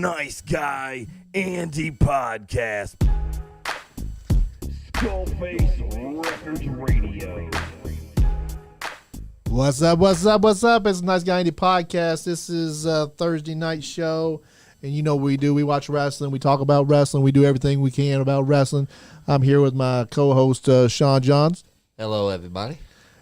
Nice Guy Andy podcast. Skullface Records Radio. What's up? What's up? What's up? It's Nice Guy Andy podcast. This is a Thursday night show, and you know what we do. We watch wrestling. We talk about wrestling. We do everything we can about wrestling. I'm here with my co-host, Sean Johns. Hello, everybody.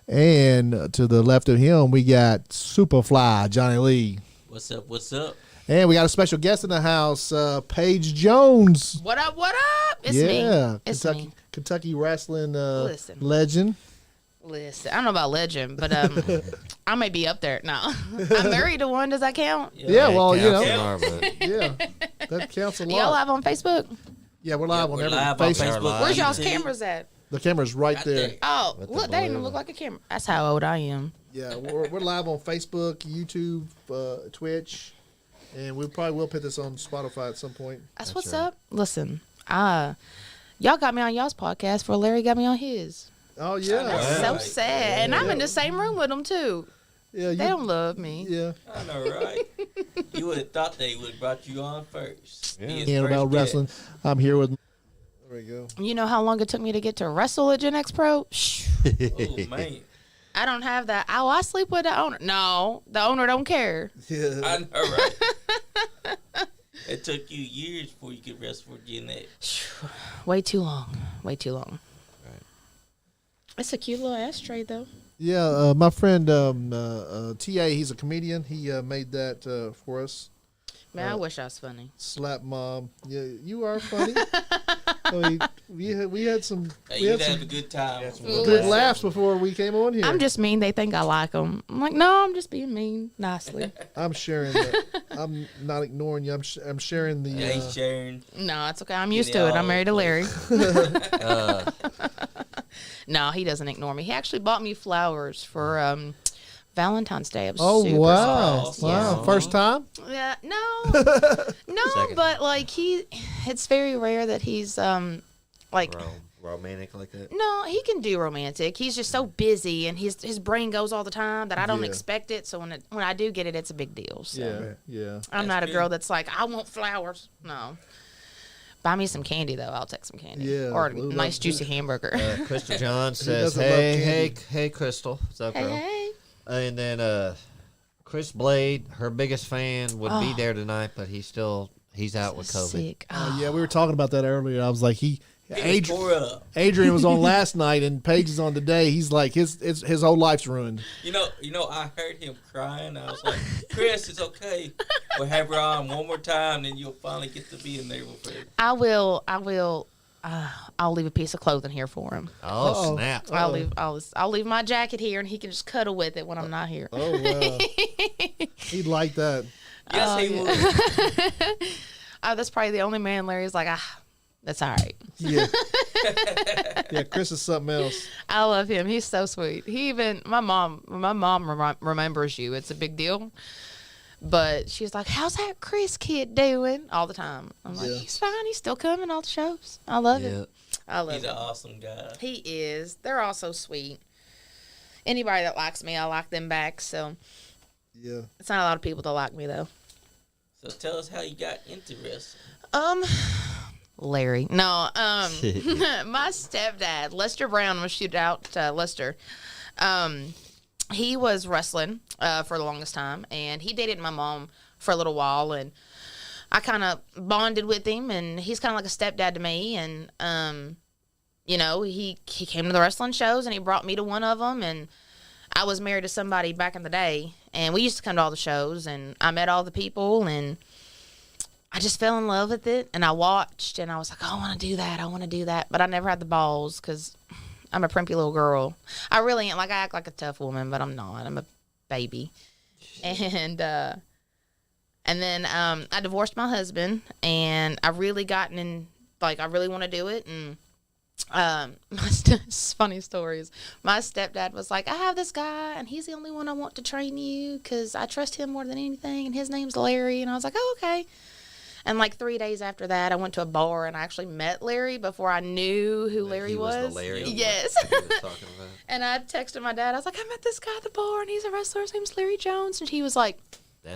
And to the left of him, we got Superfly, Johnny Lee. What's up? What's up? And we got a special guest in the house, Paige-Jones. What up? What up? It's me. It's me. Kentucky wrestling legend. Listen, I don't know about legend, but I may be up there. No, I'm married to one. Does that count? Yeah, well, you know. Yeah. That counts a lot. Y'all live on Facebook? Yeah, we're live on Facebook. Where's y'all's cameras at? The camera's right there. Oh, look, they didn't even look like a camera. That's how old I am. Yeah, we're live on Facebook, YouTube, Twitch, and we probably will put this on Spotify at some point. That's what's up. Listen, y'all got me on y'all's podcast before Larry got me on his. Oh, yeah. That's so sad. And I'm in the same room with them, too. Yeah, they don't love me. Yeah. I know, right? You would have thought they would have brought you on first. And about wrestling, I'm here with... There we go. You know how long it took me to get to wrestle at Gen X Pro? Oh, man. I don't have that. Oh, I sleep with the owner. No, the owner don't care. Yeah. I know, right? It took you years before you could wrestle for Gen X. Way too long. Way too long. Right. It's a cute little ashtray, though. Yeah, my friend T.A., he's a comedian. He made that for us. Man, I wish I was funny. Slap Mom. Yeah, you are funny. we had some. Hey, you'd have a good time. Good laughs before we came on here. I'm just mean. They think I like them. I'm like, no, I'm just being mean nicely. I'm sharing that. I'm not ignoring you. I'm sharing the. Yeah, he's sharing. No, it's okay. I'm used to it. I'm married to Larry. No, he doesn't ignore me. He actually bought me flowers for Valentine's Day. I was super wow! surprised. Wow, Yeah. First time? Yeah, but like it's very rare that he's like romantic like that. No, he can do romantic. He's just so busy, and his brain goes all the time that I don't expect it. So when I do get it, it's a big deal. So. Yeah. I'm not a girl that's like, I want flowers. No. Buy me some candy, though. I'll take some candy. Yeah, or a nice, juicy hamburger. Crystal John says, hey, Crystal. What's up, girl? Hey. And then Chris Blade, her biggest fan, would be there tonight, but he's out with COVID. Sick. Yeah, we were talking about that earlier. I was like, Adrian was on last night, and Paige is on today. He's like, his whole life's ruined. You know, I heard him crying. I was like, Chris, it's okay. We'll have her on one more time, then you'll finally get to be in there with her. I will. I'll leave a piece of clothing here for him. Oh, snap! I'll leave my jacket here, and he can just cuddle with it when I'm not here. Oh wow, he'd like that. Yes, he would. That's probably the only man Larry's like, that's all right. Yeah. Yeah, Chris is something else. I love him. He's so sweet. My mom remembers you. It's a big deal. But she's like, how's that Chris kid doing? All the time. I'm like, he's fine. He's still coming all the shows. I love it. I love it. He's an awesome guy. He is. They're all so sweet. Anybody that likes me, I like them back. So yeah, it's not a lot of people that like me, though. So tell us how you got into wrestling. Larry. No, my stepdad, Lester Brown, was shoot out Lester. He was wrestling for the longest time, and he dated my mom for a little while, and I kind of bonded with him, and he's kind of like a stepdad to me, and you know, he came to the wrestling shows, and he brought me to one of them, and I was married to somebody back in the day, and we used to come to all the shows, and I met all the people, and I just fell in love with it, and I watched, and I was like, oh, I want to do that, but I never had the balls, because I'm a primpy little girl. I really am. Like, I act like a tough woman, but I'm not. I'm a baby. And then I divorced my husband, and I really gotten in, like, I really want to do it. And funny stories. My stepdad was like, I have this guy, and he's the only one I want to train you because I trust him more than anything, and his name's Larry. And I was like, oh, okay. And like 3 days after that, I went to a bar and I actually met Larry before I knew who Larry was. He was the Larry. Yes. And I texted my dad. I was like, I met this guy at the bar and he's a wrestler. His name's Larry Jones. And he was like,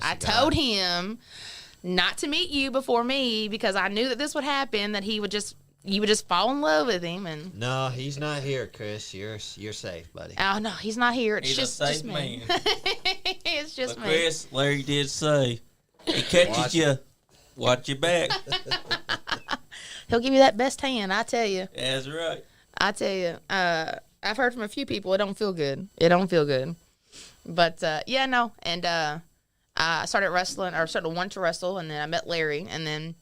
I told him not to meet you before me because I knew that this would happen, that you would just fall in love with him. And No, he's not here, Chris. You're safe, buddy. oh no, he's not here. It's He's just a safe me. man. It's just But me. Chris, Larry did say, he catches you, watch your back. He'll give you that best hand, I tell you. That's right. I tell you. I've heard from a few people it don't feel good. It don't feel good. But yeah, no. And I started wrestling, or started to want to wrestle, and then I met Larry, and then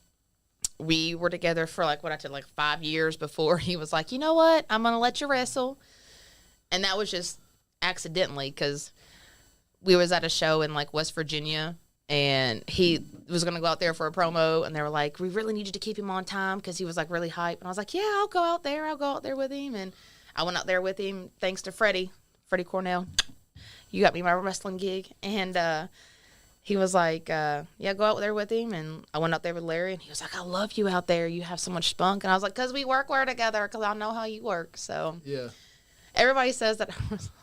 we were together for like 5 years before he was like, you know what, I'm gonna let you wrestle. And that was just accidentally because we was at a show in like West Virginia, and he was gonna go out there for a promo, and they were like, we really need you to keep him on time because he was like really hype. And I was like, yeah, I'll go out there with him. And I went out there with him thanks to Freddie Cornell. You got me my wrestling gig. And he was like, yeah, go out there with him. And I went out there with Larry, and he was like, I love you out there. You have so much spunk. And I was like, because we work well together, because I know how you work. So Yeah. everybody says that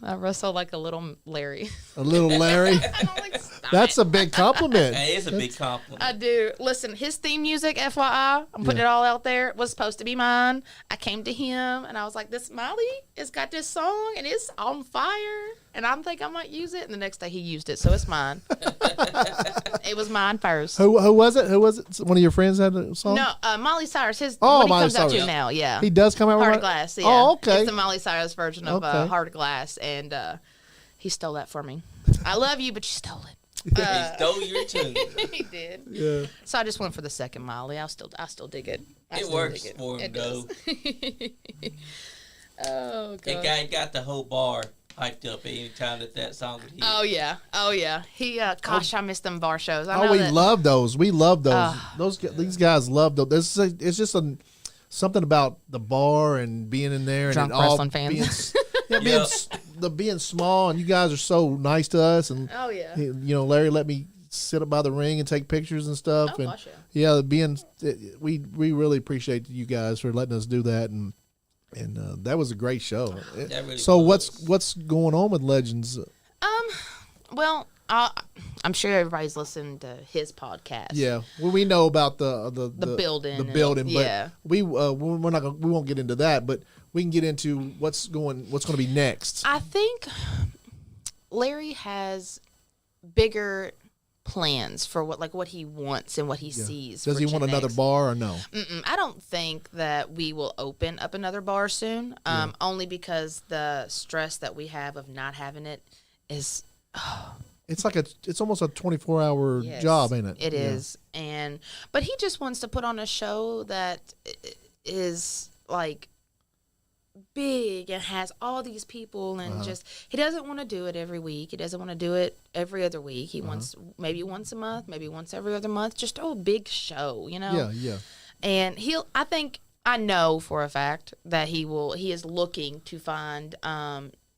I wrestle like a little Larry. A little Larry. I'm like, stop That's it. a big compliment. That is a big compliment. I do. Listen, his theme music, FYI, I'm putting it all out there, was supposed to be mine. I came to him, and I was like, this Molly has got this song, and it's on fire. And I think I might use it. And the next day he used it, so it's mine. It was mine first. Who was it? Who was it? One of your friends had a song? No, Molly Cyrus. His Oh, what he Miley comes out to Cyrus. now, yeah. He does come out with Heart one? of Glass, yeah. Oh, okay. It's the Molly Cyrus version of Okay. Heart of Glass, and he stole that for me. I love you, but you stole it. He stole your tune. He did. Yeah. So I just went for the second Molly. I still dig it. I It still works dig it. for him, It though. does. Oh That god. guy got the whole bar hyped up any time that song would hit. Oh yeah. He gosh, I miss them bar shows. I Oh, know we that. love those. We love those. These guys love those. It's just something about the bar and being in there and Drunk it all wrestling fans. being small, and you guys are so nice to us. And Oh yeah. Larry let me sit up by the ring and take pictures and stuff. Oh, and gosh, yeah. we really appreciate you guys for letting us do that. And that was a great show. That really So was. what's going on with Legends? Well, I'm sure everybody's listened to his podcast. Yeah, well, we know about the building the and- building, but yeah. we won't get into that, but we can get into what's going to be next. I think Larry has bigger plans for what he wants and what he sees. Does for he want Gen another X. bar or no? I don't think that we will open up another bar soon. Only because the stress that we have of not having it is. It's almost a 24-hour Yes, job, ain't it? It Yeah. is, but he just wants to put on a show that is like big and has all these people, and just he doesn't want to do it every week. He doesn't want to do it every other week. He wants maybe once a month, maybe once every other month, just a big show, Yeah. And I know for a fact that he is looking to find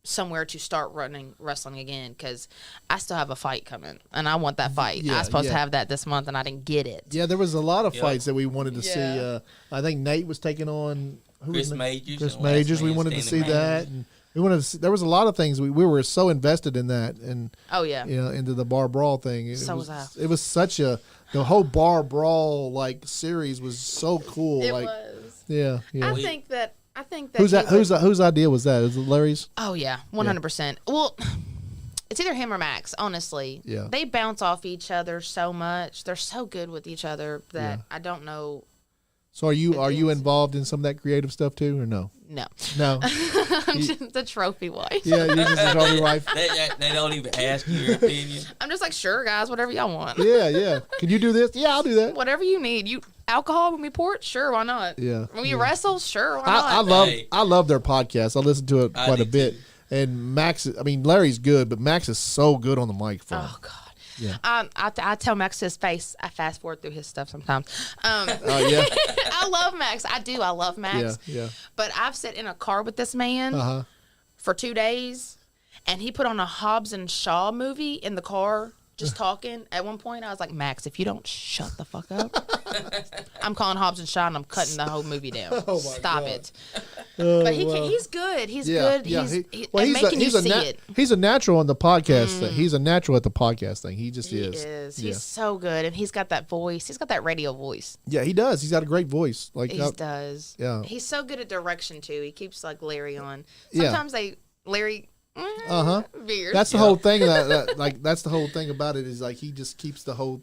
somewhere to start running wrestling again, because I still have a fight coming and I want that fight. I was supposed to have that this month and I didn't get it. Yeah, there was a lot of fights that we wanted to Yeah. see. I think Nate was taking on Chris Majors. Chris and Last Majors. We Man wanted to see Standing that, Man. and we wanted to see, there was a lot of things we were so invested in that, and Oh yeah. into the bar brawl thing. So was I. It was such the whole bar brawl series was so cool. It like was. yeah. I think that Whose idea was that? Is it Larry's? Oh yeah, 100%. Well, it's either him or Max. Honestly, Yeah. They bounce off each other so much. They're so good with each other that Yeah. I don't know. So are you is. involved in some of that creative stuff too, or no? No, No. I'm just the trophy wife. Yeah, you're just a trophy wife. They don't even ask your opinion. I'm just like, sure, guys, whatever y'all want. Yeah. Can you do this? Yeah, I'll do that. Whatever you need. You alcohol when we pour it? Sure, why not? Yeah. When we wrestle? Sure, why not? I love their podcast. I listen to it I quite a do bit. too. And Max, Larry's good, but Max is so good on the microphone. Oh God. Yeah. I tell Max his face. I fast forward through his stuff sometimes. Oh yeah, I love Max. I do. I love Max. yeah. But I've sat in a car with this man Uh-huh. for 2 days, and he put on a Hobbs and Shaw movie in the car, just talking. At one point, I was like, Max, if you don't shut the fuck up, I'm calling Hobbs and Shaw, and I'm cutting the whole movie down. Oh, my Stop God. it. But wow. he's good. He's Yeah, good. yeah. He's making you see it. He's a natural on the podcast thing. He's a natural at the podcast thing. He just He is. is. Yeah. He's so good, and he's got that voice. He's got that radio voice. Yeah, he does. He's got a great voice. Like He does. yeah. He's so good at direction too. He keeps like Larry on. Yeah. Sometimes Larry. Weird. That's the whole thing. That's the whole thing about it is like he just keeps the whole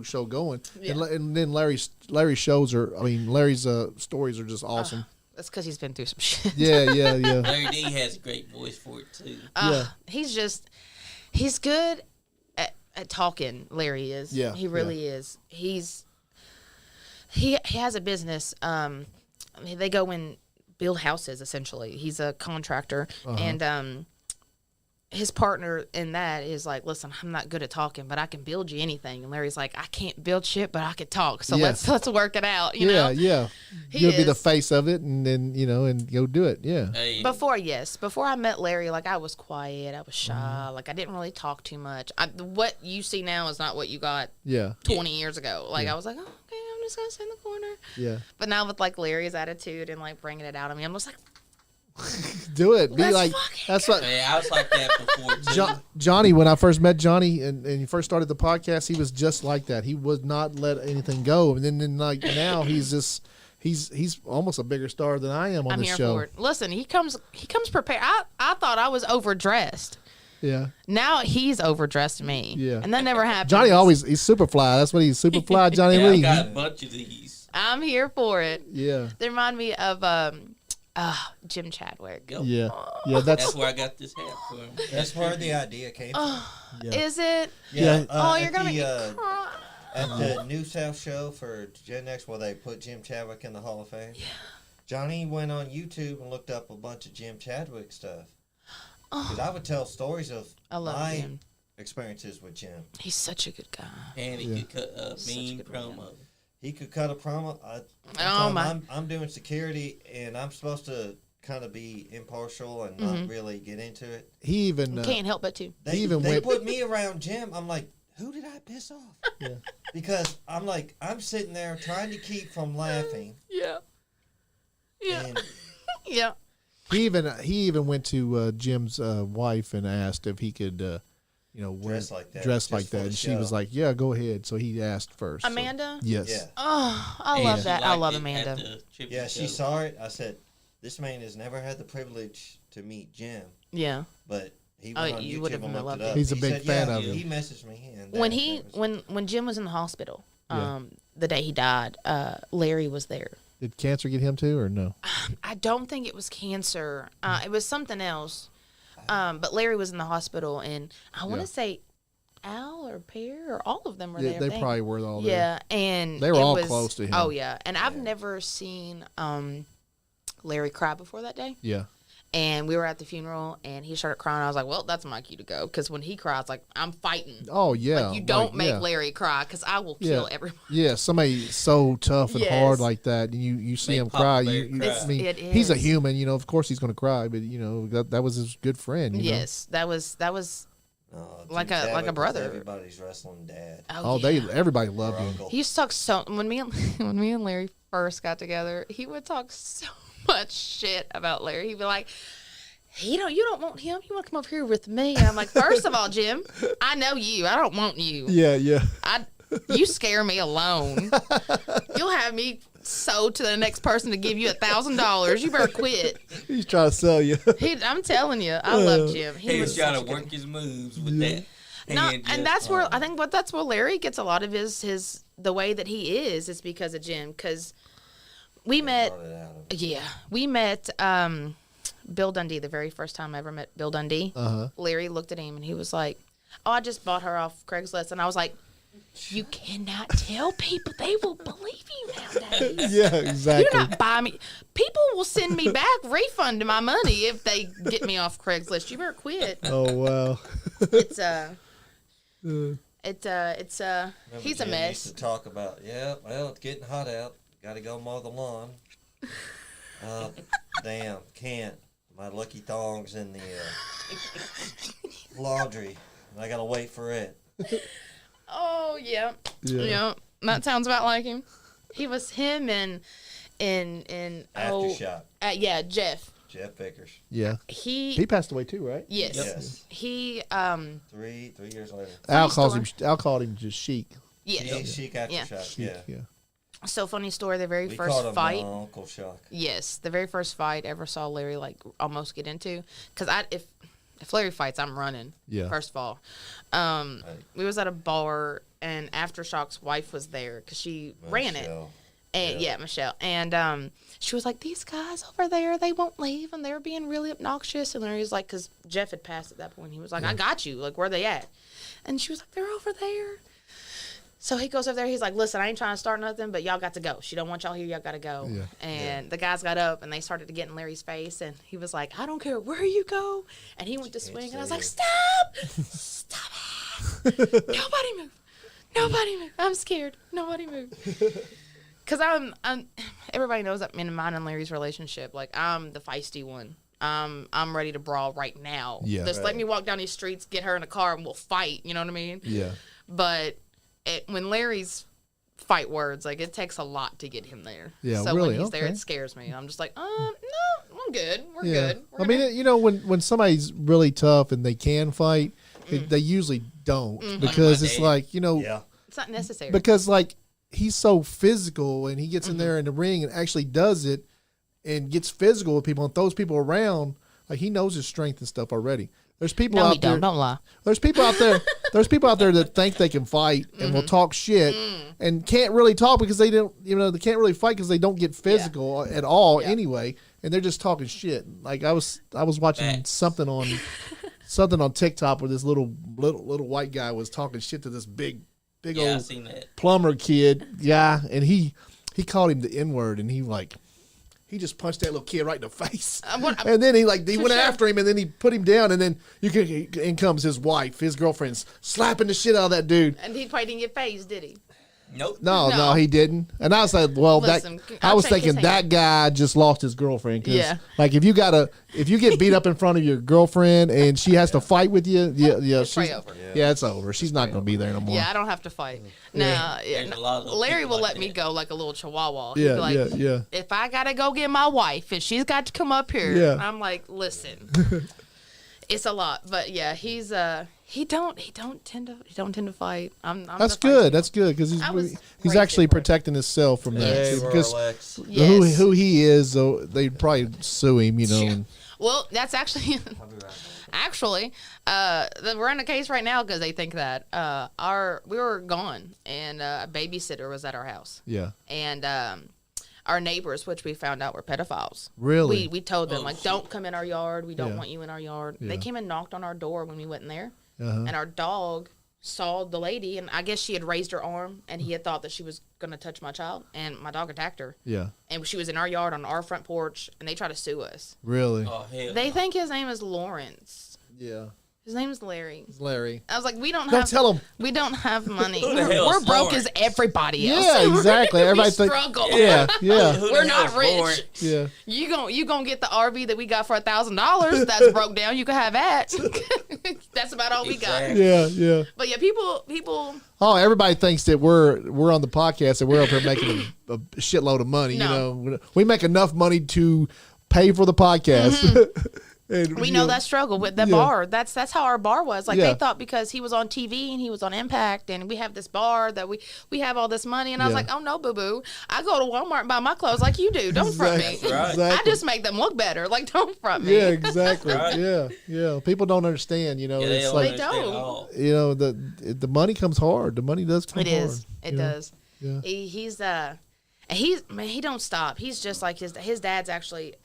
show going. Yeah. And then Larry's shows are. I mean, Larry's stories are just awesome. That's because he's been through some shit. Yeah. Larry D has a great voice for it too. Yeah. He's good at talking. Larry is. Yeah, He really is. He has a business. They go and build houses essentially. He's a contractor, and his partner in that is like, listen, I'm not good at talking, but I can build you anything. And Larry's like, I can't build shit, but I can talk. So Yeah. let's work it out. You know? Yeah. He You'll be the is. face of it, and then and go do it. Yeah. Hey, Before I met Larry, like I was quiet, I was shy, like I didn't really talk too much. What you see now is not what you got Yeah. 20 years ago. Like I was like, oh, okay, I'm just gonna sit in the corner. Yeah. But now with like Larry's attitude and like bringing it out of me, I'm just like, Do it. Be Let's like fucking that's what. hey, I was like that before too. Johnny, when I first met Johnny and he first started the podcast, he was just like that. He would not let anything go. And then like now he's just he's almost a bigger star than I am on I'm this here show. for it. Listen, he comes prepared. I thought I was overdressed. Yeah. Now he's overdressed me. Yeah. And that never happened. Johnny he's super fly. That's what he's super fly. Johnny Yeah, I Lee. got a bunch of these. I'm here for it. Yeah. They remind me of Jim Chadwick. Go. Yeah. Yeah. That's where I got this hat from. That's where the idea came from. Yeah. Is it? Yeah. Oh, at you're gonna the, make me uh, cry. At the New South show for Gen X, where they put Jim Chadwick in the Hall of Fame. Yeah. Johnny went on YouTube and looked up a bunch of Jim Chadwick stuff. Because I would tell stories of I love my him. experiences with Jim. He's such a good guy. And he could cut a Such a mean good man. Oh promo. He could cut a promo. I'm doing security, and I'm supposed to kind of be impartial and not really get into it. He even Can't help but to. They even went- put me around Jim. I'm like, who did I piss off? Yeah. Because I'm sitting there trying to keep from laughing. Yeah. Yeah. And Yeah. he even went to Jim's wife and asked if he could Dress like that, dress just like for that, the and she was show. like, yeah, go ahead. So he asked first. so- Amanda? Yes. yeah. Oh, I And love she that. I liked love it at Amanda. the tribute Yeah, she show. saw it. I said, this man has never had the privilege to meet Jim, Yeah. but he Oh, went on you YouTube would have and looked loved it it. up. He's a He big said, fan yeah, of him. He messaged me. And When Jim was in the hospital, Yeah. the day he died, Larry was there. Did cancer get him too, or no? I don't think it was cancer. It was something else. But Larry was in the hospital, and I want to Yeah. say Al or Pear or all of them were Yeah, there. they I think. probably were all there. Yeah, and They were it all was- close to him. Oh yeah, and I've never seen Larry cry before that day. Yeah. And we were at the funeral, and he started crying. I was like, "Well, that's my cue to go," because when he cries, like I'm fighting. Oh yeah. Like you don't make yeah. Larry cry, because I will Yeah. kill everyone. Yeah, somebody so tough and Yes. hard like that, and you see Make him Papa cry. Bear You, cry. I mean, It he's a is. human. Of course he's going to cry, but that was his good friend. you know? Yes, that was Jim Like a Chadwick was brother. Everybody's wrestling dad. Oh, yeah. everybody Or loved him. uncle. He used to talk so when me and Larry first got together, he would talk so much shit about Larry. He'd be like, you don't want him. You want to come over here with me? And I'm like, first of all, Jim, I know you. I don't want you. Yeah. You scare me alone. You'll have me sold to the next person to give you $1,000. You better quit. He's trying to sell you. I'm telling you, I love Jim. He was trying such to a good- work his moves with that. No, hand and just- that's where I think that's where Larry gets a lot of his the way that he is because of Jim. Because we met, Brought it out of him. yeah, we met Bill Dundee the very first time I ever met Bill Dundee. Larry looked at him and he was like, "Oh, I just bought her off Craigslist," and I was like, "You cannot tell people; they will believe you nowadays." Yeah, You exactly. do not buy me. People will send me back refund my money if they get me off Craigslist. You better quit. Oh wow. It's Remember he's a Jim mess. Used to talk about, it's getting hot out. Got to go mow the lawn. Damn, can't. My lucky thong's in the laundry. I got to wait for it. Oh yeah. Yeah. Yeah. That sounds about like him. He was him and Aftershock. Yeah, Jeff. Jeff Vickers. Yeah. He passed away too, right? yes. Yes. He 3 years later. Al called him just Chic. yes. Chic Aftershock. Chic, Yeah. So funny story. The very We first called him fight. Uncle Shock. Yes, the very first fight I ever saw Larry like almost get into. Because if Larry fights, I'm running. Yeah. First of all, we was at a bar and Aftershock's wife was there because she ran it. Michelle. And yeah, Michelle. And she was like, these guys over there, they won't leave, and they're being really obnoxious. And Larry's like, because Jeff had passed at that point. He was like, I got you. Like, where they at? And she was like, they're over there. So he goes over there. He's like, listen, I ain't trying to start nothing, but y'all got to go. She don't want y'all here. Y'all got to go. Yeah. And the guys got up, and they started to get in Larry's face. And he was like, I don't care where you go. And he went to swing, and I was like, stop. Stop it. Nobody move. Nobody move. I'm scared. Nobody move. Because I'm everybody knows that in mine and Larry's relationship, like, I'm the feisty one. I'm ready to brawl right now. Yeah. Just let me walk down these streets, get her in a car, and we'll fight. You know what I mean? Yeah. But when Larry's fight words, like, it takes a lot to get him there. Yeah, so really? when he's there, Okay. it scares me. I'm just like, no, I'm good. We're Yeah. good. I mean, when somebody's really tough and they can fight, they usually don't because it's like, Yeah. it's not necessary. because like he's so physical and he gets in there in the ring and actually does it and gets physical with people and throws people around. Like, he knows his strength and stuff already. There's people no, he out there. don't lie. There's people out there. There's people out there that think they can fight and will talk shit and can't really talk because they don't. They can't really fight because they don't get physical at all anyway, and they're just talking shit. Like, I was watching Facts. something on TikTok where this little white guy was talking shit to this big Yeah, I old seen that. plumber kid. Yeah, and he called him the N-word, and he just punched that little kid right in the face. And then he went after him, and then he put him down, and then in comes his wife, his girlfriend's slapping the shit out of that dude. And he probably didn't get phased, did he? Nope. No, he didn't. And I was like, well, Listen, I I'll was shake his thinking that hand. guy just lost his girlfriend. 'Cause, Yeah. like, if you get beat up in front of your girlfriend and she has to fight with you, It's probably over. yeah, it's over. She's not going to be there no more. Yeah, I don't have to fight. Now, There's a lot of those Larry people will like let me that. go like a little chihuahua. He'll Yeah, be like, yeah. if I gotta go get my wife and she's got to come up here, Yeah. I'm like, listen, it's a lot. But yeah, he's he don't tend to fight. I'm That's the good. feisty That's good because I was he's raised actually different. protecting himself from that. Hey, too, we're because Alex. one. Yes. who he is, though, they'd probably sue him. And, Well, that's actually I'll be right back. actually we're in a case right now because they think that we were gone and a babysitter was at our house. yeah, And our neighbors, which we found out were pedophiles. really. We told them, Oh, like, shit. don't come in our yard. We don't Yeah. want you in our yard. Yeah. They came and knocked on our door when we went in there. Uh-huh. And our dog saw the lady, and I guess she had raised her arm, and he had thought that she was going to touch my child. And my dog attacked her. Yeah, And she was in our yard on our front porch, and they tried to sue us. really. Oh, hell. They think his name is Lawrence. Yeah, His name is Larry. it's Larry. I was like, we don't Don't have tell him. we don't have money. Who the hell We're is broke Lawrence? as everybody else. Yeah, exactly. we Everybody think. struggle. Yeah, yeah, Who the We're hell not is rich. Lawrence? yeah. You gonna get the RV that we got for $1,000 that's broke down. You can have that. That's about all we got. Exactly. Yeah. But yeah, people. Oh, everybody thinks that we're on the podcast and we're up here making a shitload of money. No. We make enough money to pay for the podcast. And, We you know that struggle with the yeah. bar. That's how our bar was. Like, Yeah. they thought because he was on TV and he was on Impact and we have this bar that we have all this money. And I was Yeah. like, oh no, boo boo. I go to Walmart and buy my clothes like you do. Don't front me. Exactly. Right. I Exactly. just make them look better. Like, don't front me. Yeah, exactly. Right. Yeah. People don't understand. Yeah, they it's don't like They understand don't. at all. the money comes hard. The money does come It hard. is. It you know? does. Yeah. He's man, he don't stop. He's just like his dad's actually.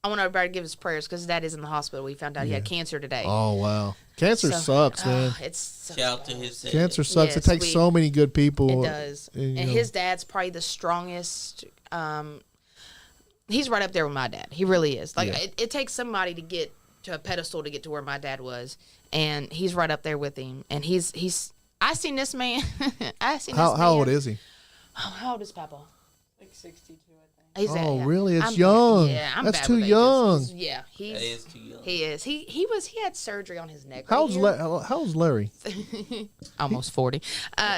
I want everybody to give his prayers because his dad is in the hospital. We found out he had cancer today. Oh wow, cancer So, sucks, man. It's so Shout out to his dad. Cancer sucks. It Yes, takes so many good people. It does. you And know. his dad's probably the strongest. He's right up there with my dad. He really is. Like, Yeah. it takes somebody to get to a pedestal to get to where my dad was. And he's right up there with him. And he's I seen this man. How old is he? How old is Papa? Like 62, I think. He's Oh, yeah. really? It's I'm- young. Yeah, I'm That's bad too with ages. young. Yeah, That is too young. he is. He had surgery on his neck. How's right here. How's Larry? Almost 40.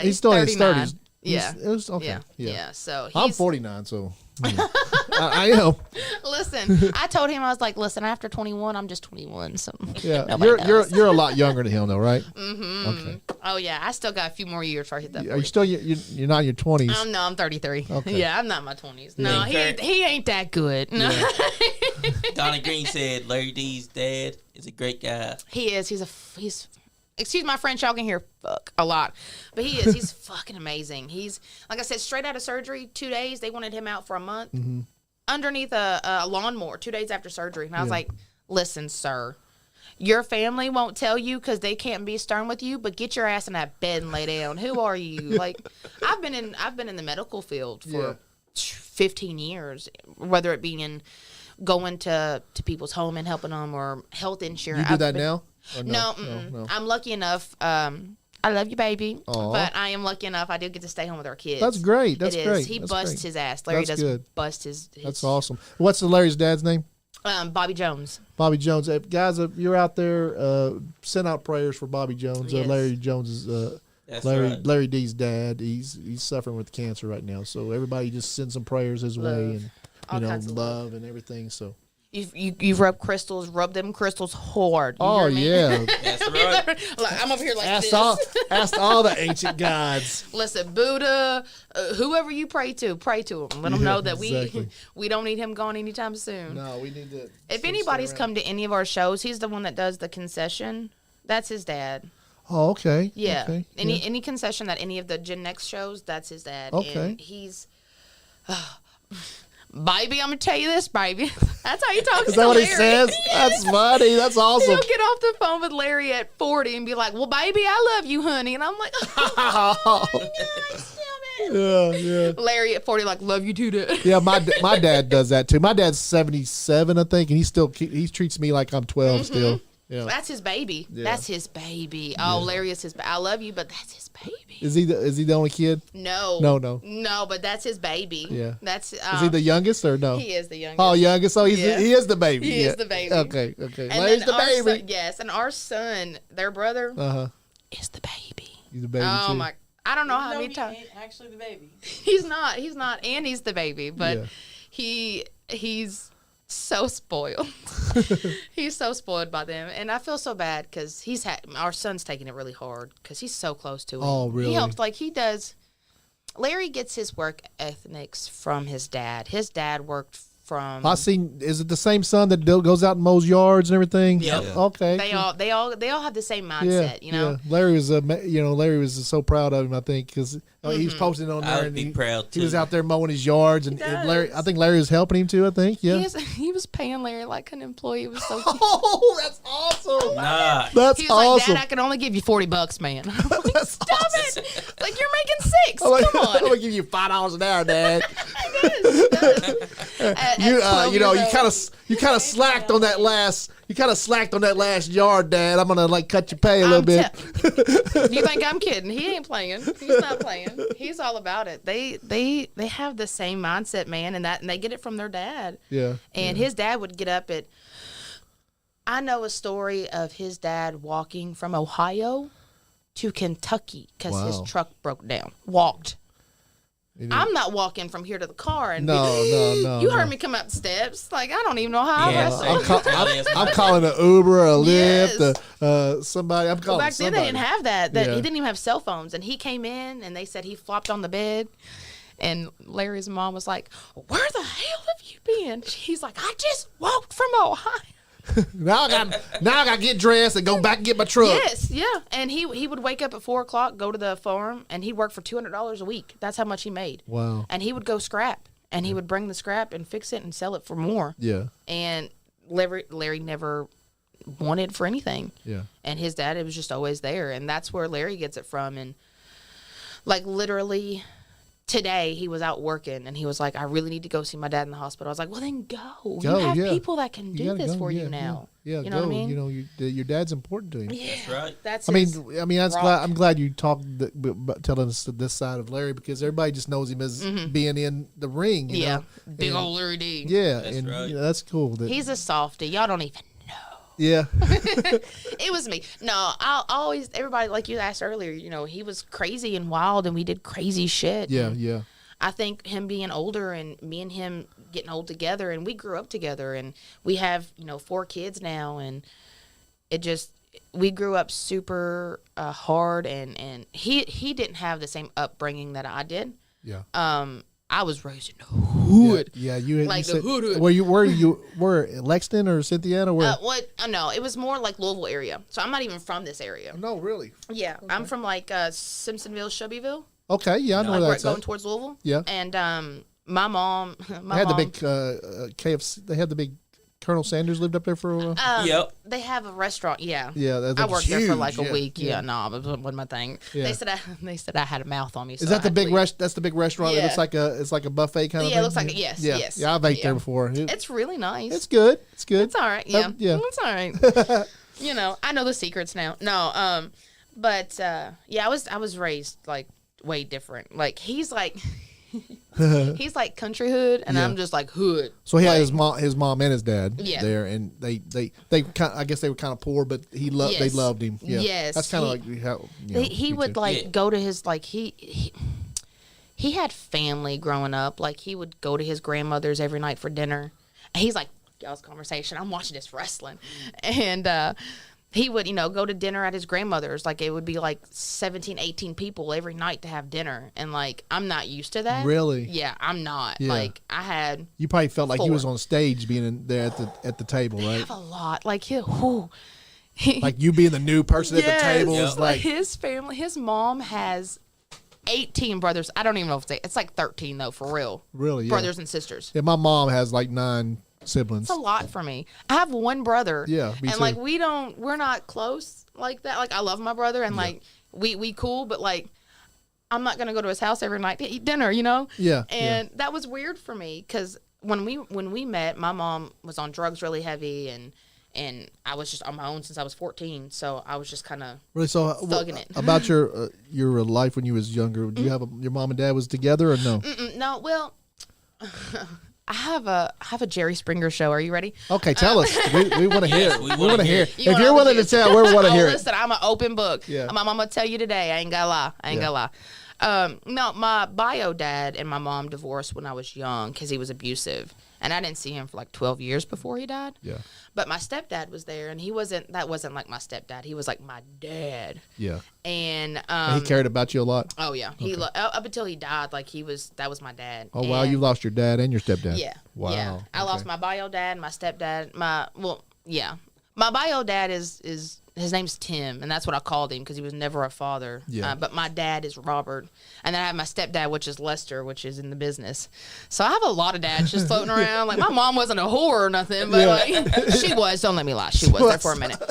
He's still in his 39. 30s. Yeah. It was okay. Yeah. So I'm he's 49, so I am. Listen, I told him I was like, listen, after 21, I'm just 21. So Yeah, nobody knows. you're a lot younger than him, though, right? Mm-hmm. Okay. Oh yeah, I still got a few more years before I hit that. Are you 40. still you're not in your 20s? No, I'm 33. Okay. Yeah, I'm not in my 20s. No, Yeah. he ain't that good. No, Donnie Green said Larry D's dad is a great guy. he is. He's. Excuse my French, y'all can hear fuck a lot, but he is. He's fucking amazing. He's like I said, straight out of surgery. 2 days. They wanted him out for a month underneath a lawnmower. 2 days after surgery, and I was like, listen, sir. Your family won't tell you because they can't be stern with you, but get your ass in that bed and lay down. Who are you? Like, I've been in the medical field for 15 years, whether it be in going to people's home and helping them or health insurance. You do that now? Or No, no. I'm lucky enough. I love you, baby. Aw. But I am lucky enough. I do get to stay home with our kids. That's great. That's It is. great. He That's busts great. his ass. Larry That's does good. bust his. That's awesome. What's the Larry's dad's name? Bobby Jones. Bobby Jones. Guys, if you're out there, send out prayers for Bobby Jones. Yes. Larry Jones is That's Larry right. Larry D's dad. He's suffering with cancer right now. So everybody just send some prayers his way and All you know kinds of love and everything. So You rub crystals, rub them crystals hard. You oh hear me? yeah, That's right. Like, I'm over here like ask this. all the ancient gods. Listen, Buddha, whoever you pray to him. Let them know that exactly. we don't need him gone anytime soon. No, we need to. If anybody's come to any of our shows, he's the one that does the concession. That's his dad. Oh, okay. Yeah. Okay. Any concession that any of the Gen Next shows, that's his dad. Okay. And he's, baby, I'm gonna tell you this, baby. That's how he talks. Is that to what he Larry. says? That's funny. That's awesome. He'll get off the phone with Larry at 40 and be like, "Well, baby, I love you, honey," and I'm like, "Oh, nice, damn it." Yeah. Larry at 40, like, "Love you too, Dad." Yeah, my dad does that too. My dad's 77, I think, and he treats me like I'm 12 still. Yeah. That's his baby. Yeah. That's his baby. Oh, Larry is his. I love you, but that's his baby. Is he the only kid? No. No, but that's his baby. Yeah. That's. Is he the youngest or no? He is the youngest. Oh, youngest. So Yeah. he is the baby. He Yeah. is the baby. Okay. And Larry's then the our baby. son, yes, and our son, their brother, is the baby. He's the baby Oh too. my! I don't know how No, many he times. ain't actually the baby. He's not, and he's the baby, but Yeah. he's so spoiled. He's so spoiled by them, and I feel so bad because our son's taking it really hard because he's so close to him. Oh, really? He helps like he does. Larry gets his work ethics from his dad. His dad worked from. I seen. Is it the same son that goes out and mows yards and everything? Yep. Yeah. Okay. They all have the same Yeah. mindset, you know. Yeah. Larry was so proud of him. I think because he was posting on there. I would and be he, proud He too. was out there mowing his yards, and does. Larry. I think Larry was helping him too. I think. Yeah. He was paying Larry like an employee. It was so cute. Oh, that's awesome. Nah. That's He was like, awesome. "Dad, I can only give you $40, man." I'm like, That's "Stop awesome. it! Like you're making $6. I'm Come I'm on." gonna give you $5 an hour, Dad. At You 12 you know years you kind of slacked on that last yard, Dad. I'm gonna like cut your pay a little bit. You think I'm kidding? He ain't playing. He's not playing. He's all about it. They have the same mindset, man, and they get it from their dad. Yeah. And his dad would get up at. I know a story of his dad walking from Ohio to Kentucky because his Wow. truck broke down. Walked. You know- I'm not walking from here to the car and No. You heard me come up the steps. Like I don't even know how I Yeah, wrestled. I'm calling an Uber, a Yes. Lyft, somebody. I'm Well, calling back then somebody. they didn't have that. Yeah. He didn't even have cell phones. And he came in and they said he flopped on the bed. And Larry's mom was like, "Where the hell have you been?" He's like, "I just walked from Ohio." Now I got to get dressed and go back and get my truck. Yes, yeah. And he would wake up at 4:00, go to the farm, and he'd work for $200 a week. That's how much he made. Wow. And he would go scrap, and he would bring the scrap and fix it and sell it for more. Yeah. And Larry never wanted for anything. Yeah. And his dad, it was just always there. And that's where Larry gets it from. And like literally today he was out working and he was like, "I really need to go see my dad in the hospital." I was like, "Well, then go. Go, you have yeah. people that can do gotta this go, for yeah, you now." Yeah. You know go. what I mean? You know, your dad's important to him. Yeah. That's right. That's I his mean, that's rock. I'm glad you talked telling us this side of Larry because everybody just knows him as being in the ring. You yeah. know? Big And- old Larry D. Yeah, That's and right. that's cool. That, He's a softie. Y'all don't even know. Yeah. It was me. No, I'll always, everybody, like you asked earlier, he was crazy and wild and we did crazy shit. Yeah, And yeah. I think him being older and me and him getting old together, and we grew up together, and we have, 4 kids now, and we grew up super hard, and he didn't have the same upbringing that I did. Yeah. I was raised in the hood. Yeah, you Like you the said, hood. were you Lexington or Cynthiana? Where? No, it was more like Louisville area. So I'm not even from this area. No, really. Yeah, I'm from like Simpsonville, Shelbyville, Okay, yeah, I know like where we're that's going at. towards Louisville. Yeah. And my mom, They had the big KFC. They had the big Colonel Sanders lived up there for a while. Yep. They have a restaurant. Yeah. Yeah, that's I worked there for like a huge, week. yeah. Yeah, no, it wasn't my thing. Yeah. They said I had a mouth on me. So Is that I the had to big leave. That's the big restaurant. Yeah. It's like a buffet kind of Yeah, thing. it looks like yes, Yeah, yes. yeah. I've ate there Yeah. before. It's really nice. It's good. It's good. It's all right. Yeah. Yeah. It's all right. I know the secrets now. No, but yeah, I was raised like way different. Like he's like country hood, and Yeah. I'm just like hood. So he had Like, his mom and his dad Yeah. there, and they kind I guess they were kind of poor, but they Yes. loved him. Yeah. Yes, That's kind of he- like how he me would too. like Yeah. go to his like he had family growing up. Like he would go to his grandmother's every night for dinner. And he's like, y'all's conversation. I'm watching this wrestling, and he would go to dinner at his grandmother's. Like it would be like 17, 18 people every night to have dinner, and like I'm not used to that. Really? Yeah, I'm not. Yeah. Like I had You probably felt like you 4. was on stage being there at the table, I right? have a lot. Like he Like you being the new person at the Yes. table Yeah. is like his family. His mom has 18 brothers. I don't even know if it's like 13 though, for real. really, yeah. Brothers and sisters. Yeah, my mom has like 9 siblings. It's a lot for me. I have one brother. Yeah, me and too. like we're not close like that. Like I love my brother, and like we cool, but like I'm not gonna go to his house every night to eat dinner, Yeah, And that was weird for me because when we met, my mom was on drugs really heavy, and I was just on my own since I was 14, so I was just kind of Really? So thugging it. about your life when you was younger, do you have your mom and dad was together or no? no. Well, I have a Jerry Springer show. Are you ready? Okay, tell us. We want to hear. Yes, it. we We wanna want to hear hear. it. If You wanna you're know willing the to tell, we want to hear it. Listen, I'm an open book. Yeah. My mama tell you today. I ain't gonna lie. I ain't Yeah. gonna lie. No, my bio dad and my mom divorced when I was young because he was abusive, and I didn't see him for like 12 years before he died. Yeah, But my stepdad was there, and that wasn't like my stepdad. He was like my dad, yeah. and And he cared about you a lot. oh yeah, up until he died, like that was my dad. Oh wow, And- you lost your dad and your stepdad. yeah. Wow. Yeah. I lost Okay. my bio dad, my stepdad, my bio dad is his name's Tim, and that's what I called him because he was never a father. Yeah. But my dad is Robert, and then I have my stepdad, which is Lester, which is in the business. So I have a lot of dads just floating around. Like my mom wasn't a whore or nothing, but like she was. Don't let me lie, she was there for a minute.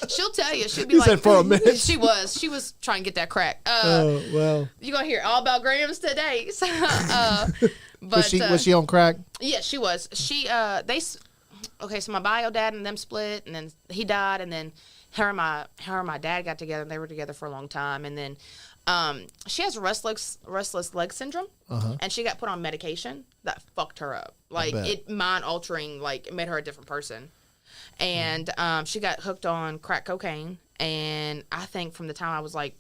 She'll tell you. She'll be You like, said for a minute? She was trying to get that crack. Oh well. You're gonna hear all about Grams today. So, but Was she on crack? yeah, she was. Okay, so my bio dad and them split, and then he died, and then her and my dad got together, and they were together for a long time, and then she has restless leg syndrome, and she got put on medication that fucked her up. Like bet. it mind altering, like it made her a different person, and she got hooked on crack cocaine, and I think from the time I was like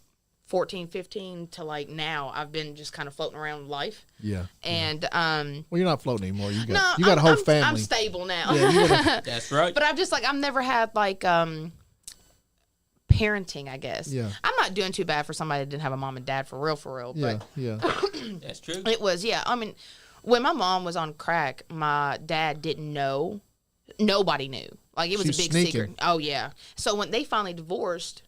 14, 15 to like now, I've been just kind of floating around life. Yeah. And Well, you're not floating anymore. You got no, a whole I'm family. I'm stable now. Yeah, you gotta- That's right. But I've just like I've never had like parenting, I guess. Yeah. I'm not doing too bad for somebody that didn't have a mom and dad for real. yeah, But yeah. That's true. it was, yeah. I mean, when my mom was on crack, my dad didn't know. Nobody knew. Like it was She a was big sneaking. secret. Oh yeah. So when they finally divorced,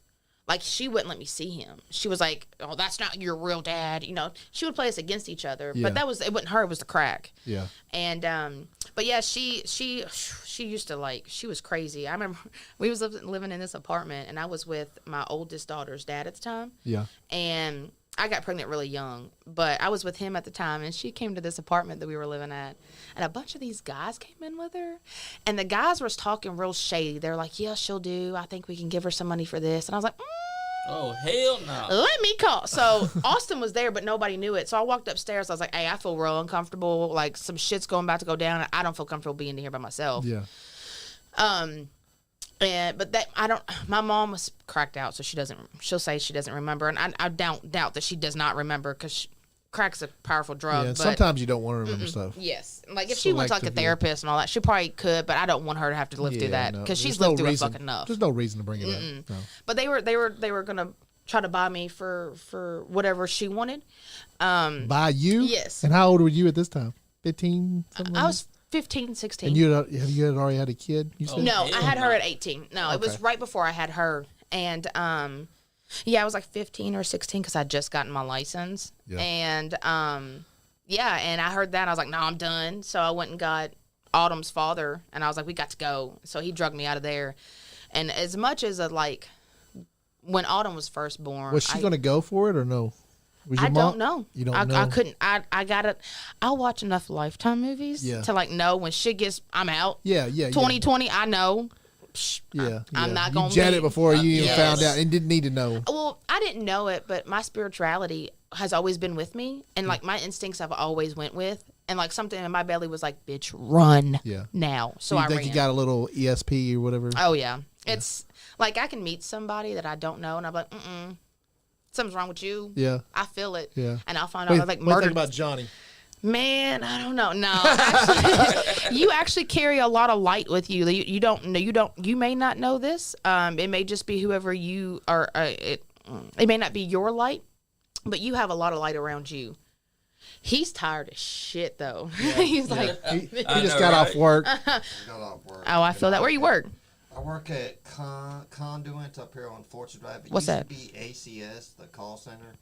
like she wouldn't let me see him. She was like, "Oh, that's not your real dad." She would play us against each other. Yeah. But it wasn't her. It was the crack. Yeah. And but yeah, she used to like, she was crazy. I remember we was living in this apartment, and I was with my oldest daughter's dad at the time, Yeah. and I got pregnant really young, but I was with him at the time, and she came to this apartment that we were living at, and a bunch of these guys came in with her, and the guys was talking real shady. They're like, "Yeah, she'll do. I think we can give her some money for this," and I was like, Oh, hell no. let me call. So Austin was there, but nobody knew it. So I walked upstairs. I was like, "Hey, I feel real uncomfortable. Like some shit's about to go down. And I don't feel comfortable being in here by myself." Yeah. But that I don't. My mom was cracked out, so she doesn't. She'll say she doesn't remember, and I doubt that she does not remember because crack's a powerful drug. Yeah, but sometimes you don't want to remember stuff. yes, like if she went to like a Selective, yeah. therapist and all that, she probably could. But I don't want her to have to live through that no. because she's There's lived no through reason. it fucking enough. There's no reason to bring it up. No. But they were gonna try to buy me for whatever she wanted. By you? Yes. And how old were you at this time? 15? Something like I was 15, 16. And you had already had a kid? You said? No, I hell had her no. at 18. No, it was Okay. right before I had her. And yeah, I was like 15 or 16 because I'd just gotten my license. Yeah. And yeah, and I heard that. And I was like, no, I'm done. So I went and got Autumn's father, and I was like, we got to go. So he drugged me out of there. And as much as when Autumn was first born, Was she going to go for it or no? Was your I mom? don't know. You don't I know? I couldn't. I got it. I watch enough Lifetime movies Yeah. to like know when shit gets. I'm out. Yeah. 2020. I know. Psh, Yeah. I'm yeah. not You gonna jet be- it before you even Yes. found out and didn't need to know. Well, I didn't know it, but my spirituality has always been with me, and like my instincts I've always went with, and like something in my belly was like, "Bitch, run Yeah. now." So you I think ran. you got a little ESP or whatever? Oh yeah, it's like I can meet somebody that I don't know, and I'm like, something's wrong with you. Yeah. I feel it. Yeah. And I'll find What out do I like you think murdered. about Johnny? Man, I don't know. No, actually, you actually carry a lot of light with you. You don't know. You may not know this. It may just be whoever you are. It may not be your light, but you have a lot of light around you. He's tired as shit though. He's like, He I just know, got right? off work. Got off work. oh, I feel that. Where you work? I work at Conduit up here on Fortune Drive. It What's used that? to be ACS, the call center.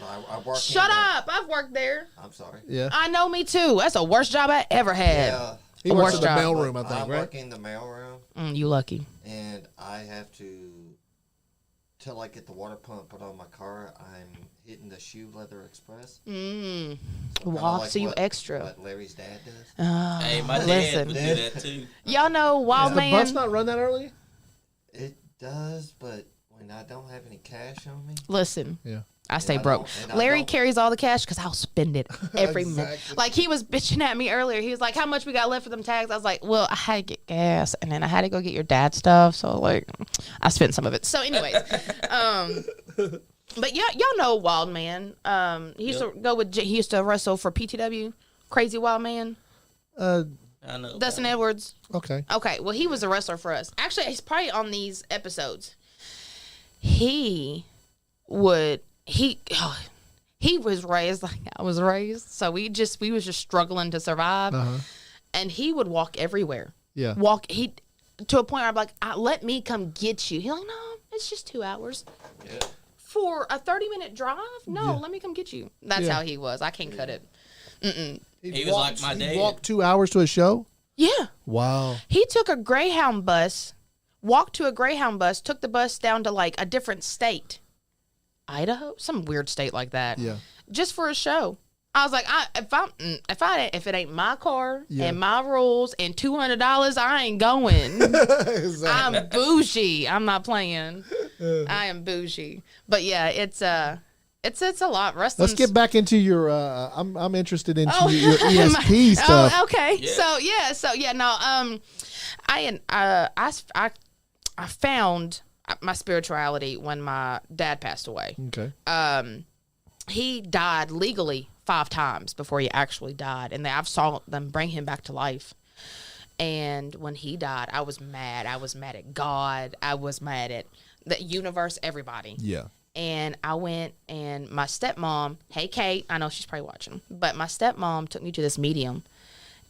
But I work. Shut in the- up! I've worked there. I'm sorry. Yeah. I know, me too. That's the worst job I ever had. Yeah. He A works worse in the job. mailroom, I I think, work right? in the mailroom, You lucky. and I have to, till I get the water pump put on my car, I'm hitting the Shoe Leather Express. Walk Kinda so you what- extra. What Larry's dad does. Hey, my dad Listen. would do that too. Y'all know Wild Does the Man. bus not run that early? It does, but when I don't have any cash on me, Listen. Yeah. I stay I broke. don't- and I Larry don't- carries all the cash because I'll spend it every minute. Exactly. Like he was bitching at me earlier. He was like, "How much we got left for them tags?" I was like, "Well, I had to get gas, and then I had to go get your dad's stuff." So like, I spent some of it. So, anyways, but yeah, y'all know Wild Man. He used to go with. He used to wrestle for PTW. Crazy Wild Man. I know. Dustin Edwards. Okay. Okay, well, he was a wrestler for us. Actually, he's probably on these episodes. He was raised like I was raised, so we was just struggling to survive. And he would walk everywhere. Yeah. He to a point where I'm like, let me come get you. He's like, no, it's just 2 hours. yeah. For a 30-minute drive? No, Yeah. let me come get you. That's Yeah. how he was. I can't cut it. He was like my He dad. walked 2 hours to a show? Yeah. Wow. He took a Greyhound bus, walked to a Greyhound bus, took the bus down to like a different state. Idaho? Some weird state like that. Yeah. Just for a show. I was like, if it ain't my car Yeah. and my rules and $200, I ain't going. Exactly. I'm bougie. I'm not playing. I am bougie. But yeah, it's a lot. Wrestling. Let's get back into your. I'm interested into Oh, your ESP stuff. Oh, okay. Yeah. So yeah. No. I found my spirituality when my dad passed away. Okay. He died legally 5 times before he actually died, and I've saw them bring him back to life. And when he died, I was mad. I was mad at God. I was mad at the universe, everybody. Yeah. And I went, and my stepmom, hey, Kate, I know she's probably watching, but my stepmom took me to this medium.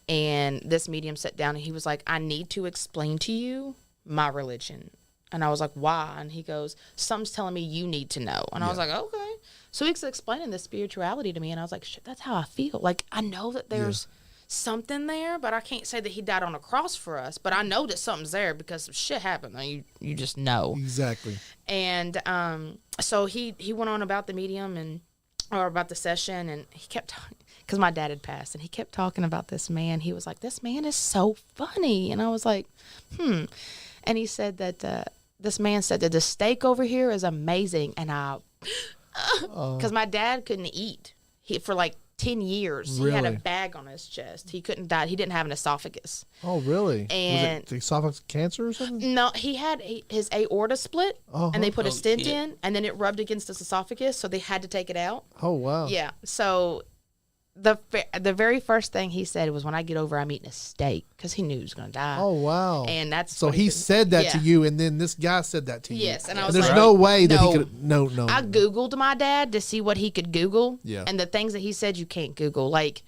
And this medium sat down, and he was like, I need to explain to you my religion. And I was like, why? And he goes, something's telling me you need to know. And I was like, okay. So he's explaining this spirituality to me, and I was like, shit, that's how I feel. Like, I know that there's something there, but I can't say that he died on a cross for us. But I know that something's there because shit happened. Like, you just know. Exactly. And so he went on about the medium or about the session, and he kept talking because my dad had passed, and he kept talking about this man. He was like, this man is so funny. And I was like, And he said that this man said that the steak over here is amazing. And because my dad couldn't eat for like 10 years. He had a Really? bag on his chest. He couldn't die. He didn't have an esophagus. Oh, really? And- was it esophagus cancer or something? No, he had his aorta split, Oh, and they put a Oh, stent shit. in, and then it rubbed against his esophagus, so they had to take it out. Oh, wow. Yeah. So the very first thing he said was, "When I get over, I'm eating a steak," because he knew he was going to die. Oh, wow. And that's so what he said that to yeah. you, and then this guy said that to you. Yes, and I was There's like, no way that no. he could. No. I Googled my dad to see what he could Google. Yeah. And the things that he said you can't Google. Like,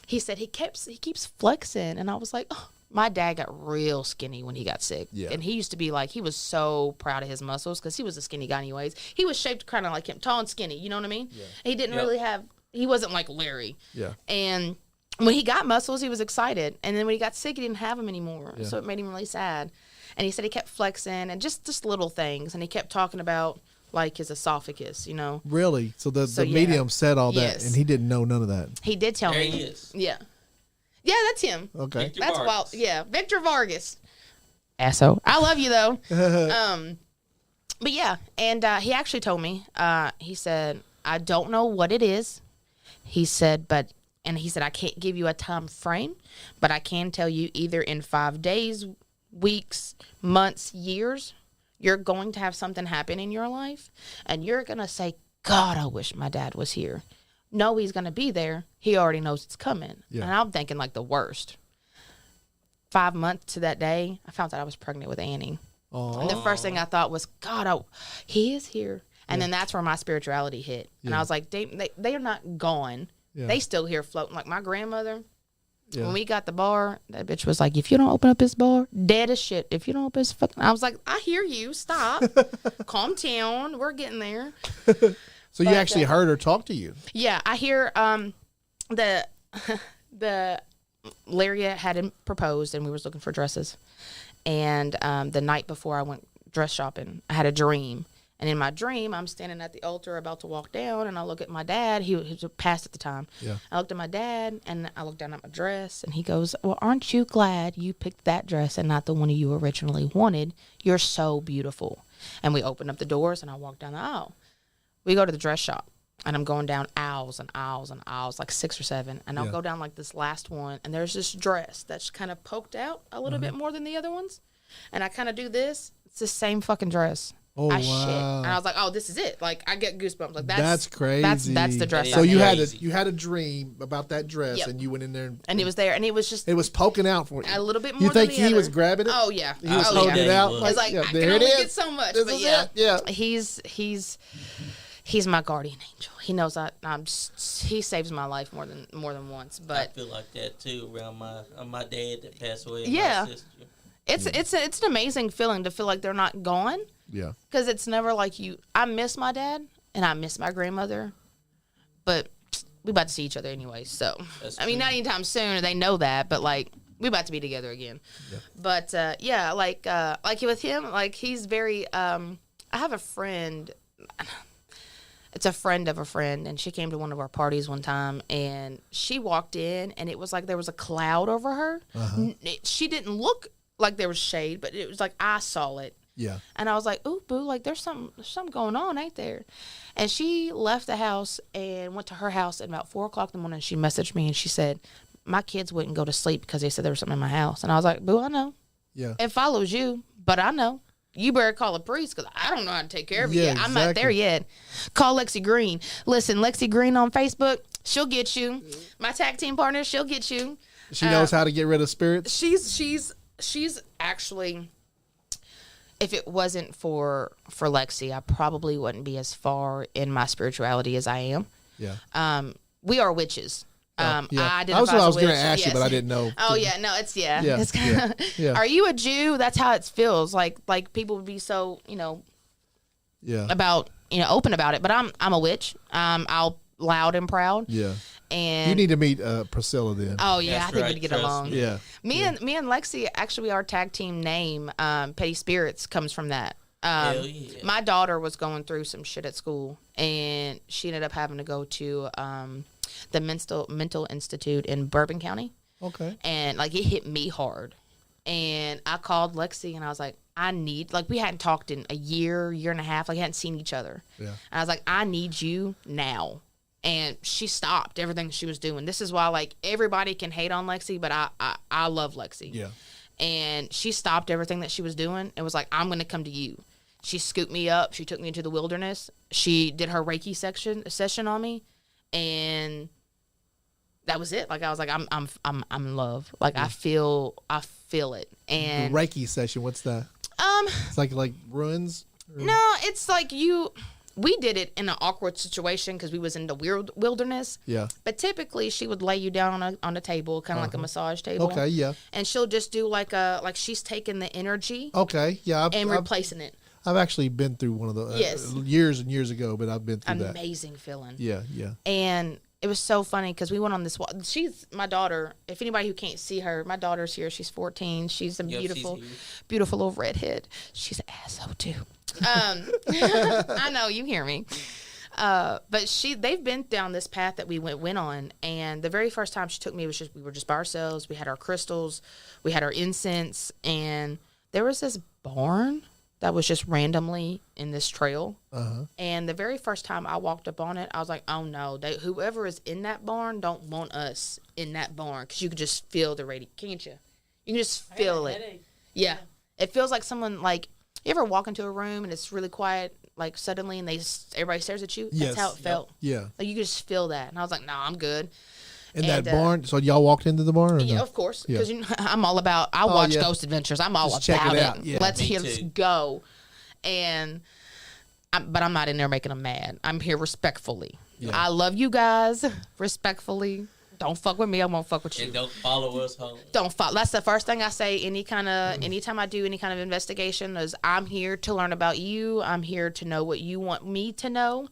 he said he keeps flexing. And I was like, oh, my dad got real skinny when he got sick. Yeah. And he used to be like, he was so proud of his muscles because he was a skinny guy anyways. He was shaped kind of like him, tall and skinny. You know what I mean? Yeah. He didn't Yep. really have, he wasn't like Larry. Yeah. And when he got muscles, he was excited. And then when he got sick, he didn't have them anymore. Yeah. So it made him really sad. And he said he kept flexing and just little things. And he kept talking about like his esophagus, you know. Really? So the So, yeah. medium said all that, Yes. and he didn't know none of that. He did tell There me. he is. Yeah. Yeah, that's him. Okay. Victor That's Vargas. wild. Yeah, Victor Vargas. Asshole. I love you though. But yeah, and he actually told me. He said, "I don't know what it is." He said, he said, "I can't give you a time frame, but I can tell you either in 5 days, weeks, months, years, you're going to have something happen in your life, and you're gonna say, 'God, I wish my dad was here.' No, he's gonna be there. He already knows it's coming." Yeah. And I'm thinking like the worst. 5 months to that day, I found out I was pregnant with Annie. Oh. And the first thing I thought was, God, he is here. And then that's where my spirituality hit. And Yeah. I was like, they are not gone. Yeah. They still here floating. Like my grandmother, Yeah. when we got the bar, that bitch was like, if you don't open up this bar, dead as shit. If you don't open this fucking... I was like, I hear you. Stop. Calm down. We're getting there. So you actually heard her talk to you? Yeah, I hear the Larry had proposed, and we was looking for dresses. And the night before I went dress shopping, I had a dream. And in my dream, I'm standing at the altar about to walk down, and I look at my dad. He was passed at the time. Yeah. I looked at my dad, and I looked down at my dress, and he goes, "Well, aren't you glad you picked that dress and not the one you originally wanted? You're so beautiful." And we opened up the doors, and I walked down the aisle. We go to the dress shop, and I'm going down aisles and aisles and aisles, like 6 or 7. And I'll Yeah. go down like this last one, and there's this dress that's kind of poked out a little bit more than the other ones. And I kind of do this. It's the same fucking dress. Oh, I shit. wow. And I was like, oh, this is it. Like, I get goosebumps. Like, That's crazy. That's the dress. So I you made. had Crazy. you had a dream about that dress, Yep. and you went in there, And it was there, and it was just it was poking out for you. a little bit more You think than the he was other. grabbing it? Oh, yeah. He was oh, holding yeah. it out. He It's like, yeah, I can there only it is. get so much. This but is yeah. it. Yeah. He's my guardian angel. He knows he saves my life more than once. I But feel like that too around my dad that passed away. And Yeah. my sister. it's an amazing feeling to feel like they're not gone. Yeah. Because it's never like you. I miss my dad and I miss my grandmother, but we about to see each other anyway. So That's I mean, true. not anytime soon. They know that, but like we about to be together again. Yeah. But yeah, like with him, like he's very. I have a friend. It's a friend of a friend, and she came to one of our parties one time, and she walked in, and it was like there was a cloud over her. She didn't look like there was shade, but it was like I saw it. Yeah. And I was like, ooh, boo, like there's something going on, ain't there? And she left the house and went to her house at about 4 o'clock in the morning. She messaged me and she said, my kids wouldn't go to sleep because they said there was something in my house. And I was like, boo, I know. Yeah. It follows you, but I know. You better call a priest because I don't know how to take care of you Yeah, yet. I'm not there exactly. yet. Call Lexi Green. Listen, Lexi Green on Facebook, she'll get you. My tag team partner, she'll get you. She knows how to get rid of spirits. She's actually, if it wasn't for Lexi, I probably wouldn't be as far in my spirituality as I am. Yeah. We are witches. Yeah. I That was what I was going going to ask you, but I didn't know. Oh yeah, no, it's Yeah, It's kinda, yeah. Are you a Jew? That's how it feels. Like people would be so Yeah. about open about it. But I'm a witch. I'll loud and proud. Yeah. And You need to meet Priscilla then. oh yeah, That's I think right, we'd get trust along. me. Yeah. Me and Lexi, actually, our tag team name, Petty Spirits, comes from that. Hell yeah. My daughter was going through some shit at school, and she ended up having to go to the mental institute in Bourbon County, Okay. and like it hit me hard. And I called Lexi, and I was like, we hadn't talked in a year and a half, like we hadn't seen each other. Yeah. And I was like, I need you now. and she stopped everything she was doing. This is why, like, everybody can hate on Lexi, but I love Lexi. Yeah. And she stopped everything that she was doing and was like, I'm going to come to you. She scooped me up. She took me into the wilderness. She did her Reiki session on me, and that was it. Like, I was like, I'm in love. Like, I feel it. And The Reiki session, what's that? It's like ruins? no, it's like we did it in an awkward situation because we was in the wilderness. Yeah. But typically, she would lay you down on a table, kind of like a massage table. Okay, yeah. And she'll just do like she's taking the energy Okay, yeah. and replacing it. I've actually been through one of those Yes. years and years ago, but I've been through that. Amazing feeling. Yeah, yeah. And it was so funny because we went on this walk. She's my daughter. If anybody who can't see her, my daughter's here. She's 14. She's a beautiful, beautiful little redhead. She's an asshole too. I know, you hear me. But they've been down this path that we went on, and the very first time she took me was we were just by ourselves. We had our crystals, we had our incense, and there was this barn that was just randomly in this trail. And the very first time I walked up on it, I was like, oh no, whoever is in that barn don't want us in that barn, because you can just feel the radiation, can't you? You can just feel it. Headache. Yeah. It feels like someone, like, you ever walk into a room and it's really quiet, like suddenly, and everybody stares at you? Yes. That's how it felt. Yeah. Like, you just feel that. And I was like, no, I'm good. In And, that barn? So y'all walked into the barn? Or Yeah, no? of course. Yeah. Because I'm all about, I watch yeah. Ghost Adventures. I'm all Just check about it it. out. Yeah. Let's Me let's too. go. And but I'm not in there making them mad. I'm here respectfully. Yeah. I love you guys respectfully. Don't fuck with me. I won't fuck with you. And don't follow us home. Don't follow. That's the first thing I say. Anytime I do any kind of investigation, is I'm here to learn about you. I'm here to know what you want me to know.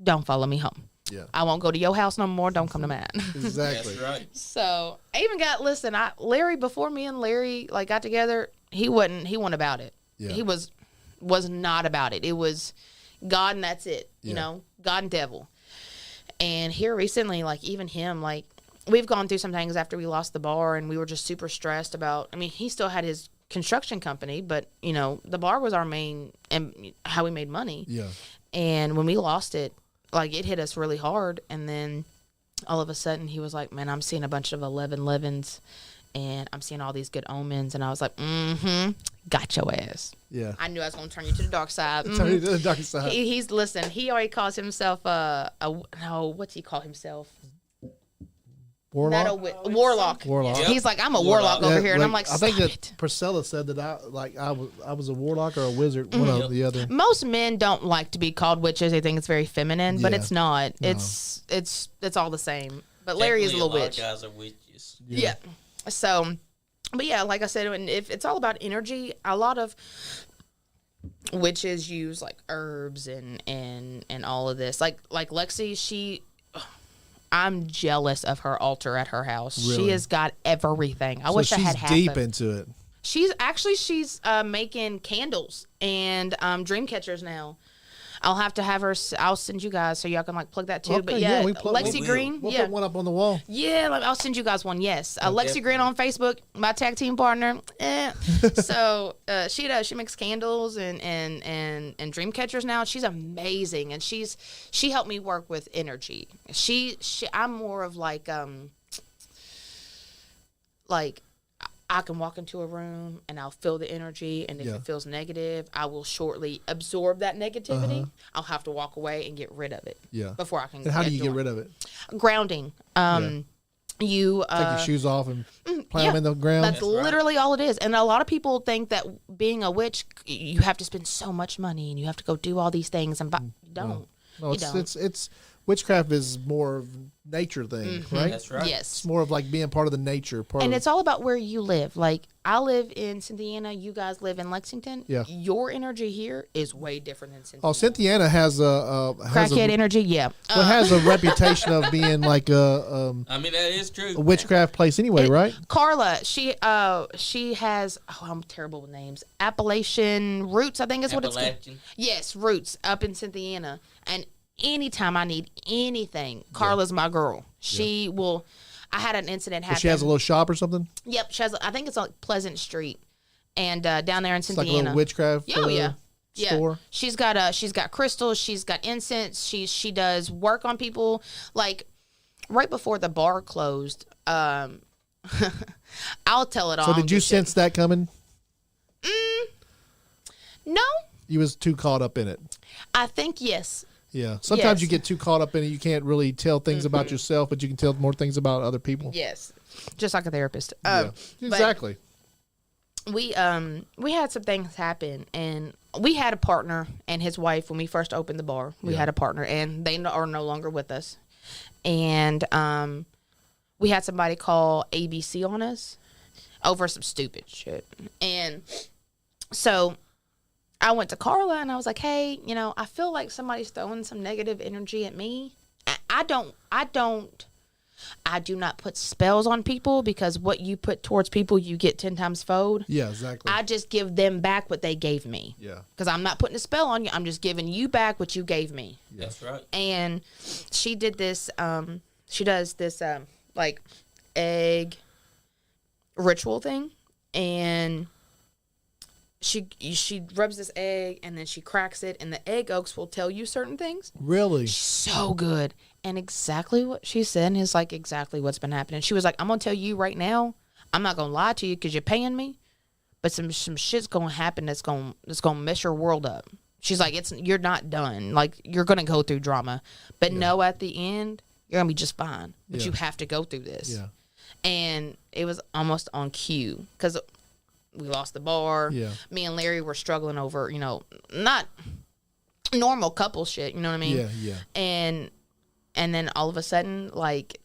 Don't follow me home. Yeah. I won't go to your house no more. Don't come to mine. Exactly. That's right. So I even got Larry, before me and Larry like got together, he wasn't about it. Yeah. He was not about it. It was God and that's it. You Yeah. know, God and devil. And here recently, like, even him, like, we've gone through some things after we lost the bar, and we were just super stressed about, I mean, he still had his construction company, but, you know, the bar was our main, and how we made money. Yeah. And when we lost it, like, it hit us really hard. And then all of a sudden he was like, man, I'm seeing a bunch of 11-11s, and I'm seeing all these good omens. And I was like, got your ass. Yeah. I knew I was going to turn you to the dark side. Turn you to the dark side. He already calls himself what's he call himself? Warlock? Not a warlock. Warlock. Yep. He's like, I'm a warlock over Yeah, here. And I'm like, I think stop that it. Priscilla said that I was a warlock or a wizard, one or the other. Most men don't like to be called witches. They think it's very feminine, but Yeah. it's not. No. It's all the same. But Larry is a little witch. A lot of guys are witches. Yeah. So, but yeah, like I said, if it's all about energy, a lot of witches use like herbs and all of this. Like Lexi, I'm jealous of her altar at her house. Really? She has got everything. I wish I she's had half deep of it. into it. She's making candles and dream catchers now. I'll have to have her. I'll send you guys so y'all can like plug that too. But Okay, yeah, we Lexi will. Green. We'll yeah, put one up on the wall. yeah. I'll send you guys one. Yes, Lexi definitely. Green on Facebook, my tag team partner. So she does. She makes candles and dream catchers now. She's amazing, and she helped me work with energy. I'm more of like I can walk into a room and I'll feel the energy, and if Yeah. it feels negative, I will shortly absorb that negativity. I'll have to walk away and get rid of it. Yeah. Before I can. And how do you get rid of it? Grounding. You Take your shoes off and plant them in the ground? That's literally all it is. And a lot of people think that being a witch, you have to spend so much money and you have to go do all these things, and you don't. No, You don't. it's witchcraft is more of nature thing, right? That's right. Yes. It's more of like being part of the nature. And it's all about where you live. Like, I live in Cynthiana. You guys live in Lexington. Yeah. Your energy here is way different than Cynthiana. Oh, Cynthiana has Crackhead energy, yeah. has a reputation of being like I mean, that is true. a witchcraft place anyway, right? Carla, she has, I'm terrible with names. Appalachian Roots, I think is what it's called. Appalachian. Yes, Roots up in Cynthiana. And anytime I need anything, Carla's my girl. She will. I had an incident happen. She has a little shop or something. Yep, she has. I think it's like Pleasant Street, and down there in It's like a Cynthiana. little witchcraft. Oh yeah, store. She's got crystals. She's got incense. She does work on people. Like right before the bar closed, I'll tell it all. So did you sense that coming? No, You was too caught up in it. I think yes. Yeah. Sometimes Yes. you get too caught up in it. You can't really tell things about yourself, but you can tell more things about other people. Yes, just like a therapist. Yeah. But Exactly. we had some things happen, and we had a partner and his wife when we first opened the bar. We had a partner, and they are no longer with us. And we had somebody call ABC on us over some stupid shit. And so I went to Carla and I was like, hey, I feel like somebody's throwing some negative energy at me. I do not put spells on people, because what you put towards people, you get 10 times fold. Yeah, exactly. I just give them back what they gave me. Yeah. Because I'm not putting a spell on you. I'm just giving you back what you gave me. That's right. And she did this, she does this, like, egg ritual thing. And she rubs this egg, and then she cracks it, and the egg yolks will tell you certain things. Really? So good. And exactly what she said is like exactly what's been happening. She was like, I'm going to tell you right now, I'm not going to lie to you because you're paying me, but some shit's going to happen that's going to mess your world up. She's like, you're not done. Like, you're going to go through drama, but no, at the end, you're going to be just fine. But you have to go through this. Yeah. And it was almost on cue because we lost the bar. Yeah. Me and Larry were struggling over, not normal couple shit, you know what I mean? Yeah, yeah. And then all of a sudden, like,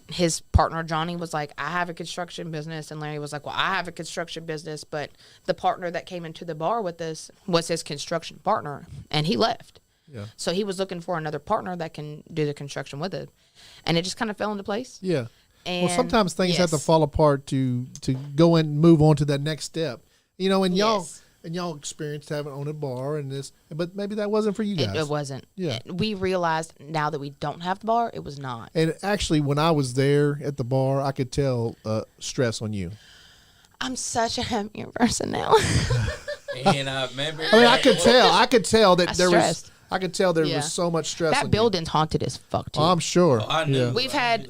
his partner Johnny was like, I have a construction business, and Larry was like, well, I have a construction business, but the partner that came into the bar with us was his construction partner, and he left. Yeah. So he was looking for another partner that can do the construction with it, and it just kind of fell into place. Yeah. And Well, sometimes things have to yes. fall apart to go and move on to that next step. And Yes. y'all experienced having owned a bar and this, but maybe that wasn't for you guys. It wasn't. Yeah. We realized now that we don't have the bar, it was not. And actually, when I was there at the bar, I could tell stress on you. I'm such a happier person now. And I remember. I mean, I could tell that I there stressed. was. I could tell there Yeah. was so much stress. on That building's haunted as fuck, too. You. Oh, I'm sure. I knew. Yeah. We've had,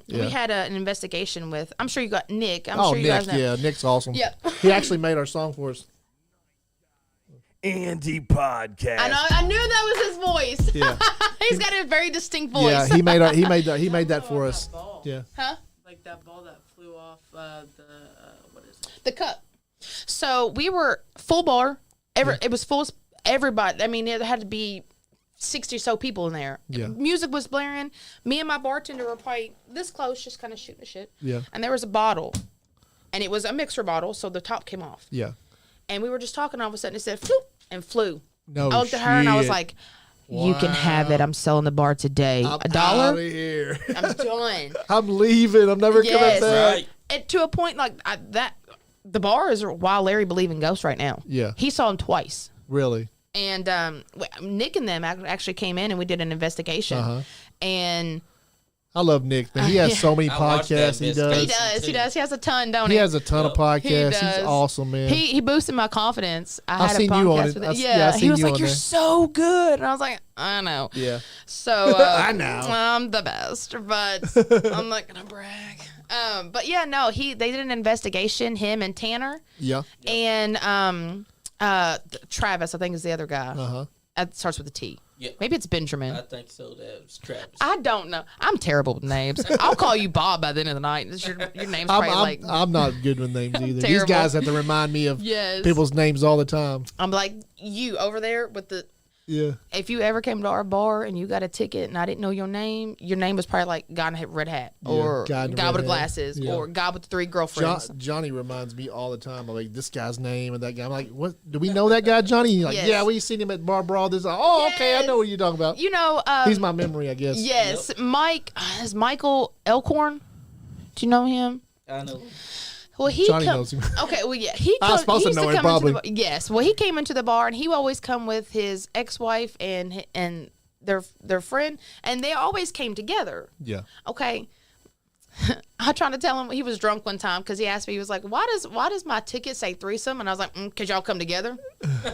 we had an investigation with, I'm sure you got Nick. I'm sure you Nick, guys know. yeah, Nick's awesome. Yeah. He actually made our song for us. Andy Podcast. I knew that was his voice. Yeah. He's got a very distinct voice. Yeah, he made that for us. Ball. Yeah. Huh? Like that ball that flew off the what is it? The cup. So we were full bar. It was full. Everybody. I mean, it had to be 60 or so people in there. Yeah. Music was blaring. Me and my bartender were probably this close, just kind of shooting the shit. Yeah. And there was a bottle, and it was a mixer bottle, so the top came off. Yeah. And we were just talking. All of a sudden, it said "floop" and flew. No I looked at her and I was shit. like, "You can have it. I'm selling the bar today. I'm $1. outta here. I'm done." I'm leaving. I'm never Yes. coming back. Right. And to a point like the bar is why Larry believe in ghosts right now. Yeah. He saw him twice. Really? And Nick and them actually came in and we did an investigation. Uh-huh. And I love Nick, man. He has Yeah. so many I watched that podcasts. He investigation. does. he does. He has a ton, don't He he? has a ton of podcasts. He's does. awesome, man. He boosted my confidence. I had seen a you on podcast it. with I- him. yeah, I Yeah, seen he was you like, on "You're there." so good," and I was like, "I know." Yeah. So I know. I'm the best, but I'm not gonna brag. But yeah, no, they did an investigation. Him and Tanner Yeah. and Travis, I think is the other guy. Uh-huh. It starts with a T. Yeah. Maybe it's Benjamin. I think so. That was Travis. I don't know. I'm terrible with names. I'll call you Bob by the end of the night. Your name's probably like I'm not good with names either. These terrible. guys have to remind me of Yes. people's names all the time. I'm like you over there with the. Yeah. If you ever came to our bar and you got a ticket and I didn't know your name was probably like guy in a red hat or guy in a guy red with hat. glasses Yeah. or guy with 3 girlfriends. Johnny reminds me all the time of like this guy's name and that guy. I'm like, what? Do we know that guy, Johnny? He's like, Yes. yeah, we seen him at Bar Brawl. This. Oh, okay, I know what you're talking about. You know, He's my memory, I guess. yes, Mike is Michael Elkhorn. Do you know him? I know. Well, he Johnny knows him. Okay, well, yeah, he. I was supposed to used know him, come into probably. the bar- yes, well, he came into the bar and he would always come with his ex-wife and their friend, and they always came together. Yeah. Okay, I tried to tell him he was drunk one time because he asked me, he was like, why does my ticket say threesome? And I was like, because y'all come together.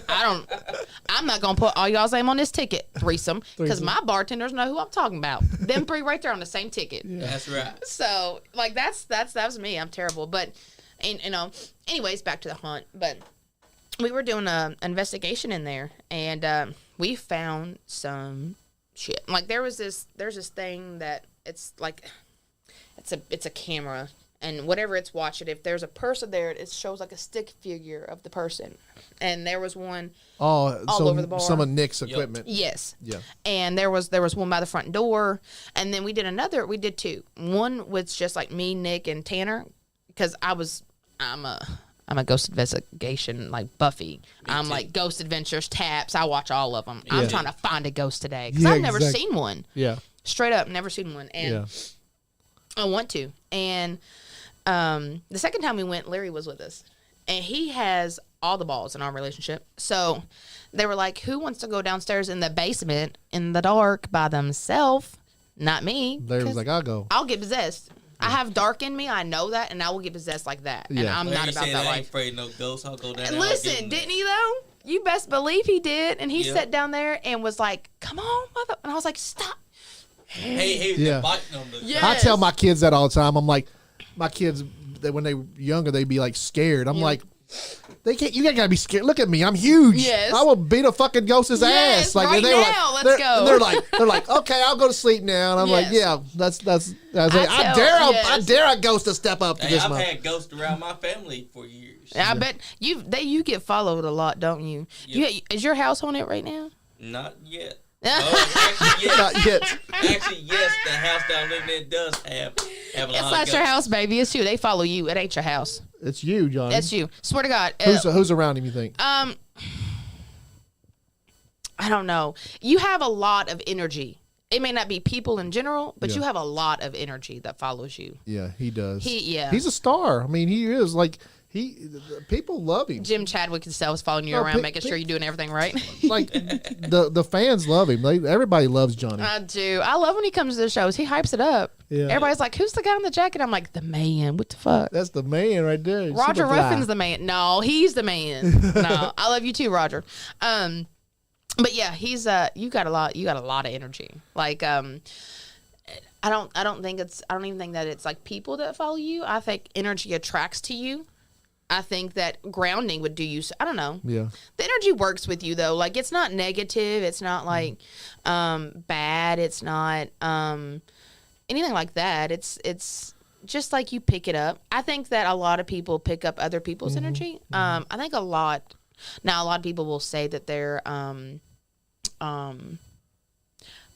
I'm not going to put all y'all's name on this ticket, threesome, because my bartenders know who I'm talking about. Them three right there on the same ticket. Yeah. That's right. So, like, that was me. I'm terrible. But, and, anyways, back to the hunt. But we were doing an investigation in there, and we found some shit. Like, there's this thing that it's like, it's a camera, and whatever it's watching, if there's a person there, it shows like a stick figure of the person. And there was one all over the bar. Some of Nick's equipment. Yes. Yeah. And there was one by the front door, and then we did two. One was just like me, Nick, and Tanner, because I'm a ghost investigation, like Buffy. I'm like Ghost Adventures, Taps. I watch all of them. I'm trying to find a ghost today because I've never seen one. Yeah. Straight up, never seen one. And I want to. And the second time we went, Larry was with us. And he has all the balls in our relationship. So they were like, who wants to go downstairs in the basement in the dark by themselves? Not me. Larry was like, I'll go. I'll get possessed. I have dark in me. I know that. And I will get possessed like that. And I'm Larry not about said, that I ain't life. afraid of no ghosts. I'll go down there. Listen, didn't he though? You best believe he did. And he sat down there and was like, come on, mother. And I was like, stop. Hey, Yeah. biting on the Yeah. I tell my kids that all the time. I'm like, my kids, when they were younger, they'd be like scared. I'm like, they can't. You ain't gotta be scared. Look at me. I'm huge. Yes. I will beat a fucking ghost's ass. Like right they were now, like, let's go. They're like, okay, I'll go to sleep now. And I'm like, Yes. yeah, that's. I dare a ghost to step up to Hey, this. I've month. had ghosts around my family for years. I bet you get followed a lot, don't you? Yep. Is your house on it right now? Not yet. Actually, yes. Not yet. Actually, yes. The house that I'm living in does have a It's lot of not ghosts. your house, baby. It's you. They follow you. It ain't your house. It's you, Johnny. It's you. Swear to God. Who's around him? You think? I don't know. You have a lot of energy. It may not be people in general, but you have a lot of energy that follows you. Yeah, he does. Yeah. He's a star. I mean, he is like people love him. Jim Chadwick himself is following you around, making sure you're doing everything right. Like the fans love him. Everybody loves Johnny. I do. I love when he comes to the shows. He hypes it up. Yeah. Everybody's like, "Who's the guy in the jacket?" I'm like, "The man." What the fuck? That's the man right there. Roger Superfly. Ruffin's the man. No, he's the man. No, I love you too, Roger. But yeah, he's you got a lot of energy. Like I don't even think that it's like people that follow you. I think energy attracts to you. I think that grounding would do you. I don't know. Yeah. The energy works with you though. Like it's not negative. It's not like bad. It's not anything like that. It's just like you pick it up. I think that a lot of people pick up other people's energy. I think a lot of people will say that they're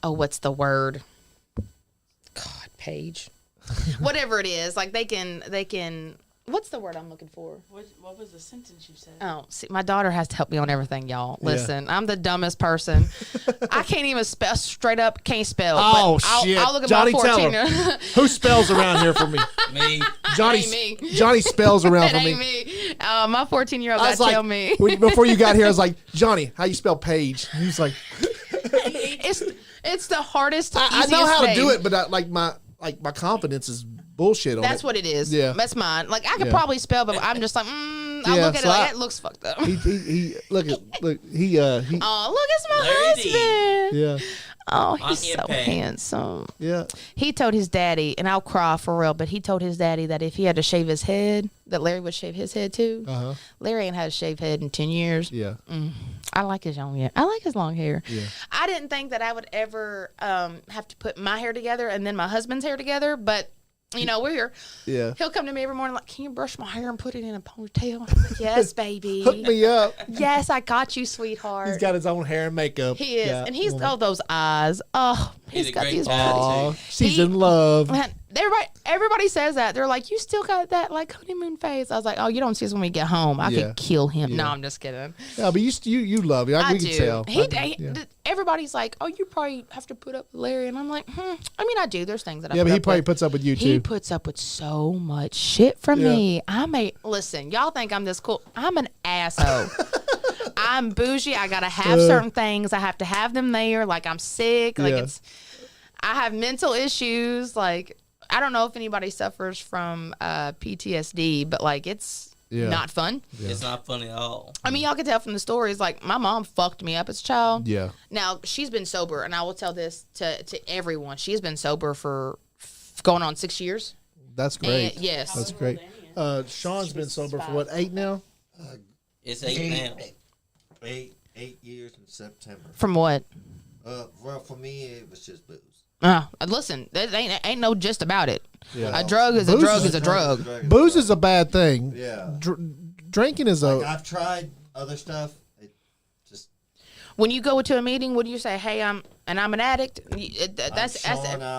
what's the word? God, Paige. Whatever it is, like they can. What's the word I'm looking for? What was the sentence you said? Oh, see, my daughter has to help me on everything, y'all. Listen, I'm the dumbest person. I can't even spell straight up. Can't spell. Oh, but shit. I'll look at Johnny, my tell 14. her. Who spells around here for me? Me. Ain't me. Johnny spells around It for ain't me. me. My 14-year-old I got was to like, tell me. before you got here, I was like, Johnny, how you spell Paige? And he was like, It's the hardest. I know how to do name. it, but my confidence is bullshit on That's it. what it is. Yeah. That's mine. Like I could Yeah. probably spell, but I'm just like, I Yeah, look at so it like that looks fucked up. He look, he Oh, look, it's my Larry D. husband. yeah, Oh, On he's so impact. handsome. yeah. He told his daddy, and I'll cry for real, but he told his daddy that if he had to shave his head, that Larry would shave his head too. Uh-huh. Larry ain't had a shaved head in 10 years. Yeah. I like his long hair. I like his long hair. Yeah. I didn't think that I would ever have to put my hair together and then my husband's hair together, but we're here. Yeah. He'll come to me every morning like, "Can you brush my hair and put it in a ponytail?" I'm like, "Yes, baby. Hook me up. Yes, I got you, sweetheart." He's got his own hair and makeup. He is, Yeah. and he's those eyes. Oh, He's he's a got great these. guy. Aw, she's He- in love. Man, everybody says that. They're like, "You still got that like honeymoon face." I was like, "Oh, you don't see us when we get home. I Yeah. could kill him." Yeah. No, I'm just kidding. Yeah, but you love him. I We do. can tell. He everybody's like, "Oh, you probably have to put up with Larry," and I'm like, I mean, I do. There's things that I Yeah, put but he up probably with. puts up with you He too. puts up with so much shit from me. Listen, y'all think I'm this cool. I'm an asshole. I'm bougie. I gotta have certain things. I have to have them there. Like I'm sick. Like Yeah. I have mental issues. Like I don't know if anybody suffers from PTSD, but like it's not fun. Yeah. It's not funny at all. I mean, y'all can tell from the stories. Like my mom fucked me up as a child. Yeah. Now she's been sober, and I will tell this to everyone. She's been sober for going on 6 years. That's great. And, yes, That's great. Sean's been sober for what, 8 now? It's 8 now. 8 years in September. From what? Well, for me, it was just booze. Listen, there ain't no just about it. Yeah. A drug is a Booze drug is is a drug. Booze is a bad thing. Yeah. Drinking is Like, I've tried other stuff. It just When you go into a meeting, what do you say? Hey, I'm an addict. I'm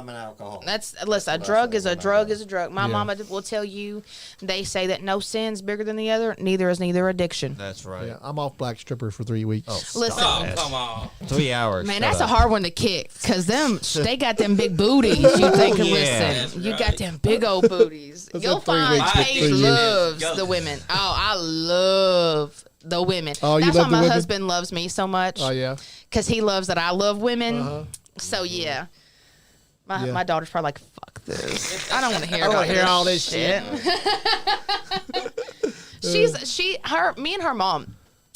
an alcoholic. Listen. A drug is a drug is a drug. My mama will tell you. They say that no sin's bigger than the other. Neither is neither addiction. That's right. Yeah, I'm off black stripper for 3 weeks. Listen, Oh, come on. 3 hours. man, Shut that's a up. hard one to kick because they got them big booties. You think, yeah. listen, you got them big old booties. That's You'll like 3 find weeks for Paige 3 years. loves Go. the women. Oh, I love the women. Oh, you That's love why the my women? husband loves me so much. Oh, yeah. Because he loves that I love women. Uh-huh. So yeah. Yeah. My daughter's probably like, fuck this. I don't want to hear. I don't wanna hear all this shit. Me and her mom.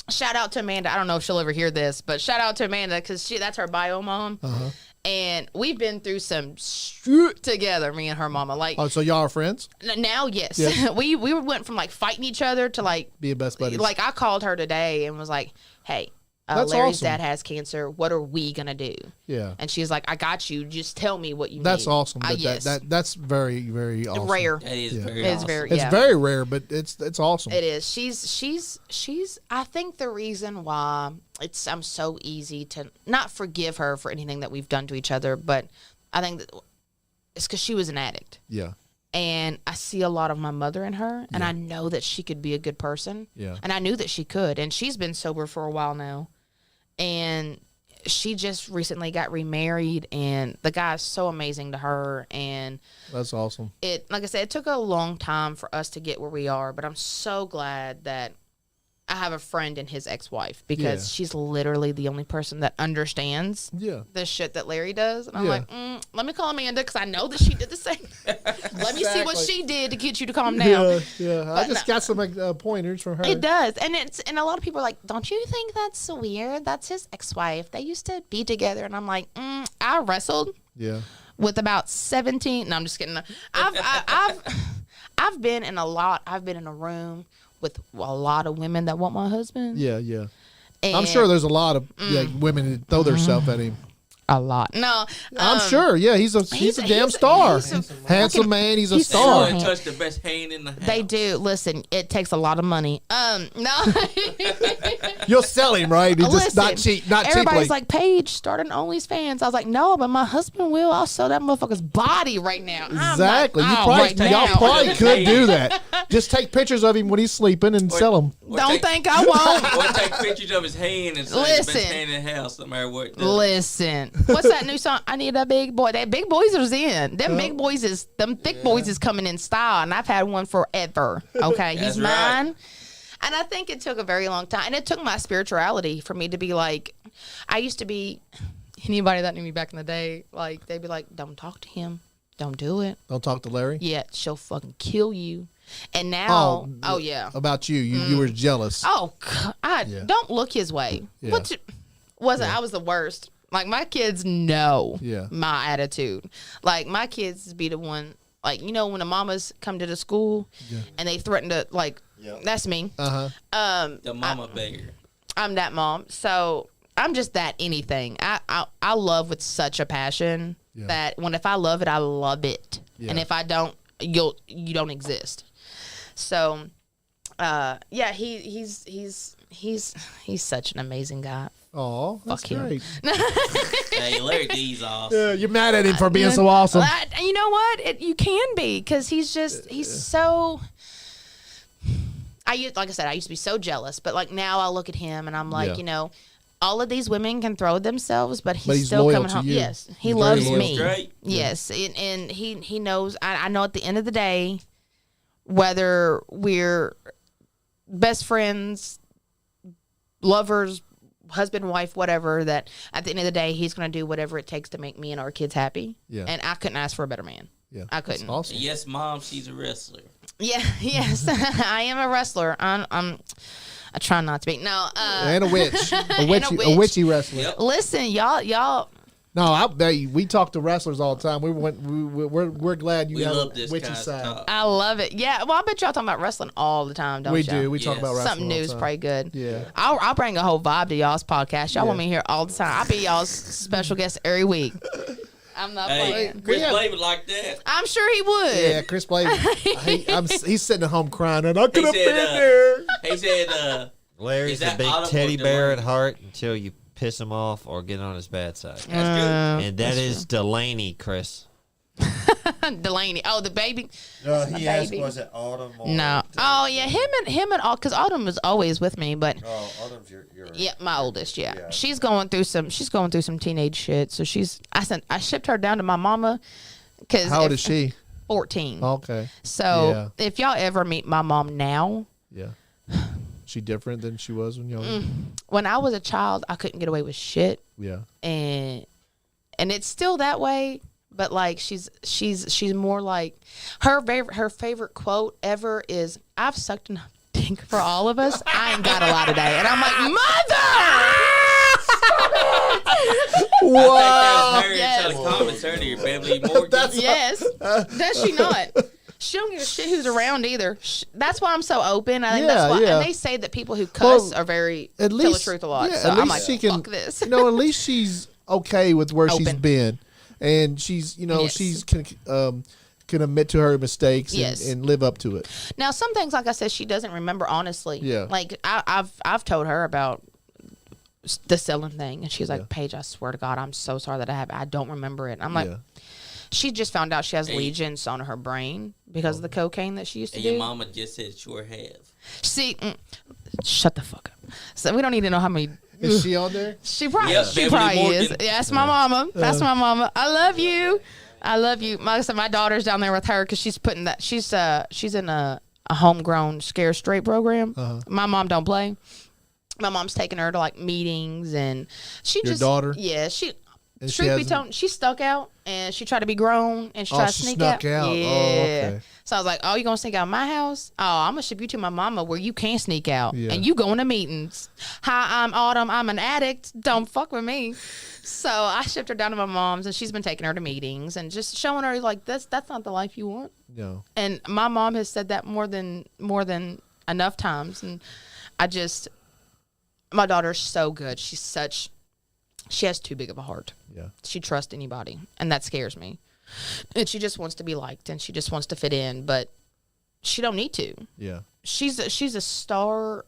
Shout out to Amanda. I don't know if she'll ever hear this, but shout out to Amanda because that's her bio mom. Uh-huh. And we've been through some shit together, me and her mama. Like Oh, so y'all are friends? now, yes, Yeah. we went from like fighting each other to like Being best buddies. like I called her today and was like, hey. That's Larry's awesome. dad has cancer. What are we gonna do? Yeah. And she's like, I got you. Just tell me what you That's need. awesome. Yes. That's very, very awesome. Rare. That is Yeah. very It's awesome. very It's yeah. very rare, but it's awesome. It is. She's I think the reason why I'm so easy to not forgive her for anything that we've done to each other, but I think that it's because she was an addict. Yeah. And I see a lot of my mother in her, and I know that she could be a good person. Yeah. And I knew that she could. And she's been sober for a while now. And she just recently got remarried, and the guy's so amazing to her. And That's awesome. like I said, it took a long time for us to get where we are, but I'm so glad that I have a friend and his ex-wife because Yeah. she's literally the only person that understands Yeah. the shit that Larry does. And I'm Yeah. like, let me call Amanda because I know that she did the same. Let me see what Exactly. she did to get you to calm down. Yeah. I just got some pointers from her. It does. And a lot of people are like, don't you think that's weird? That's his ex-wife. They used to be together. And I'm like, I wrestled Yeah. with about 17. No, I'm just kidding. I've been in a room with a lot of women that want my husband. Yeah. Yeah. And I'm sure there's a lot of women that throw themselves at him. a lot. No, I'm sure. Yeah, he's a damn star. Handsome man. He's a he's star. so They touch the best hand in the house. They do. Listen, it takes a lot of money. No. You'll sell him, right? He's just Listen, not cheap. Not everybody's cheaply. like, Paige, start an OnlyFans. I was like, no, but my husband will. I'll sell that motherfucker's body right now. I'm Exactly. like, You oh, probably, right y'all now. probably could do that. Just take pictures of him when he's sleeping and sell them. Or Don't take- think I won't. Or take pictures of his hand and say the best Listen. hand in the house, no matter what. it does. Listen, what's that new song? I need a big boy. That big boys is in. Them big boys is them thick boys is coming in style, and I've had one forever. Okay, he's That's right. mine. And I think it took a very long time, and it took my spirituality for me to be like, I used to be. Anybody that knew me back in the day, like they'd be like, "Don't talk to him. Don't do it. Don't talk to Larry. Yeah, she'll fucking kill you." And now, oh yeah. About you. You were jealous. Oh, God, Yeah. don't look his way. Yeah. I was the worst. Like, my kids know Yeah. my attitude. Like, my kids be the one, like, you know, when the mamas come to the school and they threaten to, like, Yep. that's me. Uh-huh. The mama beggar. I'm that mom. So I'm just that anything. I love with such a passion Yeah. that if I love it, I love it. Yeah. And if I don't, you don't exist. So, yeah, he's such an amazing guy. Oh, that's Fuck him. great. Hey, Larry D's awesome. Yeah, you're mad at him for being so awesome. You know what? You can be because he's so. Like I said, I used to be so jealous, but like now I look at him and I'm like, Yeah. you know, all of these women can throw themselves, but But he's still loyal coming to home. you. Yes, he He's loves very loyal. me. Great. Yes, and he knows. I know at the end of the day, whether we're best friends, lovers, husband, wife, whatever, that at the end of the day, he's going to do whatever it takes to make me and our kids happy. Yeah. And I couldn't ask for a better man. Yeah, I that's couldn't. awesome. Yes, Mom, she's a wrestler. Yeah, yes, I am a wrestler. I try not to be. No, And a witch, a witch. witchy wrestler. Yep. listen, y'all. No, we talk to wrestlers all the time. We're glad you We have love a this witchy kind of side. talk. I love it. Yeah, well, I bet y'all talking about wrestling all the time, don't We y'all? do. We talk Yes. about wrestling. Something all new the is time. pretty good. Yeah. I'll bring a whole vibe to y'all's podcast. Y'all Yeah. want me here all the time. I'll be y'all's special guest every week. I'm not Hey, playing. Chris have- Blade would like that. I'm sure he would. Yeah, Chris Blade. He's sitting at home crying, and I could have said, been there. He said, Larry's Is the that big audible teddy or bear at Delaney? heart until you piss him off or get on his bad side. that's And that is Delaney, Chris. Delaney. Oh, the baby. No, he he asked, asked, was it Autumn or No. Oh yeah, him and all. Because Autumn was always with me, but Oh, Autumn's your yeah, my oldest. Yeah. Yeah. She's going through some teenage shit. So I shipped her down to my mama. Cause How old is she? 14. Okay. So if y'all ever meet my mom now, Yeah. She different than she was when young. when I was a child, I couldn't get away with shit, Yeah. and it's still that way. But like she's more like her favorite quote ever is, "I've sucked enough dick for all of us. I ain't got a lot today." And I'm like, "Mother!" I think that was her Yes. inside the comments earlier, Beverly Morgan. Yes. Does she not? She don't give a shit who's around either. That's why I'm so open. I think Yeah, that's why. yeah. And they say that people who cuss Well, are very At tell least the truth a lot. Yeah, So at I'm least like, she can. fuck this. No, at least she's okay with where she's Open. been, and she's Yes. she's can admit to her mistakes Yes. and live up to it. Now, some things, like I said, she doesn't remember honestly. Yeah. Like I've told her about the selling thing, and she's like, Yeah. "Paige, I swear to God, I'm so sorry that I don't remember it." I'm like, Yeah. she just found out she has Hey. legions on her brain because of the cocaine that she used to And do. your mama just said, sure have. See, shut the fuck up. So we don't need to know how many. Is she on there? She probably, Yep, she Beverly probably is. Morgan. Yeah, that's my mama. That's my mama. I love you. I love you. Like I said, my daughter's down there with her because she's putting that. She's in a homegrown scare straight program. My mom don't play. My mom's taking her to like meetings, and she Your just daughter? Yeah, she. And she Truth be hasn't- told, she stuck out and she tried to be grown and she Oh, tried to she sneak snuck out. Oh, Yeah. okay. So I was like, "Oh, you gonna sneak out of my house? Oh, I'm gonna ship you to my mama where you can't sneak out Yeah. and you going to meetings. Hi, I'm Autumn. I'm an addict. Don't fuck with me." So I shipped her down to my mom's, and she's been taking her to meetings and just showing her like that's not the life you want. No. And my mom has said that more than enough times, and my daughter's so good. She has too big of a heart. Yeah. She trusts anybody, and that scares me. And she just wants to be liked, and she just wants to fit in, but she don't need to. Yeah. She's a star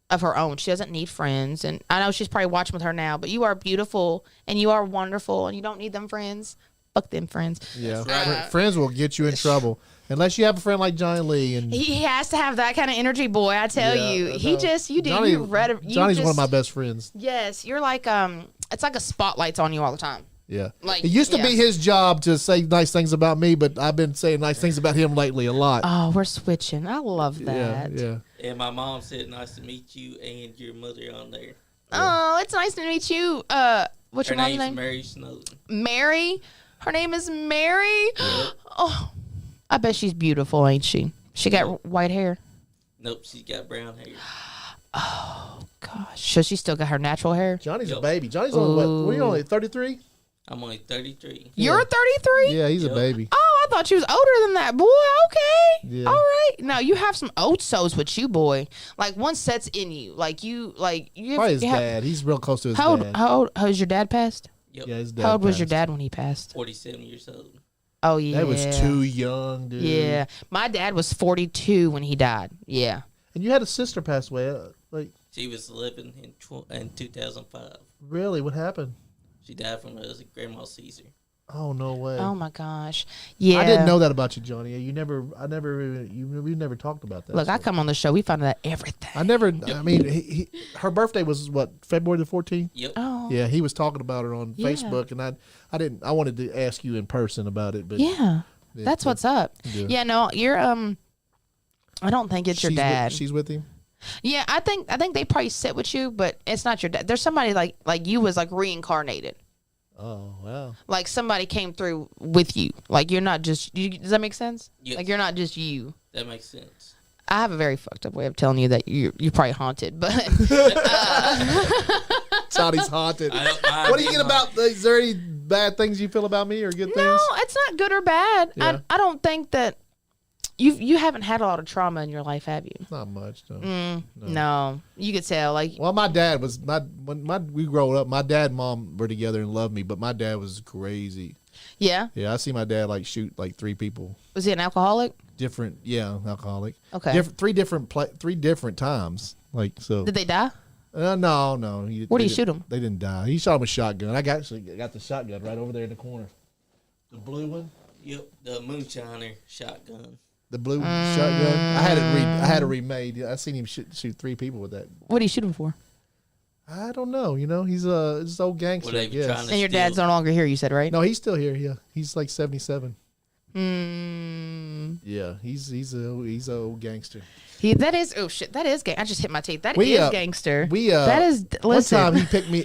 of her own. She doesn't need friends, and I know she's probably watching with her now. But you are beautiful, and you are wonderful, and you don't need them friends. Fuck them friends. Yeah. right. Friends will get you in trouble unless you have a friend like Johnny Lee and. He has to have that kind of energy, boy. I tell Yeah, you, no. he just you do. Johnny- You read it. You Johnny's one of just- my best friends. Yes, you're like it's like a spotlight's on you all the time. Yeah. Like, It used to be yeah. his job to say nice things about me, but I've been saying nice things about him lately a lot. Oh, we're switching. I love yeah. that. Yeah. And my mom said, nice to meet you and your mother on there. Oh, it's nice to meet you. What's Her your mom's name's name? Mary Snowden. Mary. Her name is Mary. Oh, I bet she's beautiful, ain't she? She got white hair. Nope, she's got brown hair. Gosh, so she still got her natural hair. Johnny's a Yep. baby. Johnny's only what? Ooh. Were you only 33? I'm only 33. You're 33. Yeah, he's a Yep. baby. Oh, I thought you was older than that, boy. Okay. Yeah. All right. Now you have some old souls with you, boy. Like one sets in you. Like you. Probably his dad. He's real close to his How dad. old? Has your dad passed? Yep. Yeah, his dad. How old was your passed. dad when he passed? 47 years old. Oh yeah. That was too young, dude. Yeah, my dad was 42 when he died. Yeah. And you had a sister pass away. Like, She was 11 in 2005. really? What happened? She died from a grandma Caesar. Oh, no way. Oh my gosh. Yeah. I didn't know that about you, Johnny. We never talked about that. Look, I so. come on the show. We find out everything. I mean, her birthday was what, February the 14th? Yep. Oh. Yeah, he was talking about her on Yeah. Facebook, and I wanted to ask you in person about it, but Yeah. That's what's up. Yeah. Yeah. No, you're I don't think it's your she's dad. she's with him. Yeah, I think they probably sit with you, but it's not your dad. There's somebody like you was like reincarnated. Oh, wow. Like somebody came through with you. Like you're not just you. Does that make sense? Yes. Like you're not just you. That makes sense. I have a very fucked up way of telling you that you're probably haunted, but Saudi's haunted. I What do you get about? Is there any bad things you feel about me or good no, things? it's not good or bad. Yeah. I don't think that you haven't had a lot of trauma in your life, have you? Not much. No. No, you could tell. Like Well, my dad was we grew up. My dad and mom were together and loved me, but my dad was crazy. yeah, Yeah, I see my dad like shoot like 3 people. was he an alcoholic? Different, yeah, alcoholic. Okay. Three different times. Like so. Did they die? No. Where do you shoot 'em? They didn't die. He shot him with a shotgun. I got the shotgun right over there in the corner. The blue one. Yep, the moonshiner shotgun. The blue shotgun. I had it remade. I seen him shoot 3 people with that. What do you shoot him for? I don't know. You know, he's this old gangster. Were I they guess. trying to And your steal- dad's no longer here. You said right? No, he's still here. Yeah, he's like 77. Mm. Yeah, he's a old gangster. That is that is gang. I just hit my teeth. That We, is gangster. We that is listen.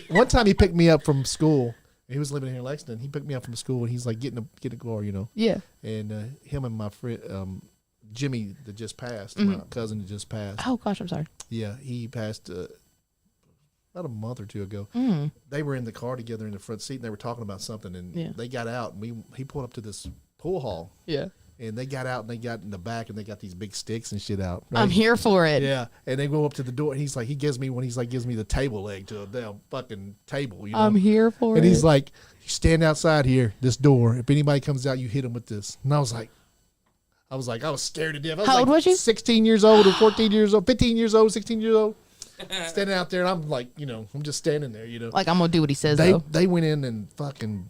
One time he picked me up from school. He was living here in Lexington. He picked me up from school and he's like getting a car, you know. Yeah. And him and my friend Jimmy that just passed, my cousin that just passed. Oh gosh, I'm sorry. Yeah, he passed about a month or 2 ago. Mm. They were in the car together in the front seat and they were talking about something and Yeah. they got out and he pulled up to this pool hall Yeah. and they got out and they got in the back and they got these big sticks and shit out. Right? I'm here for it. Yeah, and they go up to the door and he gives me the table leg to a damn fucking table, you know. I'm here for and it. he's like, you stand outside here, this door. If anybody comes out, you hit them with this. And I was scared to death. I was How old was you? 16 years old or 14 years old, 15 years old, 16 years old. Standing out there, and I'm like, you know, I'm just standing there, you know. Like I'm gonna do what he says They though. they went in and fucking,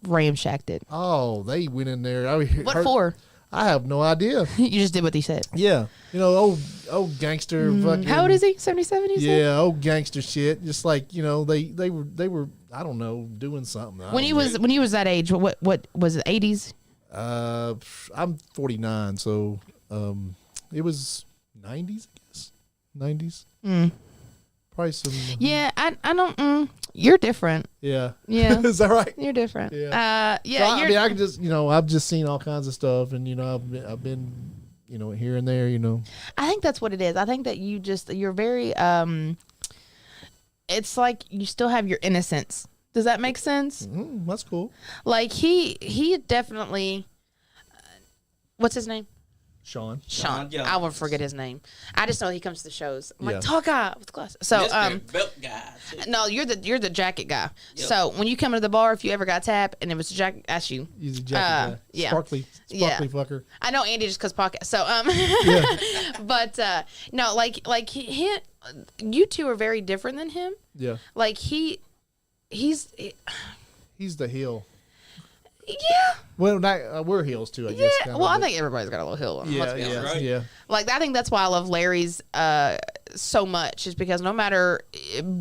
Ramshacked it. they went in there. What for? I have no idea. You just did what he said. Yeah. You know, old gangster fucking. How old is he? 77. You said. Yeah, old gangster shit. Just like, you know, they were I don't know, doing something. When he was that age, what was it? 80s. I'm 49, so it was 90s, I guess. 90s. Probably some. Yeah, I don't. You're different. Yeah. Yeah. Is that right? You're different. Yeah. Yeah. So, I mean, I can just, you know, I've just seen all kinds of stuff, and you know, I've been, you know, here and there, you know. I think that's what it is. I think that you're very. It's like you still have your innocence. Does that make sense? That's cool. Like he definitely. What's his name? Sean. Sean. Jones. I will forget his name. I just know he comes to the shows. I'm Yeah. like, tall guy with glasses. So Mr. Belt guy. too. no, you're the jacket guy. Yep. So when you come to the bar, if you ever got tapped and it was a jacket, that's you. He's a jacket guy. yeah. Sparkly Yeah. fucker. I know Andy just because podcast. So but no, like he, you two are very different than him. Yeah. Like he's He's the heel. yeah. Well, not, we're heels too, I guess. kinda, Well, I but- think everybody's got a little hill on them. Yeah, Let's be honest. right. yeah. Like I think that's why I love Larry's so much is because no matter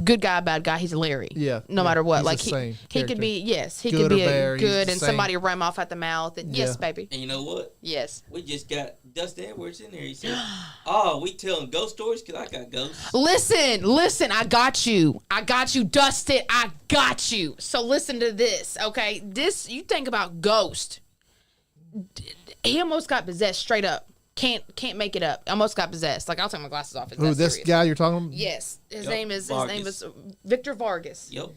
good guy, bad guy, he's Larry. Yeah, No yeah. matter what, He's like the he same he character. could be he Good could be or a bad, he's good the and same. somebody rhyme off at the mouth. And yes, Yeah. baby. And you know what? Yes. We just got Dustin Edwards in there. He said, "Oh, we telling ghost stories because I got ghosts." Listen, I got you, Dustin, I got you. So listen to this, okay? This, you think about Ghost. He almost got possessed straight up. Can't make it up. Almost got possessed. Like, I'll take my glasses off. It's Who, that this serious. guy you're talking about? Yes. His Yep, name is Vargas. Victor Vargas. Yep.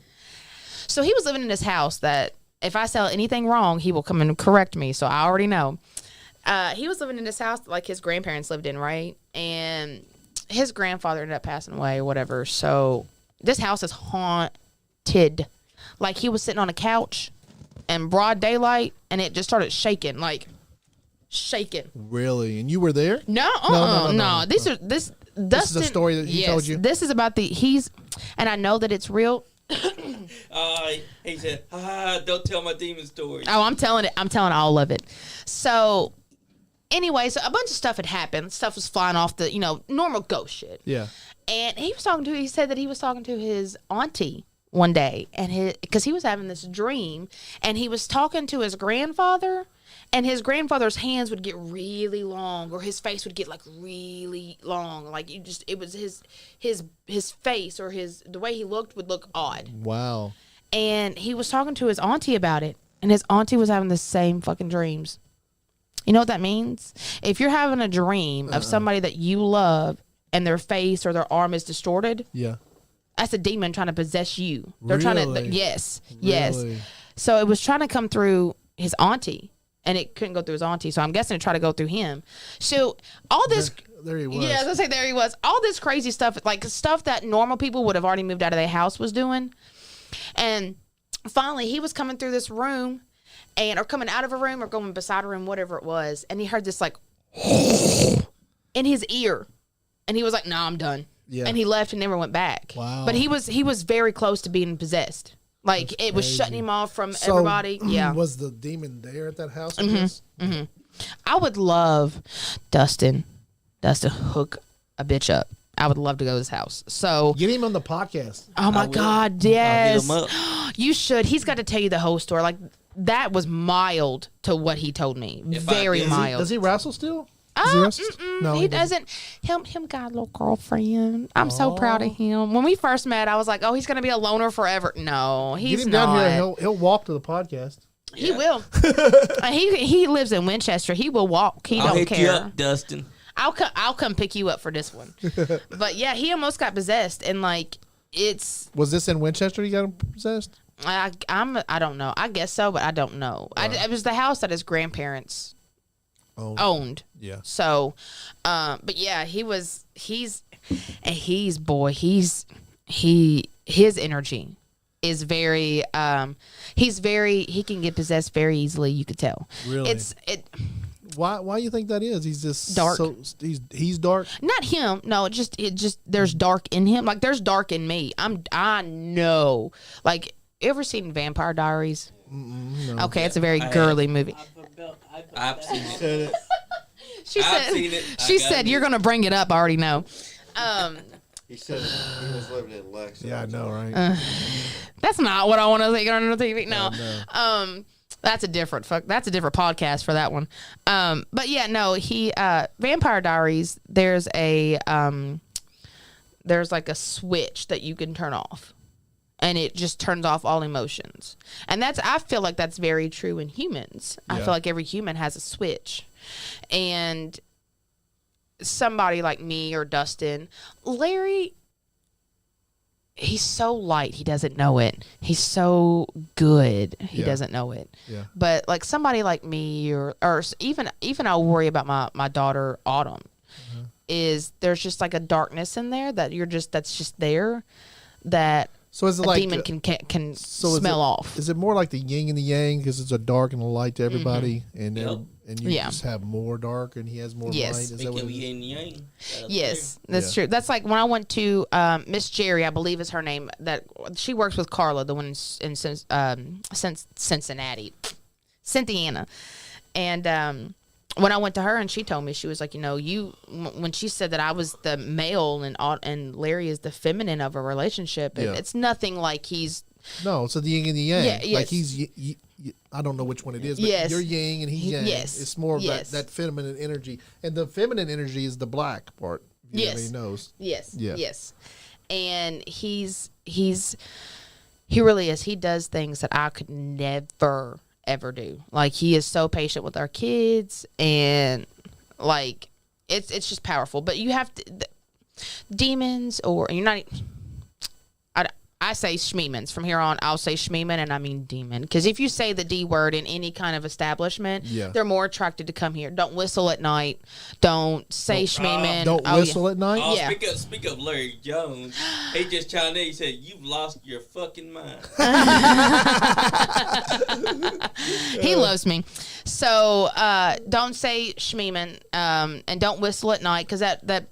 So he was living in this house that if I sell anything wrong, he will come and correct me. So I already know. He was living in this house like his grandparents lived in, right? And his grandfather ended up passing away or whatever. So this house is haunted. Like he was sitting on a couch in broad daylight and it just started shaking, like shaking. Really? And you were there? No, no. These are this. Dustin, This is a story that he told you? This is about and I know that it's real. He said, don't tell my demon stories. Oh, I'm telling all of it. So, anyway, so a bunch of stuff had happened. Stuff was flying off the, normal ghost shit. Yeah. And he said that he was talking to his auntie one day, and because he was having this dream, and he was talking to his grandfather, and his grandfather's hands would get really long, or his face would get like really long, like it was his face or the way he looked would look odd. Wow. And he was talking to his auntie about it, and his auntie was having the same fucking dreams. You know what that means? If you're having a dream of somebody that you love and their face or their arm is distorted, Yeah. that's a demon trying to possess you. They're Really? trying to, yes, yes. Really? So it was trying to come through his auntie, and it couldn't go through his auntie. So I'm guessing it tried to go through him. So all this, There he was. yeah, I was gonna say there he was. All this crazy stuff, like stuff that normal people would have already moved out of their house, was doing. And finally, he was coming through this room, or coming out of a room, or going beside a room, whatever it was, and he heard this like in his ear, and he was like, "No, I'm done." Yeah. And he left and never went back. Wow. But he was very close to being possessed. Like That's it was crazy. shutting him off from So, everybody. Yeah. Was the demon there at that house? I guess? I would love Dustin to hook a bitch up. I would love to go to his house. So, Get him on the podcast. oh my will. God, I'll yes. hit him up. You should. He's got to tell you the whole story. Like that was mild to what he told me. If I Very can- mild. Does he wrestle still? Does he wrestle? No, he doesn't. Him got a little girlfriend. I'm so proud of him. When we first met, I was like, oh, he's gonna be a loner forever. No, he's Get him not. down here. He'll walk to the podcast. He will. He lives in Winchester. He will walk. He I'll don't hit care. you up, Dustin. I'll come pick you up for this one. But yeah, he almost got possessed, and like it's Was this in Winchester? He got him possessed. I don't know. I guess so, but I don't know. It was the house that his grandparents owned. Yeah. So, but yeah, his energy is very, he can get possessed very easily. You could tell. Really? Why you think that is? He's just Dark. So, he's dark. Not him. No, it just there's dark in him. Like there's dark in me. I know. Like, you ever seen Vampire Diaries? No. Okay, it's a very girly movie. I've seen it. She I've said, seen it. she said, you're going to bring it up. I already know. He said he was living in Lex. Yeah, I know, right? That's not what I want to say on the TV. No. No. That's a different podcast for that one. But yeah, no, Vampire Diaries, there's like a switch that you can turn off, and it just turns off all emotions. And I feel like that's very true in humans. I Yeah. feel like every human has a switch. And somebody like me or Dustin, Larry, he's so light, he doesn't know it. He's so good, he Yeah. doesn't know it. Yeah. But like somebody like me, or even I'll worry about my daughter Autumn. Is there's just like a darkness in there that's just there, that So is it a like demon can so is smell it- off. Is it more like the yin and the yang because it's a dark and a light to everybody, and Yep. and you Yeah. just have more dark and he has more Yes. light? Is that Speaking what of it is? yin yang. Yes, that's Yeah. true. That's like when I went to Miss Jerry, I believe is her name. That she works with Carla, the one in Cincinnati, Cynthiana. And when I went to her, and she told me, she was like, when she said that I was the male and Larry is the feminine of a relationship, Yeah. it's nothing like he's. No, it's the yin and the yang. Yeah, yes. Like he's, I don't know which one it is, but Yes. you're yang and he's yang. Yes. It's more of Yes. that feminine energy. And the feminine energy is the black part. If Yes. Anybody knows. Yes. Yeah. Yes. And he really is. He does things that I could never ever do. Like, he is so patient with our kids, and like it's just powerful. But you have to demons, or you're not. I say shmeemans. From here on, I'll say shmeeman, and I mean demon. Because if you say the D word in any kind of establishment, Yeah. they're more attracted to come here. Don't whistle at night. Don't say shmeeman. Don't Oh, yeah. whistle at night. Oh, Yeah. speak of Larry Jones. He just chimed in. He said, "You've lost your fucking mind." He loves me. So don't say shmeeman, and don't whistle at night, because that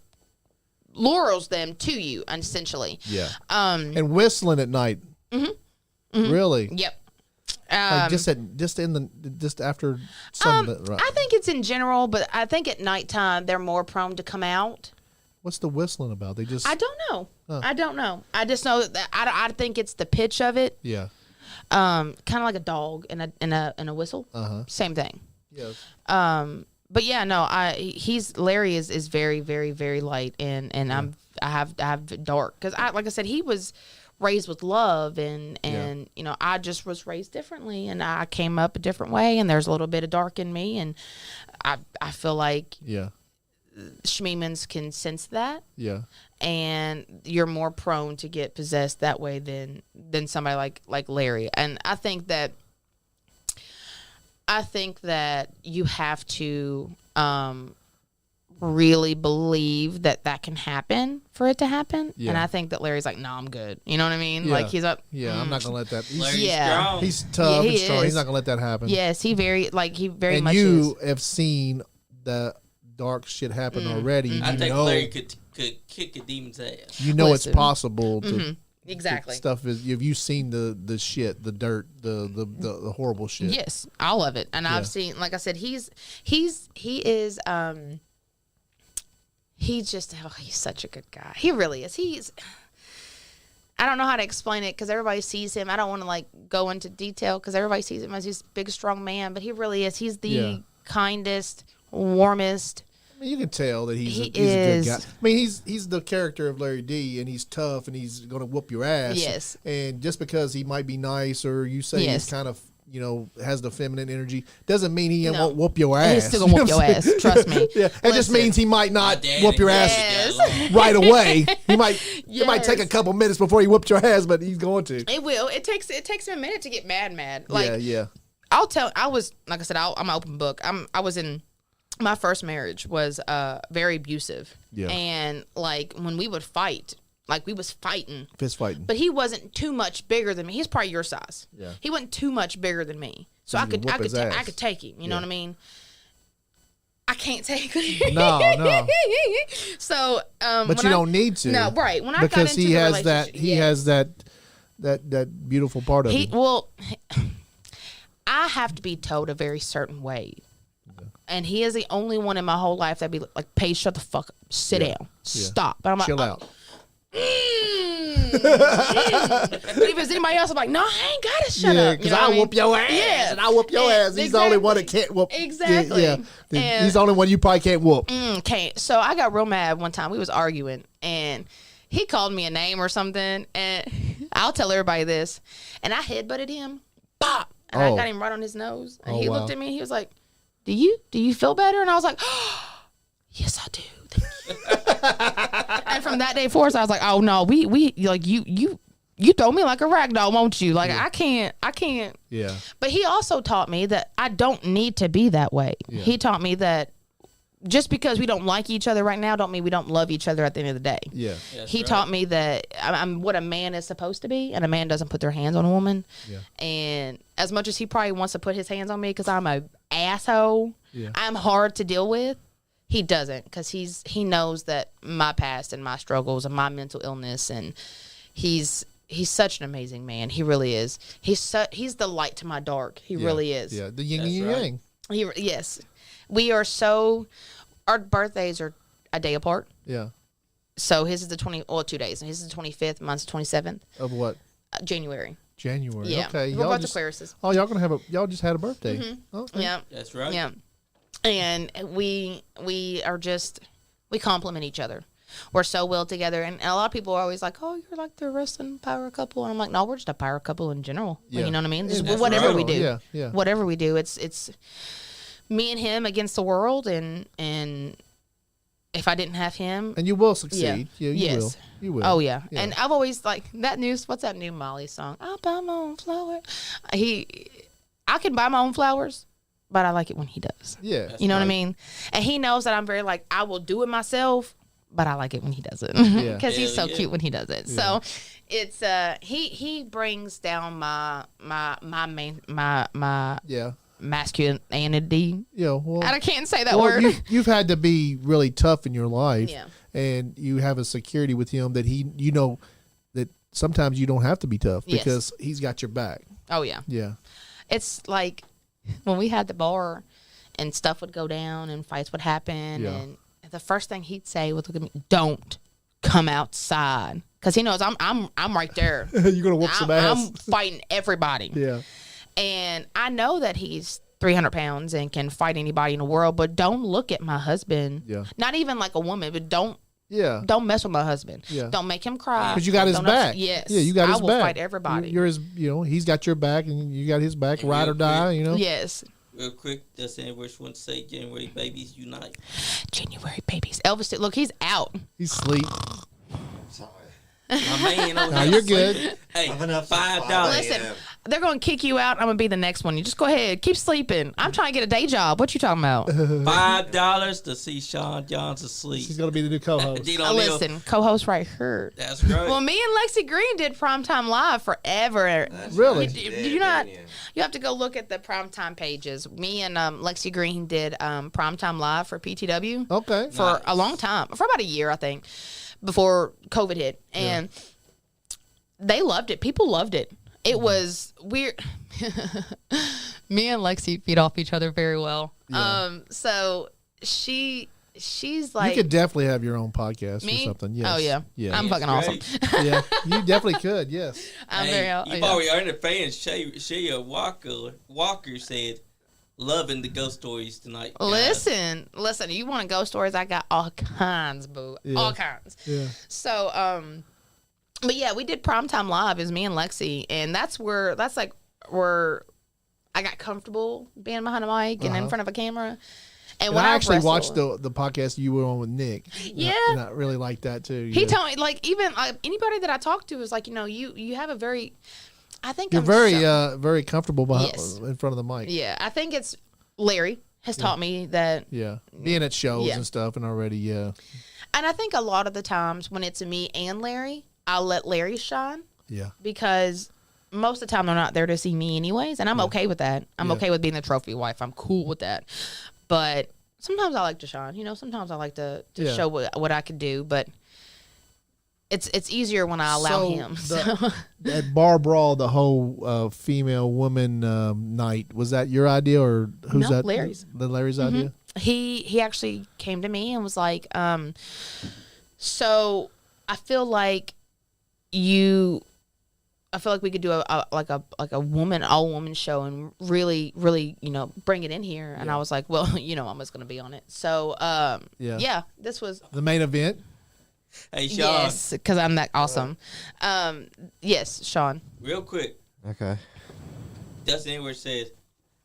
lures them to you, essentially. Yeah. And whistling at night. Mm-hmm. Really? Yep. Like just after sunset. Right. I think it's in general, but I think at nighttime they're more prone to come out. What's the whistling about? They just. I don't know. Huh. I don't know. I just know that I think it's the pitch of it. Yeah. Kind of like a dog and a whistle. Same thing. Yes. But yeah, no, Larry is very, very, very light, and I have dark, because like I said, he was raised with love and you know, I just was raised differently and I came up a different way and there's a little bit of dark in me and I feel like Schmeemans can sense that. Yeah. And you're more prone to get possessed that way than somebody like Larry. And I think that you have to really believe that can happen for it to happen. Yeah. And I think that Larry's like, no, I'm good. You know what I mean? Like he's up. Yeah, I'm not gonna let that. Strong. He's tough and strong. He's not gonna let that happen. Yes, he very and much you is. have seen the dark shit happen already. I think Larry could kick a demon's ass. You know it's possible to. Exactly. Stuff is. Have you seen the shit, the dirt, the horrible shit? Yes, all of it. And I've seen, like I said, he's such a good guy. He really is. I don't know how to explain it because everybody sees him. I don't want to like go into detail because everybody sees him as this big, strong man, but he really is. He's the kindest, warmest. I mean, you can tell that he's a good guy. I mean, he's the character of Larry D, and he's tough, and he's going to whoop your ass. Yes. And just because he might be nice or you say he's kind of, you know, has the feminine energy, doesn't mean he won't whoop your ass. He's still going to whoop your ass. Trust me. Yeah. It just means he might not whoop your ass right away. It might take a couple minutes before he whoops your ass, but he's going to. It will. It takes him a minute to get mad. Like, yeah. I was, like I said, I'm an open book. I was in, my first marriage was very abusive. Yeah. And like when we would fight, like we was fighting. Fist fighting. But he wasn't too much bigger than me. He's probably your size. Yeah. He wasn't too much bigger than me. So I could take him. You know what I mean? I can't take him. No. So but you don't need to. No, right. When I because got into the relationship, he has that beautiful part of him. Well, I have to be told a very certain way. And he is the only one in my whole life that be like, Paige, shut the fuck up. Sit down. Stop. But I'm like, chill out. But if it's anybody else, I'm like, no, I ain't gotta shut up. Because I'll whoop your ass. Yeah. And I'll whoop your ass. He's the only one that can't whoop. Exactly. Yeah. He's the only one you probably can't whoop. Can't. So I got real mad one time. We was arguing and he called me a name or something. And I'll tell everybody this. And I headbutted him. Bop. And I got him right on his nose. And he looked at me and he was like, Do you feel better? And I was like, oh, yes, I do. And from that day forward, I was like, oh no, we like you throw me like a rag doll, won't you? Like I can't. Yeah. But he also taught me that I don't need to be that way. Yeah. He taught me that just because we don't like each other right now, don't mean we don't love each other at the end of the day. Yeah. He taught me that I'm what a man is supposed to be, and a man doesn't put their hands on a woman. Yeah. And as much as he probably wants to put his hands on me because I'm a asshole, I'm hard to deal with. He doesn't because he knows that my past and my struggles and my mental illness, and he's such an amazing man. He really is. He's the light to my dark. He really is. Yeah, the yin and yang. Yes. We are our birthdays are a day apart. Yeah. So his is the 2 days. And his is the 25th, mine's the 27th. Of what? January. Yeah. Okay. We're both Aquariuses. Oh, y'all just had a birthday. Mm-hmm. Okay. Yeah. That's right. Yeah. And we complement each other. We're so well together. And a lot of people are always like, oh, you're like the wrestling power couple. And I'm like, no, we're just a power couple in general. Yeah. You know what I mean? Whatever we do. Yeah. Whatever we do, it's me and him against the world, and if I didn't have him, and you will succeed. Yeah, you will. Oh yeah. And I've always like that news. What's that new Molly song? I'll buy my own flowers. I can buy my own flowers, but I like it when he does. Yeah, you know what I mean. And he knows that I'm very like I will do it myself, but I like it when he does it because he's so cute when he does it. Yeah. So it's he brings down my masculinity. Yeah, well, I can't say that word. You've had to be really tough in your life, and you have a security with him that you know that sometimes you don't have to be tough because he's got your back. Oh yeah, yeah. It's like when we had the bar and stuff would go down and fights would happen, and the first thing he'd say would look at me, "Don't come outside," because he knows I'm right there. You're gonna whoop some ass. I'm fighting everybody. Yeah. And I know that he's 300 pounds and can fight anybody in the world, but don't look at my husband. Yeah. Not even like a woman, but don't Yeah. Don't mess with my husband. Yeah. Don't make him cry. Because you got his Don't back. Yes. Yeah, you got his I will back. fight everybody. You're his, he's got your back and you got his back, And ride real or die, quick- Yes. Real quick, does anyone want to say January babies unite? January babies. Elvis, look, he's out. He's asleep. Sorry. My man over No, here you're sleeping. good. Hey, I've been up since $5. 5 Listen, a.m. they're going to kick you out. I'm going to be the next one. You just go ahead. Keep sleeping. I'm trying to get a day job. What you talking about? $5 to see Sean Johns asleep. She's going to be the new co-host. Gino Neal, Listen, co-host right here. that's right. Well, me and Lexi Green did Primetime Live forever. That's Really? right, Did did, you not? didn't you? You have to go look at the Primetime pages. Me and Lexi Green did Primetime Live for PTW Okay. for a long time, for about a year, I think, before COVID hit. And they loved it. People loved it. It was weird. Me and Lexi feed off each other very well. Yeah. So she's like You could definitely have your own podcast me. or something. Yes. Oh yeah, Yeah. I'm fucking Great. awesome. Yeah. You definitely could. Yes. I'm Hey, very. you've yeah. already earned a fan. Shea Walker said, loving the ghost stories tonight. guys." Listen. You want to ghost stories? I got all kinds, boo. Yeah. All kinds. Yeah. So, but yeah, we did Primetime Live as me and Lexi, and that's like where I got comfortable being behind a mic and in front of a camera. And And when I actually wrestle- watched the podcast you were on with Nick. Yeah. And I really like that too. He Yeah. told me, like, even anybody that I talked to was like, you have a very, I think You're I'm very so- very comfortable behind, Yes. in front of the mic. yeah, I think it's Larry has taught me that. Yeah. Being at shows Yeah. and stuff and already, yeah. And I think a lot of the times when it's me and Larry, I'll let Larry shine Yeah. because most of the time they're not there to see me anyways, and I'm okay with that. I'm Yeah. okay with being the trophy wife. I'm cool with that. But sometimes I like to shine. Sometimes I like to Yeah. show what I could do, but it's easier when I allow So him. the- So. At Bar Brawl, the whole female woman night, was that your idea or who's No, that? Larry's. The Larry's idea? He actually came to me and was like, so I feel like we could do a all woman show and really bring it in here. And I was like, well, I'm just gonna be on it. So yeah, this was The main event? Hey, Sean, yes, because I'm that awesome. Yes, Sean. real quick. Okay. Dustin Edwards says,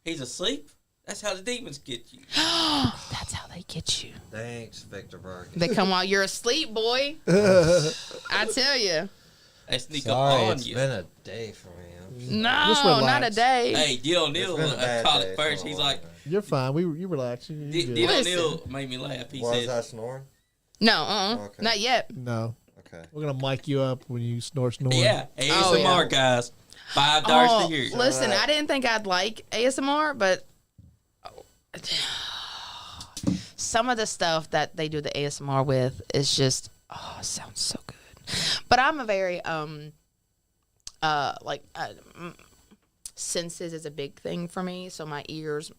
he's asleep? That's how the demons get you. That's how they get you. Thanks, Victor Berg. They come while you're asleep, boy. I tell you. They sneak Sorry, up on it's you. been a day for me. No, Just not a relax. day. Hey, Gino It's Neal been a bad called day it first. for a He's while. like, You're fine. You relax. You're good. Gino Listen. Neal made me laugh. He Was said, I snoring? No, Okay. not yet. No. Okay. We're going to mic you up when you snore. yeah, ASMR, Oh, yeah. guys. $5 Oh, to hear it. listen, I didn't think I'd like ASMR, but some of the stuff that they do the ASMR with is just it sounds so good. But I'm a very senses is a big thing for me. So my ears,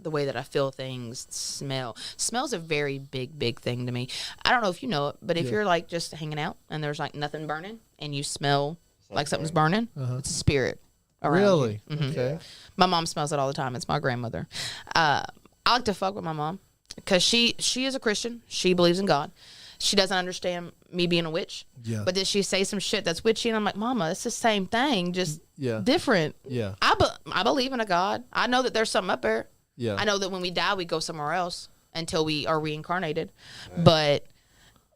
the way that I feel things, smells a very big thing to me. I don't know if you know it, but if you're like just hanging out and there's like nothing burning and you smell like something's burning, it's a spirit around you. Really? Okay. My mom smells it all the time. It's my grandmother. I like to fuck with my mom because she is a Christian. She believes in God. She doesn't understand me being a witch. Yeah. But then she say some shit that's witchy, and I'm like, Mama, it's the same thing, just Yeah. different. Yeah. I believe in a God. I know that there's something up there. Yeah. I know that when we die, we go somewhere else until we are reincarnated. But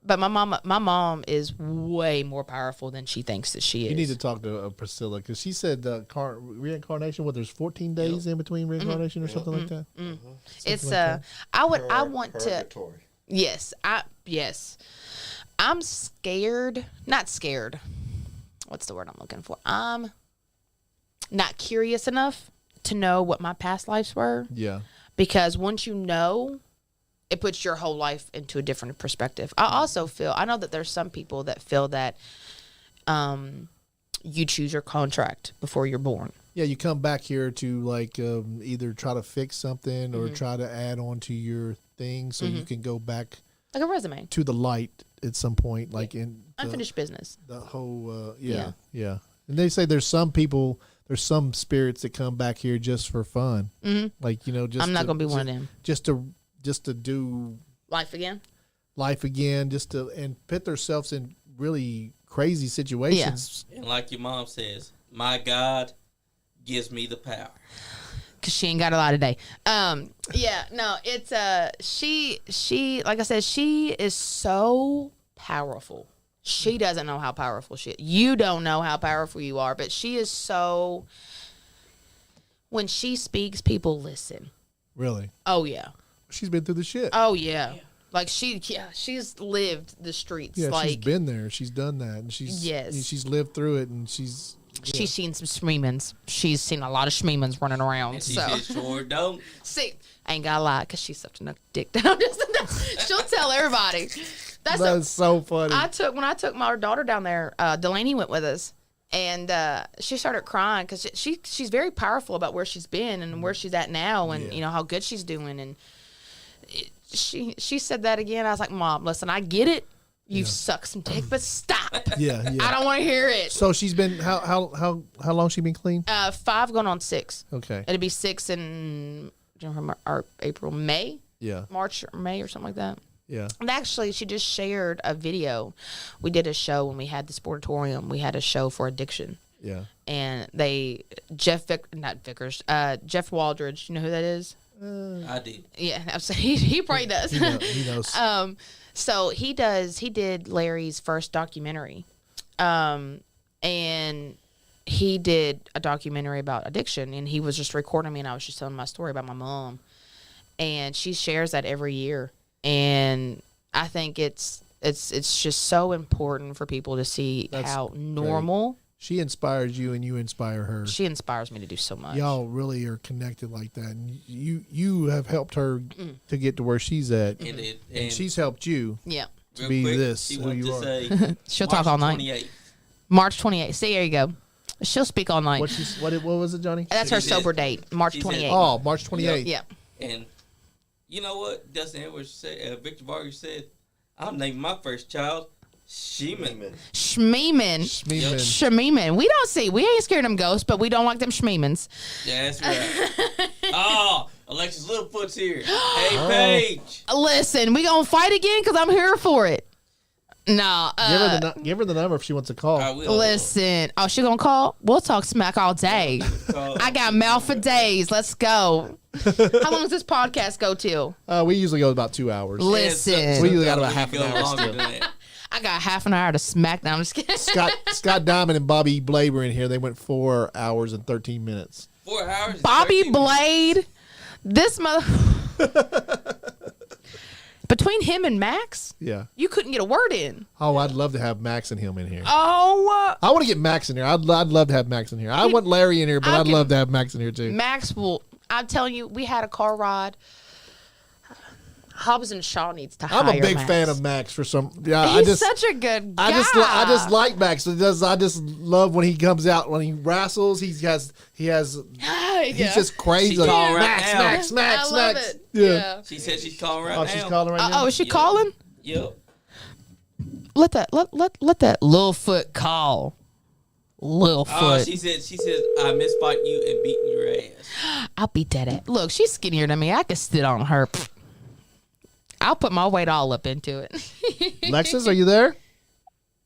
my mom is way more powerful than she thinks that she is. You need to talk to Priscilla because she said reincarnation. What? There's 14 days in between reincarnation or something like that. It's like that. I want to. Purgatory. Yes. I'm scared. Not scared. What's the word I'm looking for? I'm not curious enough to know what my past lives were. Yeah. Because once you know, it puts your whole life into a different perspective. I know that there's some people that feel that you choose your contract before you're born. Yeah, you come back here to like either try to fix something or try to add on to your thing so you can go back Like a resume. to the light at some point, like in Unfinished business. the whole Yeah. yeah. And they say there's some spirits that come back here just for fun, like just I'm not going to be one of them. just to do Life again? life again, just to and put themselves in really crazy situations. And like your mom says, my God gives me the power. Cause she ain't got a lot today. Yeah, no, it's she like I said, she is so powerful. She doesn't know how powerful she is. You don't know how powerful you are, but she is so. When she speaks, people listen. Really? Oh yeah. She's been through the shit. Oh yeah. Like she's lived the streets. Yeah, like she's been there. She's done that, and she's lived through it, and she's seen some schmeemans. She's seen a lot of schmeemans running around. And she So said, sure don't. see, I ain't gotta lie, cause she's such a dick down. She'll tell everybody. That's so funny. When I took my daughter down there, Delaney went with us, and she started crying because she's very powerful about where she's been and where she's at now, and you know how good she's doing. And she said that again. I was like, Mom, listen, I get it. You've sucked some dick, but stop. Yeah. I don't want to hear it. So she's been how long she been clean? 5 going on 6. Okay. It'll be 6 in April, May. Yeah. March or May or something like that. Yeah. And actually, she just shared a video. We did a show when we had the Sportatorium. We had a show for addiction. Yeah. And Jeff Waldridge, you know who that is? I did. Yeah, absolutely. He probably does. He knows. So he did Larry's first documentary. And he did a documentary about addiction, and he was just recording me, and I was just telling my story about my mom. And she shares that every year. And I think it's just so important for people to see how normal. She inspires you, and you inspire her. She inspires me to do so much. Y'all really are connected like that, and you have helped her to get to where she's at, and she's helped you. Yeah. To be quick, this she who wanted you to are. say She'll March talk all night. 28th. March 28th. See, there you go. She'll speak all night. What was it, Johnny? That's her She said- sober date, March she said- 28th. Oh, March 28th. Yeah. And you know what Dustin Edwards said? Victor Vargas said, I'm naming my first child Sheeman. Schmeeman. Schmeeman. Schmeeman. We ain't scared of them ghosts, but we don't like them schmeemans. Yeah, that's right. Oh, Alexis Littlefoot's here. Hey, Paige. Listen, we gonna fight again? Because I'm here for it. Nah. Give her the number if she wants to call. I will. Listen. Oh, she gonna call? We'll talk smack all day. I got mouth for days. Let's go. How long does this podcast go till? We usually go about 2 hours. Listen. We usually got about Sometimes half an we hour go longer still. than that. I got half an hour to smack down. I'm just kidding. Scott Diamond and Bobby Blade were in here. They went 4 hours and 13 minutes. 4 hours. and Bobby 13 minutes. Blade. This mother. Between him and Max, Yeah. you couldn't get a word in. Oh, I'd love to have Max and him in here. Oh, I want to get Max in here. I'd love to have Max in here. I want Larry in here, but I'd love to have Max in here too. Max will. I'm telling you, we had a car ride. Hobbs and Shaw needs to hire I'm a big Max. fan of Max for some. Yeah, He's such a good guy. I just like Max. I just love when he comes out when he wrestles. He's just crazy. She's Like, calling right Max, now. Max, Max, I love Max. it. Yeah. She said she's calling right Oh, now. she's calling right now. Oh, is she Yep. calling? Yep. Let that Littlefoot call. Littlefoot. Oh, she said I misfight you and beating your ass. I'll beat that ass. Look, she's skinnier than me. I could sit on her. I'll put my weight all up into it. Lexus, are you there?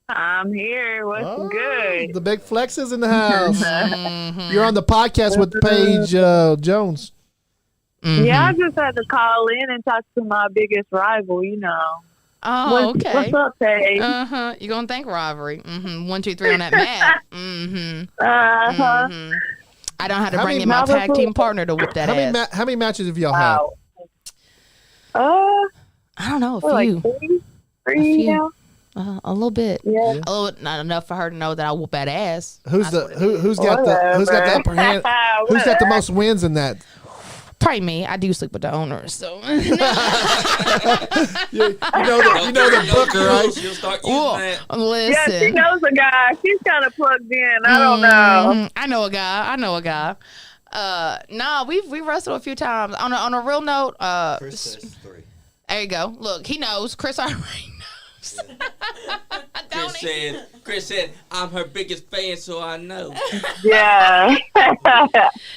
I'm here. What's Oh, good? The big flex is in the house. You're on the podcast with Paige Jones. Yeah, I just had to call in and talk to my biggest rival, you know. Oh, okay. What's up, Paige? You gonna think rivalry? 1, 2, 3 on that mat. I don't have to How bring many in my tag Malibu- team partner to whoop that ass. How many matches have y'all had? Wow. I don't know, a Like few, three few. now? a little bit. Yeah. A little, not enough for her to know that I whoop that ass. Who's That's the what it who's got the upper hand? Who's got the Whatever. most wins in that? Probably me. I do sleep with the owner, so. You know the booker, right? She'll start using Whoa, that. Yeah, she listen. knows a guy. She's kind of plugged in. I don't know. I know a guy. Nah, we've wrestled a few times. On a real note, Chris says 3. there you go. Look, he knows. Chris already knows. Don't he? Chris said, I'm her biggest fan, so I know. Yeah.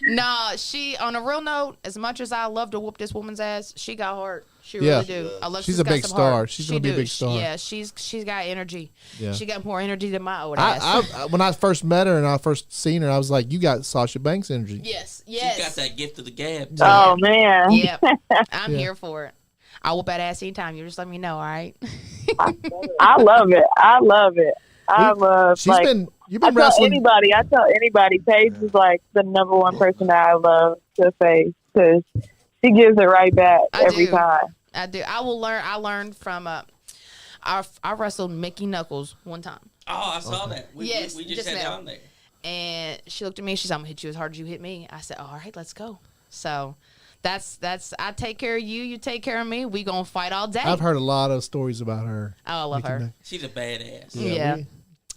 Nah, she, on a real note, as much as I love to whoop this woman's ass, she got heart. She Yeah. really do. Alexis She's a got big some star. heart. She's She gonna be a do. big star. Yeah, she's got energy. Yeah. She got more energy than my old ass. When I first met her and I first seen her, I was like, "You got Sasha Banks energy." She's yes. got that gift of the gab. Too. Oh man. Yep. I'm Yeah. here for it. I whoop that ass anytime. You just let me know, all right? I love it. I love it. I love You've like been I tell wrestling. anybody. I tell anybody. Paige is like the number one person that I love to face because she gives it right back every do. time. I do. I will learn. I learned from I wrestled Mickey Knuckles one time. Oh, I saw that. We just had now. down there. And she looked at me. She's, "I'm gonna hit you as hard as you hit me." I said, "All right, let's go." So that's I take care of you. You take care of me. We gonna fight all day. I've heard a lot of stories about her. Oh, I love her. She's a badass. Yeah.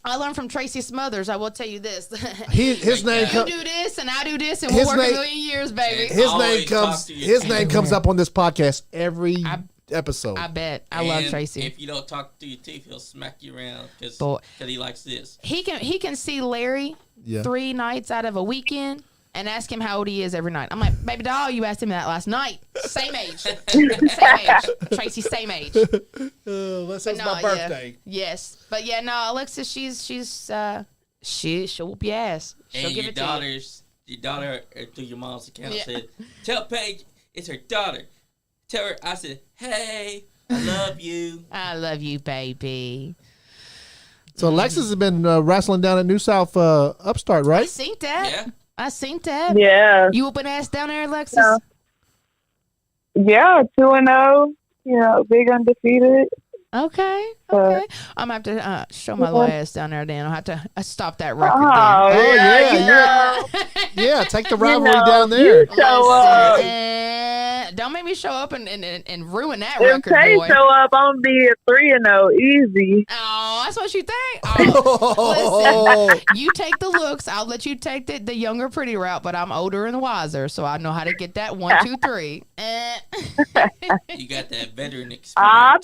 I learned from Tracy Smothers. I will tell you this. His name You comes. do this and I do this and we'll His work name- a million years, baby. His name comes up on this podcast every episode. I bet. I love And Tracy. If you don't talk to your teeth, he'll smack you around because Boy. he likes this. He can see Larry Yeah. 3 nights out of a weekend and ask him how old he is every night. I'm like, baby doll, you asked him that last night. Same age. Same age. Tracy, same age. Let's say But it's no, my birthday. Yeah. Yes. But yeah, no, Alexis, she'll whoop your ass. She'll And give your it to you. your daughter through your mom's account Yeah. said, "Tell Paige it's her daughter." Tell her I said, "Hey, I love you." I love you, baby. So Alexis has been wrestling down at New South Upstart, I right? seen that. Yeah. I seen that. Yeah. You whooping ass down there, Alexis? Yeah. 2-0. You know, big undefeated. Okay. Okay. I'm gonna have to show my little ass down there. Then I'll have to stop that record. Oh, Oh, yeah. yeah, You know, Yeah, take the rivalry know, down there. You show up. Don't make me show up and ruin that If record, Tay boy. show up, I'm gonna be at 3-0 easy. Oh, that's what you think. Oh, listen, you take the looks. I'll let you take the younger, pretty route. But I'm older and wiser, so I know how to get that 1, 2, 3. You got that veteran experience. I've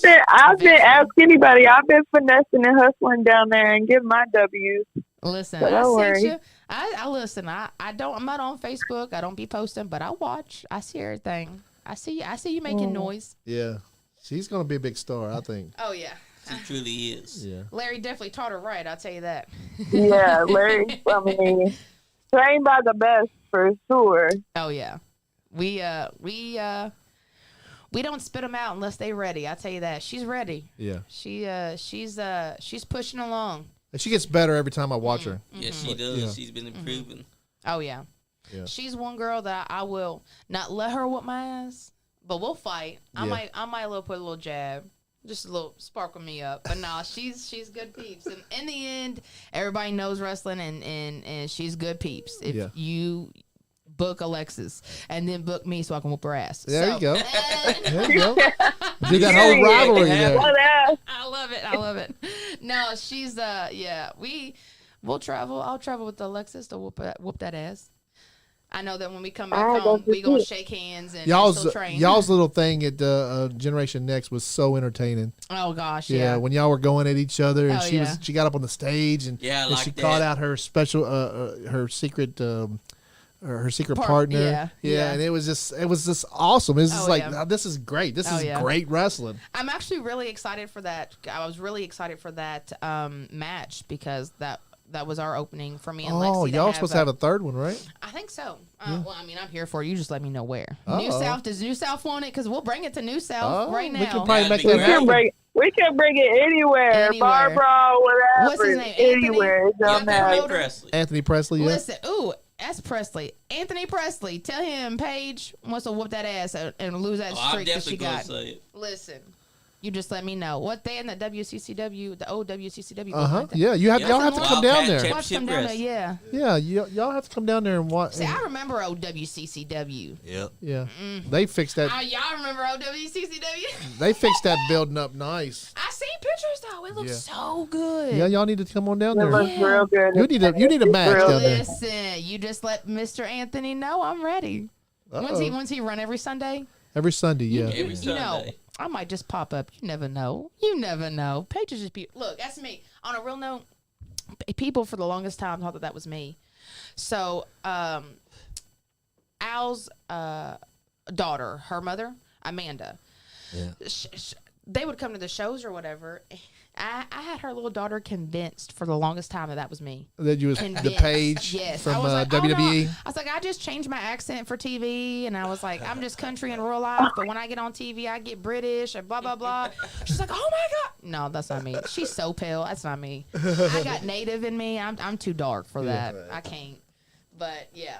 been ask anybody. I've been finessing and hustling down there and getting my W's. Listen, But I don't sent worry. you. I listen. I don't. I'm not on Facebook. I don't be posting, but I watch. I see everything. I see you making noise. Yeah, she's gonna be a big star, I think. Oh yeah. She truly is. Yeah. Larry definitely taught her right. I'll tell you that. Yeah, Larry. I mean, trained by the best for sure. Oh yeah. We don't spit them out unless they ready. I'll tell you that. She's ready. Yeah. She's pushing along. And she gets better every time I watch her. Yeah, she does. Yeah. She's been improving. Oh yeah. Yeah. She's one girl that I will not let her whoop my ass, but we'll fight. I Yeah. might put a little jab, just a little sparkle me up. But no, she's good peeps. And in the end, everybody knows wrestling, and she's good peeps. If Yeah. you book Alexis and then book me so I can whoop her ass. There you go. And There you go. Do that whole rivalry there. What else? I love it. No, she's we'll travel. I'll travel with Alexis to whoop that ass. I know that when we come back Alright, home, that's we gonna it. shake hands and Y'all's still train. y'all's little thing at Generation Next was so entertaining. Oh gosh, Yeah, yeah. when y'all were going at each other, and Oh, yeah. she got up on the stage and, Yeah, I and like she that. called out her special her secret Part- partner. yeah. And it was just awesome. It was just Oh, like yeah. this is great. This Oh, is yeah. great wrestling. I'm actually really excited for that. I was really excited for that match because that was our opening for me and Lexi. Oh, y'all supposed to have a third one, right? I think so. Well, I mean, I'm here for it. You just let me know where. Uh-oh. New South. Does New South want it? Because we'll bring it to New South Oh, right we now. can probably Yeah, make we that can happen. We can bring it anywhere. Anywhere. Barbara, whatever. What's his name? Anthony? Anywhere. It Yeah, don't matter. Anthony Presley. Anthony Presley, yeah. Listen, ooh, that's Presley. Anthony Presley. Tell him Paige wants to whoop that ass and lose that Oh, I'm streak that she definitely going got. to say it. Listen, you just let me know. What day in the WCCW, the old WCCW? Yeah, y'all have to Wild come down Cat there. Champ- Watch them down there, Championship yeah. Yeah, y'all have to come down there and watch. See, I remember old WCCW. Yep. Yeah, they fixed that. Y'all remember old WCCW? They fixed that building up nice. I seen pictures though. It looks Yeah. so good. Yeah, y'all need to come on down It there. looks Yeah. real good. You need a match Real down there. Listen, you just let Mr. Anthony know I'm ready. Uh-oh. When's he run every Sunday? Every Sunday, yeah. Every You know, Sunday. I might just pop up. You never know. You never know. Paige is just look. That's me. On a real note, people for the longest time thought that was me. So, Al's daughter, her mother, Amanda, They would come to the shows or whatever. I had her little daughter convinced for the longest time that was me. That you was the Paige Yes. from I was like, WWE. Oh, no. I was like, I just changed my accent for TV, and I was like, I'm just country in real life, but when I get on TV, I get British and blah blah blah. She's like, oh my god, no, that's not me. She's so pale, that's not me. I got native in me. I'm too dark for that. I can't. But yeah.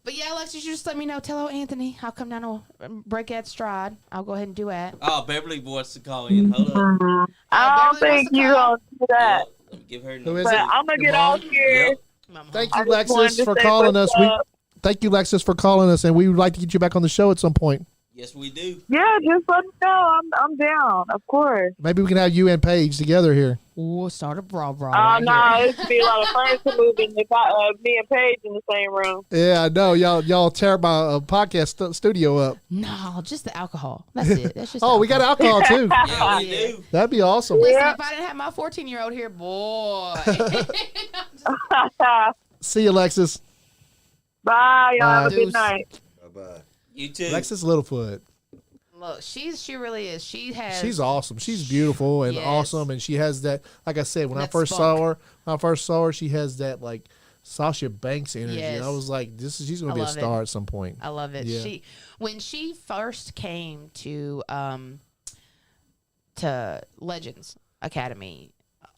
But yeah, Alexis, you just let me know. Tell old Anthony. I'll come down and break at stride. I'll go ahead and do that. Oh, Beverly wants to call in. Hold up. I don't think you're going to do that. Yep. Let me give her Who is But it? I'm going to Your get mom? off here. Yep. Thank I you, just wanted Lexus, to for say calling us. what's up. Thank you, Lexus, for calling us, and we would like to get you back on the show at some point. Yes, we do. Yeah, just let me know. I'm down, of course. Maybe we can have you and Paige together here. We'll start a brawl Oh, right no, here. it would be a lot of furniture moving if me and Paige in the same room. Yeah, I know. Y'all tear my podcast studio up. No, just the alcohol. That's it. That's just Oh, we got alcohol, too. Yeah, we do. That'd be awesome. Listen, Yeah. if I didn't have my 14-year-old here, boy. See you, Lexus. Bye, y'all. Have a Deuce. good night. Bye-bye. You too. Lexus Littlefoot. Look, she really is. She has. She's awesome. She's beautiful and Yes. awesome, and she has that. Like I said, when I That first spunk. saw her, she has that like Sasha Banks energy. Yes. And I was like, she's gonna I be a love it. star at some point. I love it. Yeah. When she first came to Legends Academy,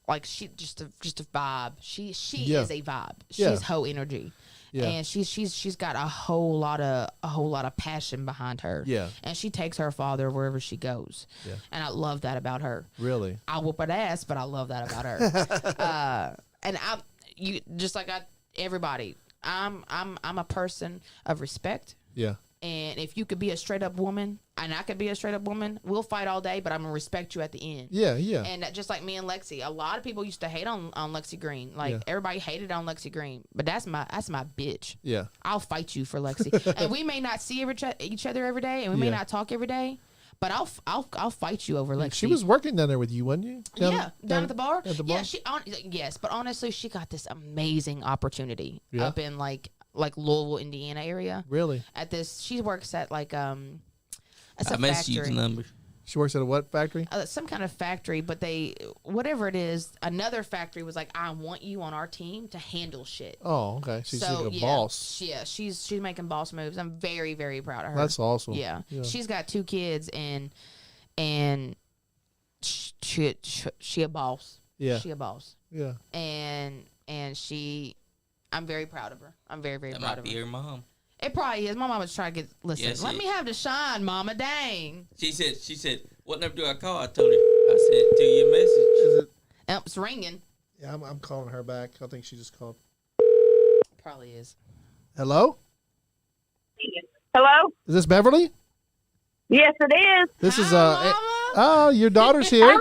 like she just a vibe. She Yeah. is a vibe. Yeah. She's whole energy. Yeah. And she's got a whole lot of passion behind her. Yeah. And she takes her father wherever she goes. Yeah. And I love that about her. Really. I whoop her ass, but I love that about her. And everybody. I'm a person of respect. Yeah. And if you could be a straight up woman, and I could be a straight up woman, we'll fight all day, but I'm gonna respect you at the end. Yeah. Yeah. And that, just like me and Lexi, a lot of people used to hate on Lexi Green. Like Yeah. everybody hated on Lexi Green, but that's my bitch. Yeah. I'll fight you for Lexi. And we may not see each other every day, and we may Yeah. not talk every day, but I'll fight you over Lexi. She was working down there with you, wasn't you? Down at the bar. At the bar. Yeah, yes, but honestly, she got this amazing opportunity Yeah. up in like Louisville, Indiana area. Really? At this, she works at like it's I a messaged you the factory. number. She works at a what factory? Some kind of factory, but whatever it is, another factory was like, I want you on our team to handle shit. Oh, okay. She's like a yeah, boss. Yeah, she's making boss moves. I'm very, very proud of her. That's awesome. Yeah. Yeah. She's got 2 kids and she a boss. Yeah. She a boss. Yeah. And I'm very proud of her. I'm very, very That proud might of be her. her mom. It probably is. My mom was trying to listen. Yes, Let it- me have the shine, mama. Dang. She said, what number do I call? I told her, I said, to your message. Is it? Oh, it's ringing. Yeah, I'm calling her back. I think she just called. Probably is. Hello? Hello? Is this Beverly? Yes, it is. This is Hi, oh, your daughter's here.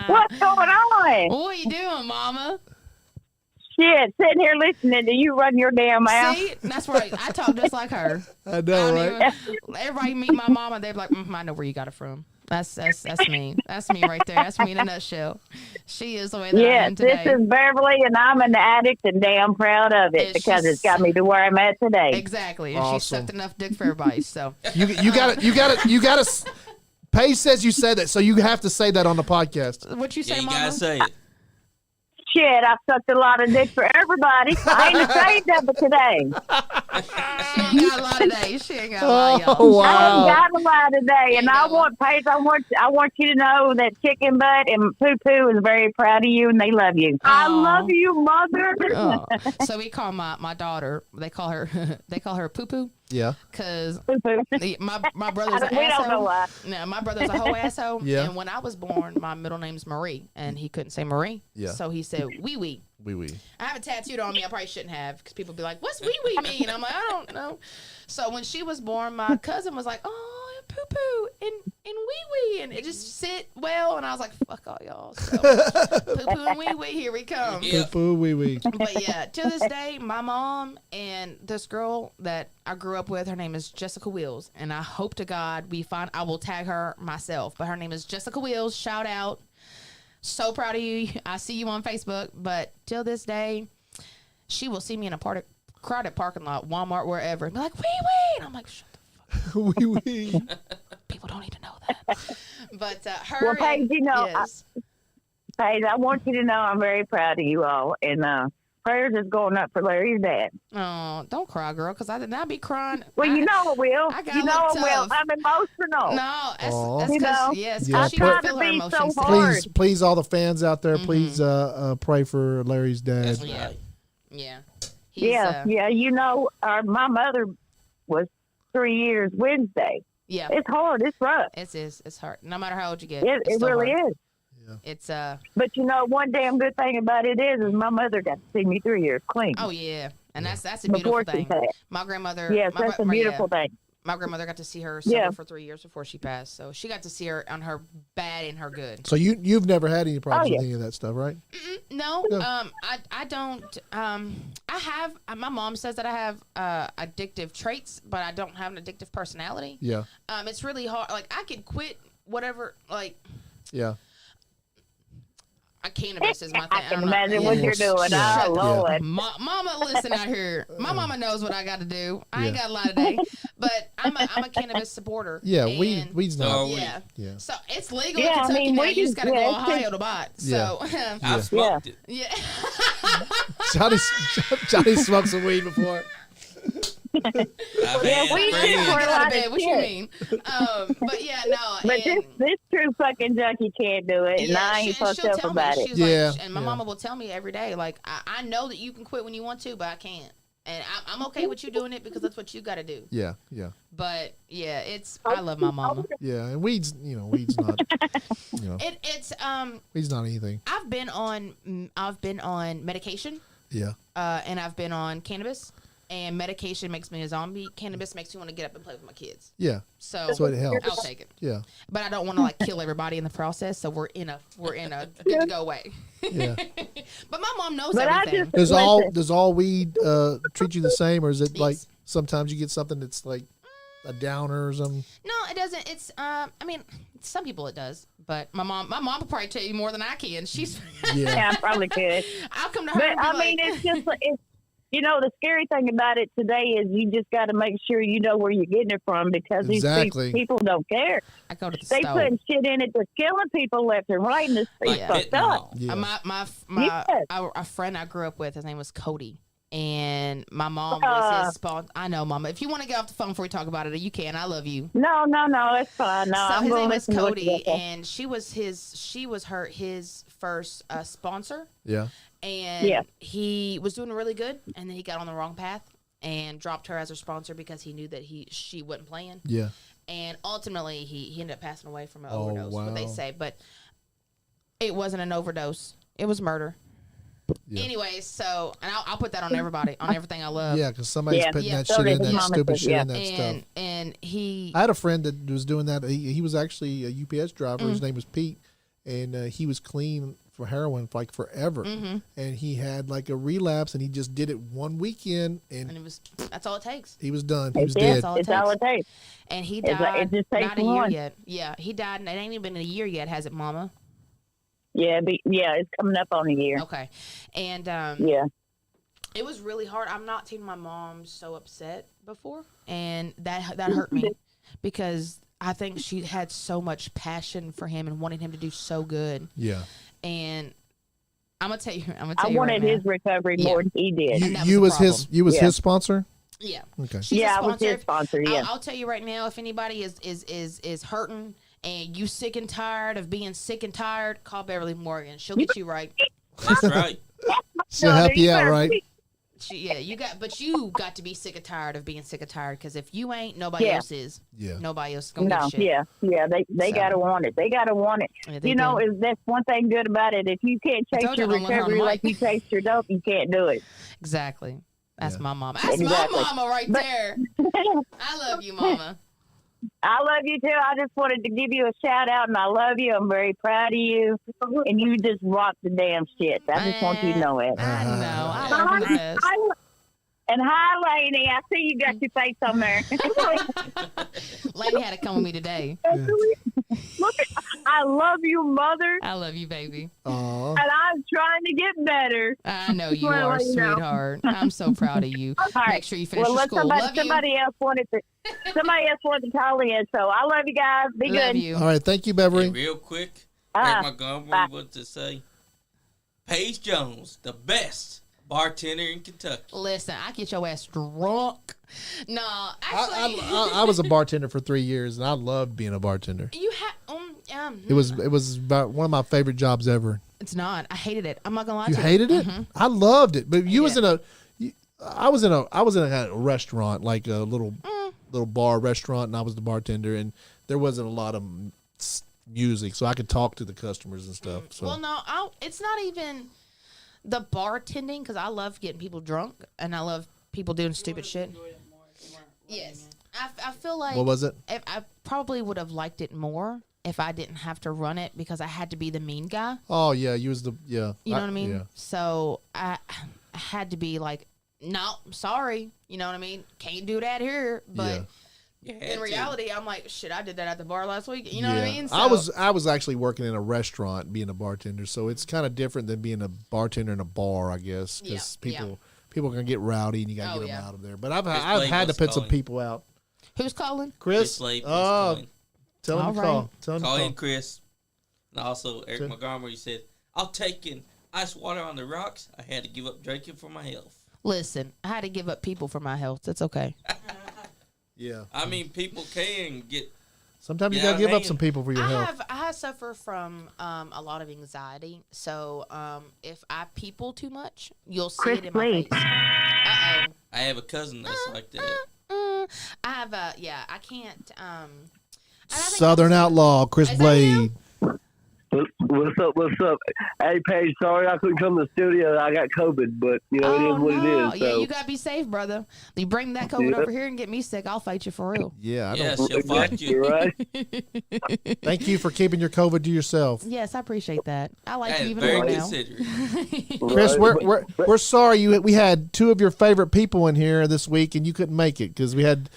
What's going on? What are you doing, mama? Shit, sitting here listening to you run your damn mouth. See, that's right. I talk just like her. I know, right? Everybody meet my mama, they're like, I know where you got it from. That's me. That's me right there. That's me in a nutshell. She is the way that I Yes, am today. this is Beverly, and I'm an addict and damn proud of it And because she's- it's got me to where I'm at today. Exactly. And she Awesome. sucked enough dick for everybody. So You got to. Paige says you said that, so you have to say that on the podcast. what you Yeah, say, you mama? gotta say it. Shit, I've sucked a lot of dick for everybody. I ain't ashamed of it today. She ain't got a lot today. She ain't got a lot, y'all. Oh, I wow. ain't got a lot today, and Ain't I got want Paige. I want you to know that Chicken Butt and Poo Poo is very proud of you, and they love you. I Aw. love you, mother. Oh. So we call my daughter. They call her Poo Poo Yeah. because Poo Poo. my brother's an We don't know asshole. why. No, my brother's a whole asshole. Yeah. And when I was born, my middle name's Marie, and he couldn't say Marie. Yeah. So he said wee wee. Wee wee. I have it tattooed on me. I probably shouldn't have because people be like, "What's wee wee mean?" I'm like, I don't know. So when she was born, my cousin was like, "Oh, poo poo and wee wee," and it just sit well. And I was like, "Fuck all y'all." So poo poo and wee wee, here we come. Yeah. Poo wee wee. But yeah, to this day, my mom and this girl that I grew up with, her name is Jessica Wills, and I hope to God I will tag her myself. But her name is Jessica Wills. Shout out. So proud of you. I see you on Facebook, but till this day, she will see me in a crowded parking lot, Walmart, wherever, and be like, wee wee. And I'm like, shut the fuck Wee. People don't need to know that. But her. Well, Paige, and- you know, yes. Paige, I want you to know I'm very proud of you all, and prayers is going up for Larry's dad. Oh, don't cry, girl, because I'd be crying. Well, you know I will. I gotta You know I look will. tough. I'm emotional. No, Aw. that's You know, because yes, Yeah, she I can try feel to her be emotions. so too. hard. Please, all the fans out there, please pray for Larry's dad. That's Yeah. right. Yeah. He's, Yeah. You know, my mother was 3 years Wednesday. Yeah. It's hard. It's rough. It's hard. No matter how old you get. It still really hard. is. It's But you know, one damn good thing about it is my mother got to see me 3 years clean. oh yeah. And that's a beautiful Before she thing. passed. My grandmother Yes, my, that's a my- yeah. beautiful thing. My grandmother got to see her Yeah. sober for 3 years before she passed. So she got to see her on her bad and her good. So you've never had any problems Oh, yeah. with any of that stuff, right? No, Yeah. I don't. I have. My mom says that I have addictive traits, but I don't have an addictive personality. Yeah, It's really hard. Like I could quit whatever. Like yeah. cannabis is my thing. I can I'm not- imagine yeah. what you're doing. Yeah. Oh, Lord. Mama, listen out here. My mama knows what I got to do. I ain't Yeah. got a lot today, but I'm a cannabis supporter. Yeah, and- weed's So not. are we. Yeah. Yeah. So it's legal Yeah, in I Kentucky mean, now. weed You just is- got to go yeah, to Ohio to buy it. So I smoked it. yeah. Johnny smoked some weed before. I've Yeah, had we friends- should Get for a out lot of of bed. What you shit. mean? But yeah, no. But and, this true fucking junkie can't do it, and I ain't fucked she'll up tell about me. it. She's Yeah, like, and my yeah. mama will tell me every day, like, I know that you can quit when you want to, but I can't. And I'm okay with you doing it because that's what you got to do. Yeah, yeah, But yeah, I love my mama. yeah. And weed's not, It's weed's not anything. I've been on medication, Yeah, and I've been on cannabis. And medication makes me a zombie. Cannabis makes me want to get up and play with my kids. yeah. So So it helps. I'll take it. Yeah, But I don't want to like kill everybody in the process. So we're in a good to go way. yeah. But my mom knows But I everything. just- Does all weed treat you the same, or is it like Yes. sometimes you get something that's like a downer or something? No, it doesn't. It's I mean, some people it does. But my mom will probably tell you more than I can. She's Yeah, Yeah, I probably could. I'll come to her But and be I like, mean, it's just it's. You know, the scary thing about it today is you just got to make sure you know where you're getting it from because Exactly. these people don't care. I go to the They store. putting shit in it that's killing people left and right, and it's Like fucked up. fentanyl. yeah. My Yes. a friend I grew up with, his name was Cody. And my mom was his sponsor. I know, Mama. If you want to get off the phone before we talk about it, you can. I love you. No, it's fine. No, So I'm his going name to was listen to what you Cody, got to say. and she was his first sponsor. yeah. And Yeah. he was doing really good, and then he got on the wrong path and dropped her as her sponsor because he knew that she wasn't playing. Yeah. And ultimately, he ended up passing away from an Oh, overdose. What they wow. say, but it wasn't an overdose; it was murder. Yeah. Anyway, so and I'll put that on everybody, on everything I love. Yeah, because somebody's Yeah. putting Yeah. that So shit did in, his that mama stupid said, shit yeah. in that stuff. And he I had a friend that was doing that. He was actually a UPS driver. Mm. His name was Pete, and he was clean for heroin for like forever. Mm-hmm. And he had like a relapse, and he just did it one weekend, and and that's all it takes. he was done. He was It's dead. all it It's all it takes. And he It's died like- it just takes not a year one. yet. Yeah, he died, and it ain't even been a year yet, has it, Mama? Yeah, it's coming up on a year. Okay, and Yeah. it was really hard. I've not seen my mom so upset before, and that hurt me because I think she had so much passion for him and wanted him to do so good. Yeah. And I'm gonna tell you, I wanted right his recovery more than he did. And that You was was the his. problem. You was Yeah. his sponsor. Yeah, Okay. she's a Yeah, I was sponsor. his sponsor. Yeah. I'll tell you right now, if anybody is hurting and you sick and tired of being sick and tired, call Beverly Morgan. She'll get you right. That's right. She'll help you out, better right? be- You got to be sick and tired of being sick and tired because if you ain't, nobody Yeah. else is. Yeah. Nobody else is gonna give No, a shit. yeah. They So- gotta want it. They gotta want it. Yeah, they You know, do. that's one thing good about it. If you can't I chase told your you I don't want her on recovery the like you mic. chase your dope, you can't do it. Exactly. That's Yeah. my mama. That's Exactly. my mama right But- there. I love you, mama. I love you too. I just wanted to give you a shout out, and I love you. I'm very proud of you, and you just rock the damn shit. I just want you to know it. I know. I love you the best. And hi, Lainey. I see you got your face on there. Lady had to come with me today. Look, I love you, mother, I love you, baby. Aw. and I'm trying to get better. I know you Well, are, you know. sweetheart. I'm so proud of you. All right. Make sure you finish Well, your let school. Love you. somebody else wanted to. somebody else wants to call in. So I love you guys. Be Love good. you. All right, thank you, Beverly. Hey, real quick, Ah, Eric Montgomery bye. wants to say, Paige Jones, the best bartender in Kentucky. Listen, I get your ass drunk. No, actually, I was a bartender for 3 years, and I loved being a bartender. you have. It was about one of my favorite jobs ever. It's not. I hated it. I'm not gonna lie You to hated you. it? I loved it. But you was it. in a, I was in a kind of restaurant, like a little bar restaurant, and I was the bartender, and there wasn't a lot of music, so I could talk to the customers and stuff. So Well, no, it's not even the bartending because I love getting people drunk and I love people doing stupid shit. Yes, I feel like what was it? if I probably would have liked it more if I didn't have to run it because I had to be the mean guy. Oh yeah, you was the yeah. You know what I mean? Yeah. So I had to be like, no, sorry. You know what I mean? Can't do that here. But in reality, I'm like, shit, I did that at the bar last week. You know what I mean? So, I was actually working in a restaurant, being a bartender, so it's kind of different than being a bartender in a bar, I guess, because people can get rowdy and you got to get them out of there. But I've had to put some people out. Who's calling? Chris. Tell him All to call. Tell him to call call. in, Chris. And also, Eric Montgomery said, I'll take in ice water on the rocks. I had to give up drinking for my health. Listen, I had to give up people for my health. It's okay. Yeah. I mean, people can get. Sometimes you got to give up some people for your health. I suffer from a lot of anxiety. So if I people too much, you'll see it in my face. Uh-oh. I have a cousin that's like that. I have I can't. And I think Southern Outlaw, Chris Is that you? Blade. What's up? What's up? Hey, Paige, sorry I couldn't come to the studio. I got COVID, but, you know, it is what it is. Yeah, So. you got to be safe, brother. You bring that COVID over here and get me sick, I'll fight you for real. Yeah, I Yes, don't. she'll fight you. Right? Thank you for keeping your COVID to yourself. Yes, I appreciate that. I like That you is even very more now. considerate. Chris, Right. we're sorry we had two of your favorite people in here this week and you couldn't make it because we had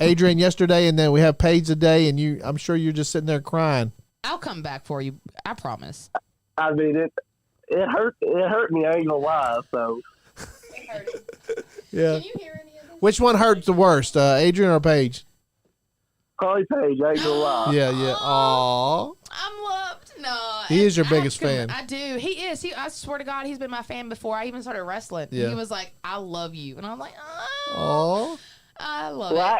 Adrian yesterday and then we have Paige today and I'm sure you're just sitting there crying. I'll come back for you. I promise. I mean, it hurt me. I ain't gonna lie. So Yeah. Can you hear any of this? Which one hurt the worst, Adrian or Paige? Carly Paige, I ain't gonna lie. Yeah. Aw. I'm loved. No. He is your I biggest couldn't- fan. I do. He is. I swear to God, he's been my fan before I even started wrestling. Yeah. He was like, I love you. And I'm like, oh, Aw. I love Well,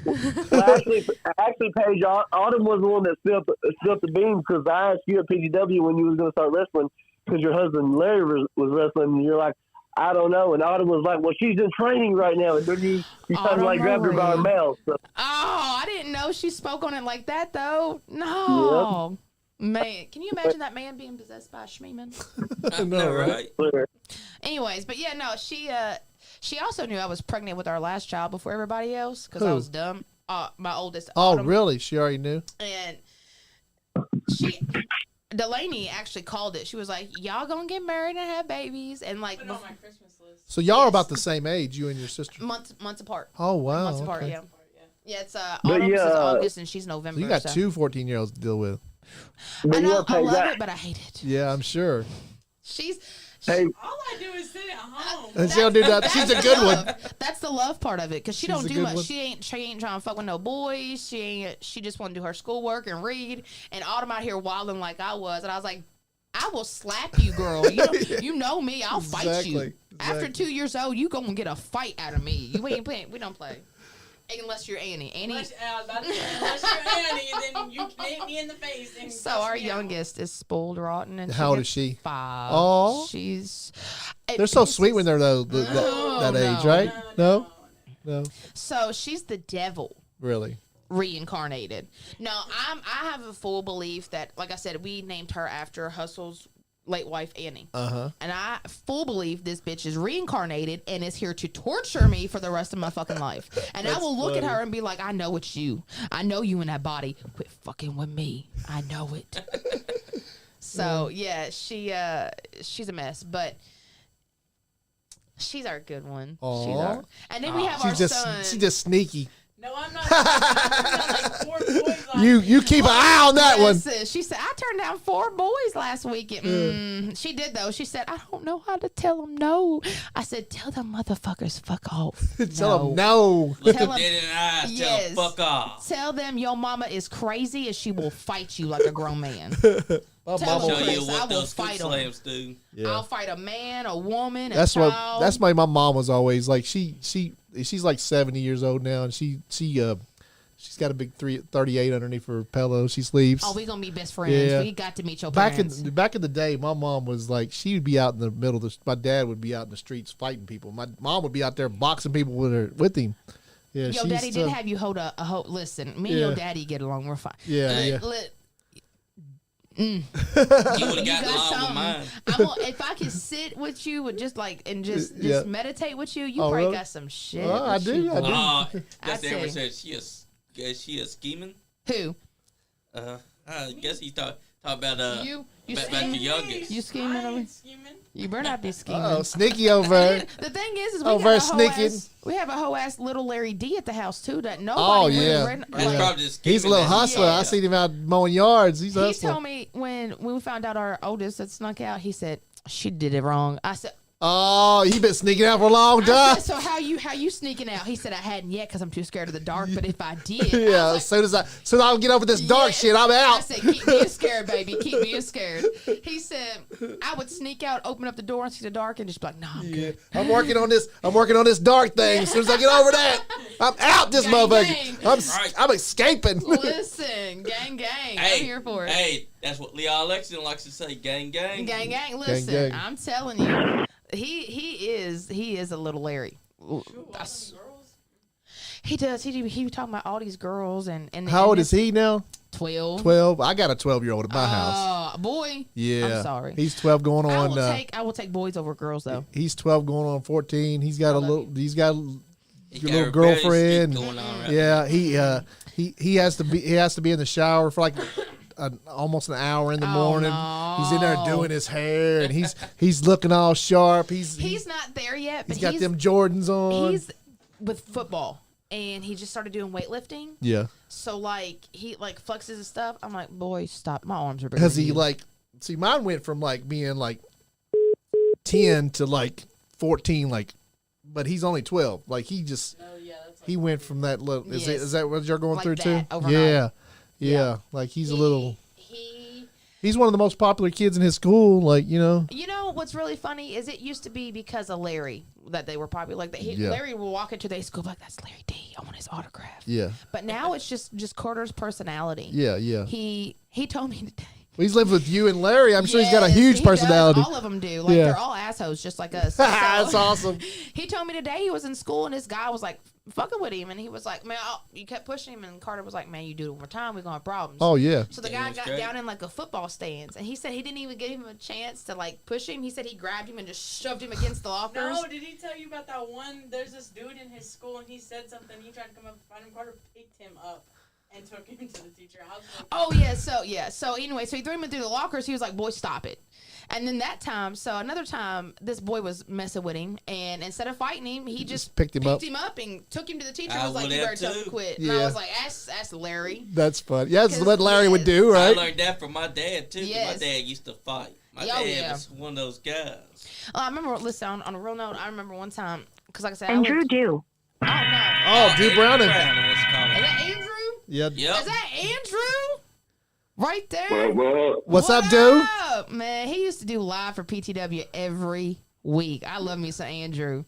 it. actually, Paige, Autumn was the one that spilled the beans because I asked you at PGW when you was gonna start wrestling because your husband Larry was wrestling, and you're like, I don't know, and Autumn was like, well, she's in training right now, and then you kind of like grabbed her by her mouth. So. Oh, I didn't know she spoke on it like that, though. No. Man, can you imagine that man being possessed by a Schmeeman? I know, right? Anyways, but yeah, no, she also knew I was pregnant with our last child before everybody else because I Who? was dumb. My oldest. Oh, Autumn. really? She already knew? And Delaney actually called it. She was like, y'all gonna get married and have babies. And like, Put it on my Christmas list. So y'all are about the same age, you and your sister? months apart. Oh, wow. Months apart, okay. yeah. Yeah, it's But Autumn's is yeah, August and she's November. So you got so. two 14-year-olds to deal with. I know, I Paige, love it, but I hate it. Yeah, I'm sure. Hey, All I do is sit at home. And she'll do that. She's a good one. That's the love part of it, because she She's don't a do good much. one. She ain't trying to fuck with no boys. She just want to do her schoolwork and read. And Autumn out here wilding like I was, and I was like, I will slap you, girl. You know me. I'll fight you. Exactly. After 2 years old, you gonna get a fight out of me. You ain't playing. We don't play. Unless you're Annie. Unless you're Annie, then you can hit me in the face. And So cuss our me out. youngest is spoiled rotten, and How old gets is she? 5. Aw. She's. They're so sweet when they're that age, right? No? No? So she's the devil Really? reincarnated. No, I have a full belief that, like I said, we named her after Hustle's late wife Annie. Uh-huh. And I full believe this bitch is reincarnated and is here to torture me for the rest of my fucking life. And I will look at her and be like, I know it's you. I know you in that body. Quit fucking with me. I know it. So yeah, she's a mess, but she's our good one. Aw. She's our, and then we have our son. She's just sneaky. No, I'm not. I like 4 boys last You keep an eye on that one. Listen, she said, I turned down 4 boys last weekend. She did, though. She said, I don't know how to tell them no. I said, tell them motherfuckers fuck off. Tell them no. Look Tell them 'em- dead in the eyes. Yes. Tell them fuck off. Tell them your mama is crazy and she will fight you like a grown man. My Tell mama- Show Chris, you I what will those foot fight 'em. slams do. Yeah. I'll fight a man, a woman, That's a what. child. That's why my mom was always like. She's like 70 years old now, and she's got a big 38 underneath her pillow. She sleeps. Oh, we gonna be best friends. Yeah. We got to meet your back parents. in the day, my mom was like, she would be out in the middle of my dad would be out in the streets fighting people. My mom would be out there boxing people with him. Yeah, Your she's daddy did tough. have you hold a listen, me and Yeah. your daddy get along. We're fine. Yeah, yeah. You would have got got along with something. mine. If I could sit with you and just Yeah. meditate with you, you Oh, probably really? got some shit. Oh, I with do, you, I boy. do. That's I ever say. said is she a scheming? Who? I guess he talk about You about your scheming? youngest. You scheming I over? ain't scheming. You better not be scheming. Oh, sneaky over there. The thing is Oh, we very got a whole sneaky. ass, we have a whole ass little Larry D at the house too that Oh, nobody yeah. That's Yeah. probably just He's a little scheming. hustler. Yeah. I seen him out mowing yards. He's He hustling. told me when we found out our oldest had snuck out, he said she did it wrong. I said, Oh, he been sneaking out for a long I time. said, so how you sneaking out? He said I hadn't yet because I'm too scared of the dark. But if I did, I Yeah, was as soon as I get over this dark Yes. shit, I'm I out. said, keep being scared, baby. Keep being scared. He said, I would sneak out, open up the door and see the dark and just be like, no, I'm Yeah. good. I'm working on this dark thing. As soon as I get over that, I'm out this Gang, motherfucker. gang. I'm escaping. Listen, gang, gang. Hey, I'm here for it. Hey, that's what Leah Alexis likes to say. Gang, gang. Gang, gang. Listen, gang. I'm telling you, he is a little Larry. Girls. He does. He be talking about all these girls and How old is he now? 12. 12. I got a 12-year-old at my house. Boy. Yeah. I'm sorry. He's 12 going I on. will take boys over girls though. He's 12 going on 14. He's got a love little. He's got He your got little a rebellious girlfriend. streak going on right Yeah. He has to be in the shower for like almost an hour in the morning. no. He's in there doing his hair and he's looking all sharp. He's not there yet, but he's got them Jordans on. he's with football and he just started doing weightlifting. Yeah. So like he like flexes his stuff. I'm like, boy, stop. My arms are bigger. Because than he you. like, see, mine went from like being like 10 to like 14, like, but he's only 12. Like he just, Oh yeah, that's like he went from that little. Yes. Is that what you're going Like through that too? overnight. Yeah. Yeah. Like he's a little. He He's one of the most popular kids in his school. Like You know what's really funny is it used to be because of Larry that they were popular. Like Yeah. Larry will walk into their school like, "That's Larry D. I want his autograph." Yeah. But now it's just Carter's personality. Yeah. Yeah. He told me today. Well, he's lived with you and Larry. I'm sure he's got a Yes, huge he does. personality. All of them do. Like Yeah. they're all assholes, just like us. That's So- awesome. He told me today he was in school and this guy was like fucking with him and he was like, "Man, you kept pushing him," and Carter was like, "Man, you do it one more time, we're gonna have problems." Oh yeah. So the Yeah, guy that's got great. down in like a football stands, and he said he didn't even give him a chance to like push him. He said he grabbed him and just shoved him against the lockers. No, did he tell you about that one? There's this dude in his school, and he said something. He tried to come up and find him. Carter picked him up and took him to the teacher. I was like, Oh yeah. So anyway, so he threw him into the lockers. He was like, "Boy, stop it." And then another time, this boy was messing with him, and instead of fighting him, he just picked him up. and took him to the teacher. I And was like, would "You have better tell him too. to quit." Yeah. And I was like, "That's Larry." That's fun. Yeah, that's 'Cause, what Larry would yes. do, I right? learned that from my dad too. 'Cause Yes. My dad used to fight. My Oh, dad yeah. was one of those guys. I remember. Listen, on a real note, I remember one time because, like I said, And Drew do. Oh no, Oh, Drew Browning. Browning was is called. that Andrew? Yeah. Yep. Is that Andrew? Right there. What's What up, dude? up, man? He used to do live for PTW every week. I love me some Andrew.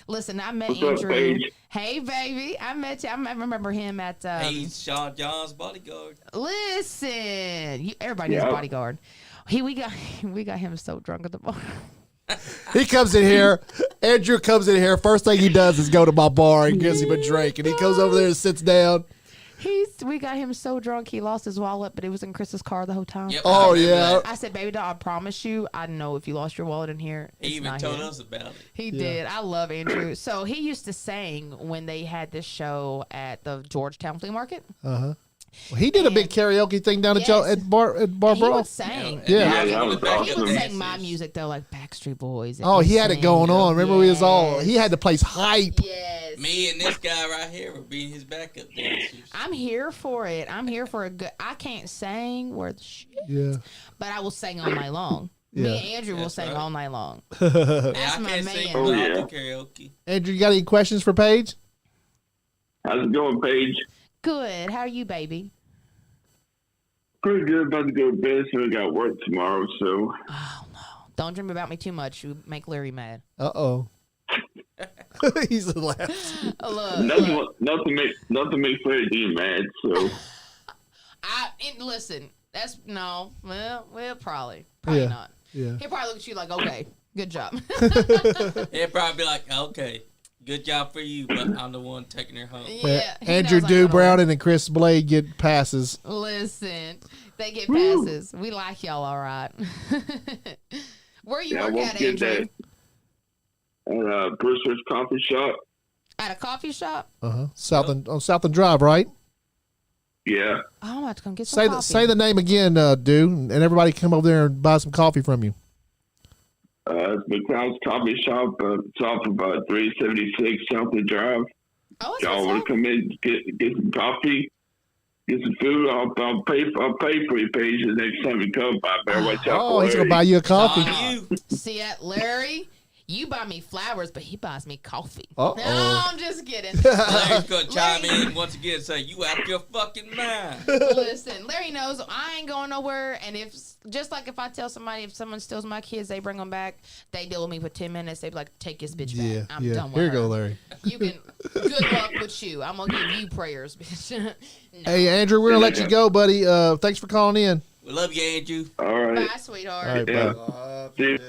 Listen, I met Andrew. Hey, baby, I met you. I remember him at. He's Sean John's bodyguard. Listen, everybody needs a bodyguard. We got him so drunk at the bar. He comes in here. Andrew comes in here. First thing he does is go to my bar and gives him a drink. And he goes over there and sits down. We got him so drunk he lost his wallet, but it was in Chris's car the whole time. Yep, Oh, I remember yeah. that. I said, "Baby doll, I promise you, I know if you lost your wallet in here, it's He even not told here." us about it. He did. I love Andrew. So he used to sing when they had this show at the Georgetown Flea Market. Uh-huh. Well, he did a big karaoke thing down Yes. at Bar He Bra. would sing. Yeah. Yeah, that was He would awesome. sing my music though, like Backstreet Boys. and Oh, he'd he had it sing. going on. Remember, we was all. He Yes. had the place hype. Yes. Me and this guy right here were being his backup dancers. I'm here for it. I'm here for a good. I can't sing worth shit, Yeah. but I will sing all night long. Yeah. Me and Andrew will That's sing right. all night long. Yeah, That's I my can't man. sing, Oh, but yeah. I'll do karaoke. Andrew, you got any questions for Paige? How's it going, Paige? Good. How are you, baby? Pretty good. About to go to bed, so I got work tomorrow. So Oh no! Don't dream about me too much. You make Larry mad. Uh-oh. He's laughing. nothing makes Larry D mad. So Listen. That's no. Well, probably Yeah. not. Yeah. He'll probably look at you like, okay, good job. He'd probably be like, okay, good job for you, but I'm the one taking her home. Yeah. he Andrew knows I know the Brown and Chris Blade get passes. Listen, they get passes. We like y'all, all right. Where you yeah, I work won't at, get Andrew? that. At Brewster's Coffee Shop. At a coffee shop? Uh-huh. Southern Drive, right? Yeah. Oh, I'm about to come get some coffee. Say the name again, dude, and everybody come over there and buy some coffee from you. It's McLeod's Coffee Shop. It's off about 376 Southern Drive. Oh, it's Y'all want to come in, get some coffee, get some food? I'll pay for your Paige the next time you come. I better watch out Oh, for he's Larry. gonna buy you a It's coffee. on you. See that, Larry? You buy me flowers, but he buys me coffee. Uh-oh. No, I'm just kidding. Larry's going to chime in once again and say, you out your fucking mind. Listen, Larry knows I ain't going nowhere, and if just like if I tell somebody if someone steals my kids, they bring them back, they deal with me for 10 minutes. They be like, take this bitch Yeah, back. I'm yeah. done with Here you her. go, Larry. You can. Good luck with you. I'm gonna give you prayers, bitch. No. Hey, Andrew, we're gonna let you go, buddy. Thanks for calling in. We love you, Andrew. All right. Bye, sweetheart. All right, Yeah. bye. See you.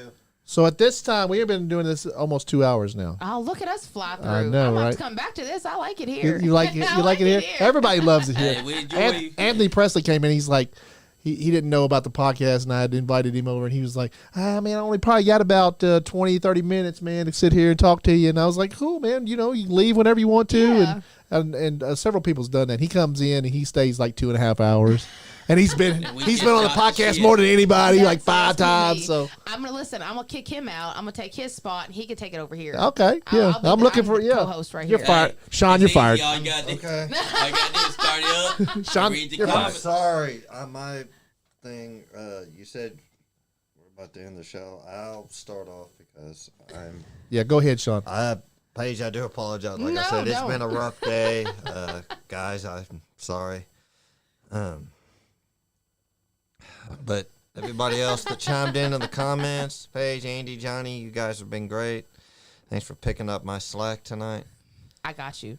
So at this time, we have been doing this almost 2 hours now. Oh, look at us fly through. I know, I'm about right? to come back to this. I like it You, here. you like it? I You like it here? Everybody loves it here. Hey, we enjoy you. Anthony Presley came in. He's like, he didn't know about the podcast, and I had invited him over, and he was like, man, I only probably got about 20, 30 minutes, man, to sit here and talk to you. And I was like, cool, man. You know, you can leave whenever you want to. Yeah. And several people's done that. He comes in and he stays like 2.5 hours. And he's been And we he's get been on the shot podcast shit. more than anybody, That's like 5 me. times. So I'm gonna listen. I'm gonna kick him out. I'm gonna take his spot, and he can take it over here. okay, yeah, I'll be I'm looking for the co-host right You're here. fired, Sean. You're It's easy. fired. All you got to Okay. do is start it up. Sean, read the you're I'm comments. sorry. My thing, you said we're about to end the show. I'll start off because Yeah, go ahead, Sean. Paige, I do apologize. Like No, I said, it's don't. been a rough day. Guys, I'm sorry. But everybody else that chimed in the comments, Paige, Andy, Johnny, you guys have been great. Thanks for picking up my slack tonight, I got you.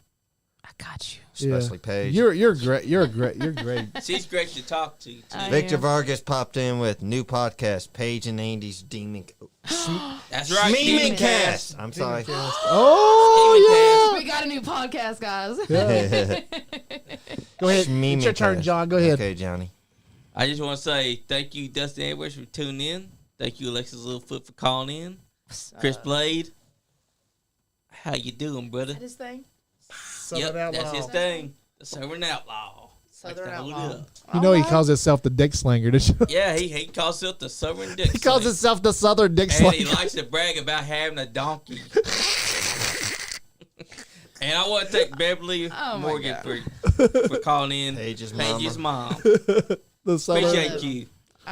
I got you. especially Paige. You're great. You're great. You're great. She's great to talk to, too. I Victor am. Vargas popped in with new podcast, Paige and Andy's Demon. That's right. Demon Demon Cast. I'm sorry. Oh We got a new podcast, guys. yeah. Go ahead. Shmee It's your turn, Cast. John. Go ahead. Okay, Johnny. I just want to say thank you, Dustin Edwards, for tuning in. Thank you, Alexis Littlefoot, for calling in. Chris Blade, how you doing, brother? This thing. Yep, that's his thing. The Southern Outlaw. Southern Like, hold Outlaw. it up. You know he Alright. calls himself the Dick Slanger. Yeah, he calls it the Southern Dick. He calls Sling. himself the Southern Dick And he Slanger. likes to brag about having a donkey. And I want to thank Beverly Oh, my Morgan God. for calling in. Paige's mom. The Southern. Appreciate you.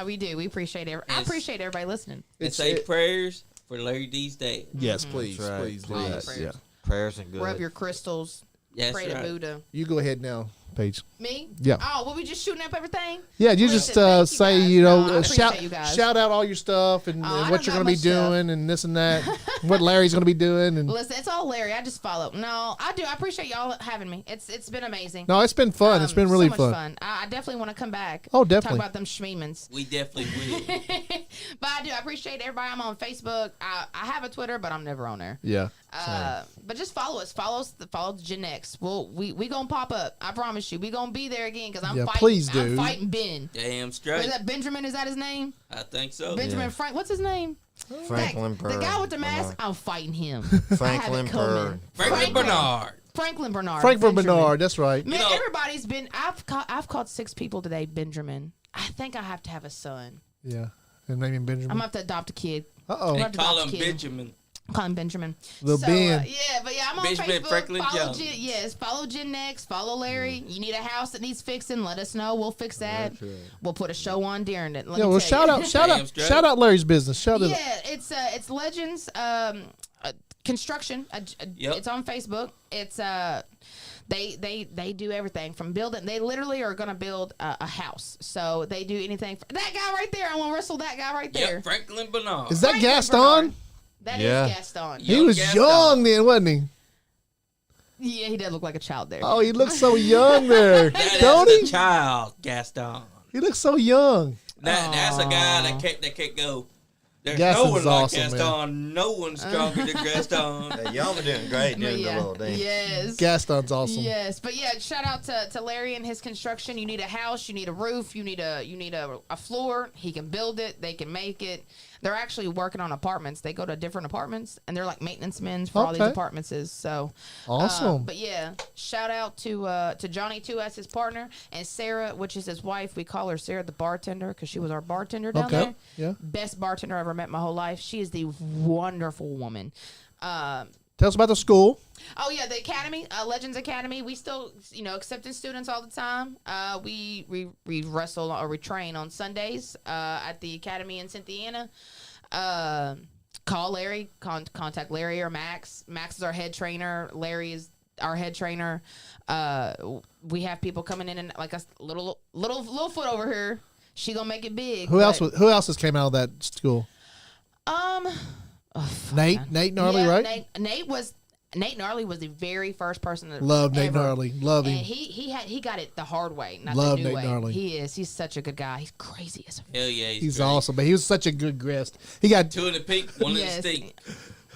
We do. We appreciate it. I Yes. appreciate everybody listening. And say prayers for Larry D's dad. Yes, please, That's right. please do All the that. prayers. Yeah. Prayers are good. Rub your crystals. Yes, Pray to right. Buddha. You go ahead now, Paige. Me? Yeah. Oh, well, we just shooting up everything? Yeah, you Listen, just thank you say, guys. you know, No, I appreciate you shout guys. shout out all your stuff and, Oh, and I what don't you're got going to be much stuff. doing and this and that. What Larry's going to be doing. And Listen, it's all Larry. I just follow. No, I do. I appreciate y'all having me. It's been amazing. no, it's been fun. It's been really so much fun. I definitely want to come back. Oh, definitely. Talk about them schmeemans. We definitely will. But I do. I appreciate everybody. I'm on Facebook. I have a Twitter, but I'm never on there. Yeah. But just follow us. Follow the Gen X. We gonna pop up. I promise you. We gonna be there again because I'm Yeah, fighting. please I'm do. fighting Ben. Damn Is straight. that Benjamin? Is that his name? I think so. Benjamin Frank. What's his name? Franklin The guy with the Bernard. mask. I'm fighting him. Franklin I have it coming. Bernard. Franklin Bernard. Franklin Bernard. Franklin Benjamin. Bernard. That's right. Man, You know- everybody's been. I've called 6 people today Benjamin. I think I have to have a son. Yeah. And name him Benjamin. I'm gonna have to adopt a kid. Uh-oh. I'm They call adopt a him kid. Benjamin. Call him Benjamin. Little Ben. Yeah, but yeah, I'm on Benjamin Facebook. Franklin Follow Jones. follow Gen Next. Follow Larry. You need a house that needs fixing? Let us know. We'll fix that. We'll put a show on during it. Let Yeah, me well, tell you. Damn straight. shout out Larry's business. Shout out. Yeah, it's Legends Construction. Yep. It's on Facebook. It's they do everything from building. They literally are gonna build a house. So they do anything. That guy right there. I want to wrestle that guy right there. Yep, Franklin Bernard. Is that Franklin Gaston? Bernard. That is Yeah. Gaston. He Young was Gaston. young then, wasn't he? Yeah, he does look like a child there. Oh, he looks so young there. That Don't is he? the child, Gaston. He looks so young. That's a guy that can't go. There's Gaston's no one like awesome, man. Gaston. No one stronger than Gaston. Hey, y'all were doing great doing the little dance. Yes. Gaston's awesome. Yes, but yeah, shout out to Larry and his construction. You need a house, you need a roof, you need a floor. He can build it, they can make it. They're actually working on apartments. They go to different apartments and they're like maintenance men for all these Okay. apartments. So Awesome. but yeah, shout out to Johnny too as his partner and Sarah, which is his wife. We call her Sarah the bartender because she was our bartender down Okay. there. Yeah. Best bartender I ever met in my whole life. She is the wonderful woman. Tell us about the school. Oh yeah, the academy, Legends Academy. We still, accepting students all the time. We wrestle or we train on Sundays at the academy in Cynthiana. Call Larry, contact Larry or Max. Max is our head trainer. Larry is our head trainer. We have people coming in and like a little foot over here. She gonna make it big. Who else has came out of that school? Nate Gnarly, yeah, right? Nate Gnarly was the very first person that Love Nate ever. Gnarly. Love And him. he got it the hard way, not Love the new Nate way. Gnarly. He's such a good guy. He's crazy as a Hell yeah, He's great. awesome, but he was such a good guest. He got 2 in the pink, 1 Yes. in the stink.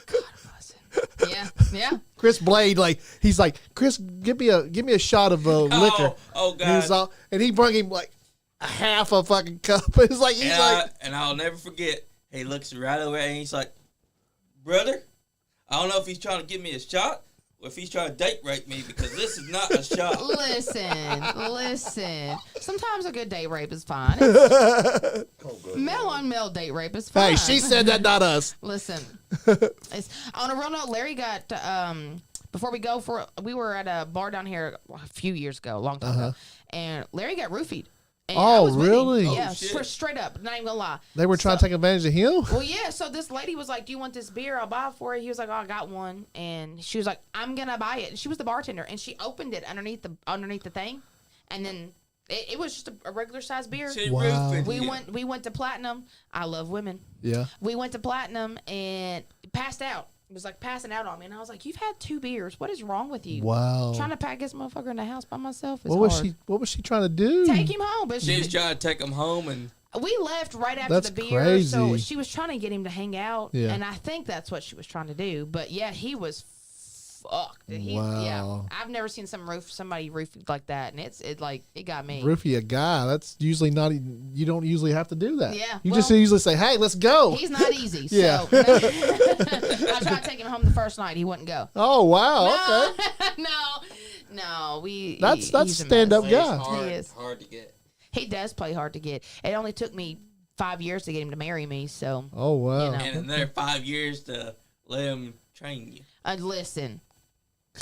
God bless him. Yeah. Chris Blade. He's like, Chris, give me a shot of liquor. Oh And he was God. and he brought him like a half a fucking cup. It's like he's And I'll never forget. He looks right over and he's like, brother, I don't know if he's trying to give me a shot or if he's trying to date rape me because this is not a shot. Listen. Sometimes a good date rape is fine. Male on male date rape is fine. hey, she said that, not us. Listen, on a real note, Larry got before we were at a bar down here a few years ago, a long time ago, and Larry got roofied. And I Oh, was with him. really? Yeah, Oh, shit. straight up, not even gonna lie. They were trying to take advantage of him. Well, yeah. So this lady was like, "Do you want this beer? I'll buy it for you." He was like, "Oh, I got one," and she was like, "I'm gonna buy it." And she was the bartender, and she opened it underneath the thing, and then it was just a regular size beer. She Wow. roofing We you. went to Platinum. I love women. Yeah. We went to Platinum and passed out. It was like passing out on me, and I was like, "You've had 2 beers. What is wrong with you?" Wow. Trying to pack this motherfucker in the house by myself is What was hard. she? What was she trying to do? Take him home, but She was trying to take him home and we left right after That's the beer, so crazy. she was trying to get him to hang out, Yeah. and I think that's what she was trying to do. But yeah, he was fucked. Wow. Yeah, I've never seen somebody roofied like that, and it got me. Roofie a guy. That's usually not. You don't usually have to do that. Yeah, You just well, usually say, "Hey, let's go." He's not easy. Yeah. So I tried to take him home the first night. He wouldn't go. Oh wow. Okay. No. That's he's a stand up mess. guy. He is. hard to get. He does play hard to get. It only took me 5 years to get him to marry me. So Oh wow. You know. And another 5 years to let him train you. listen,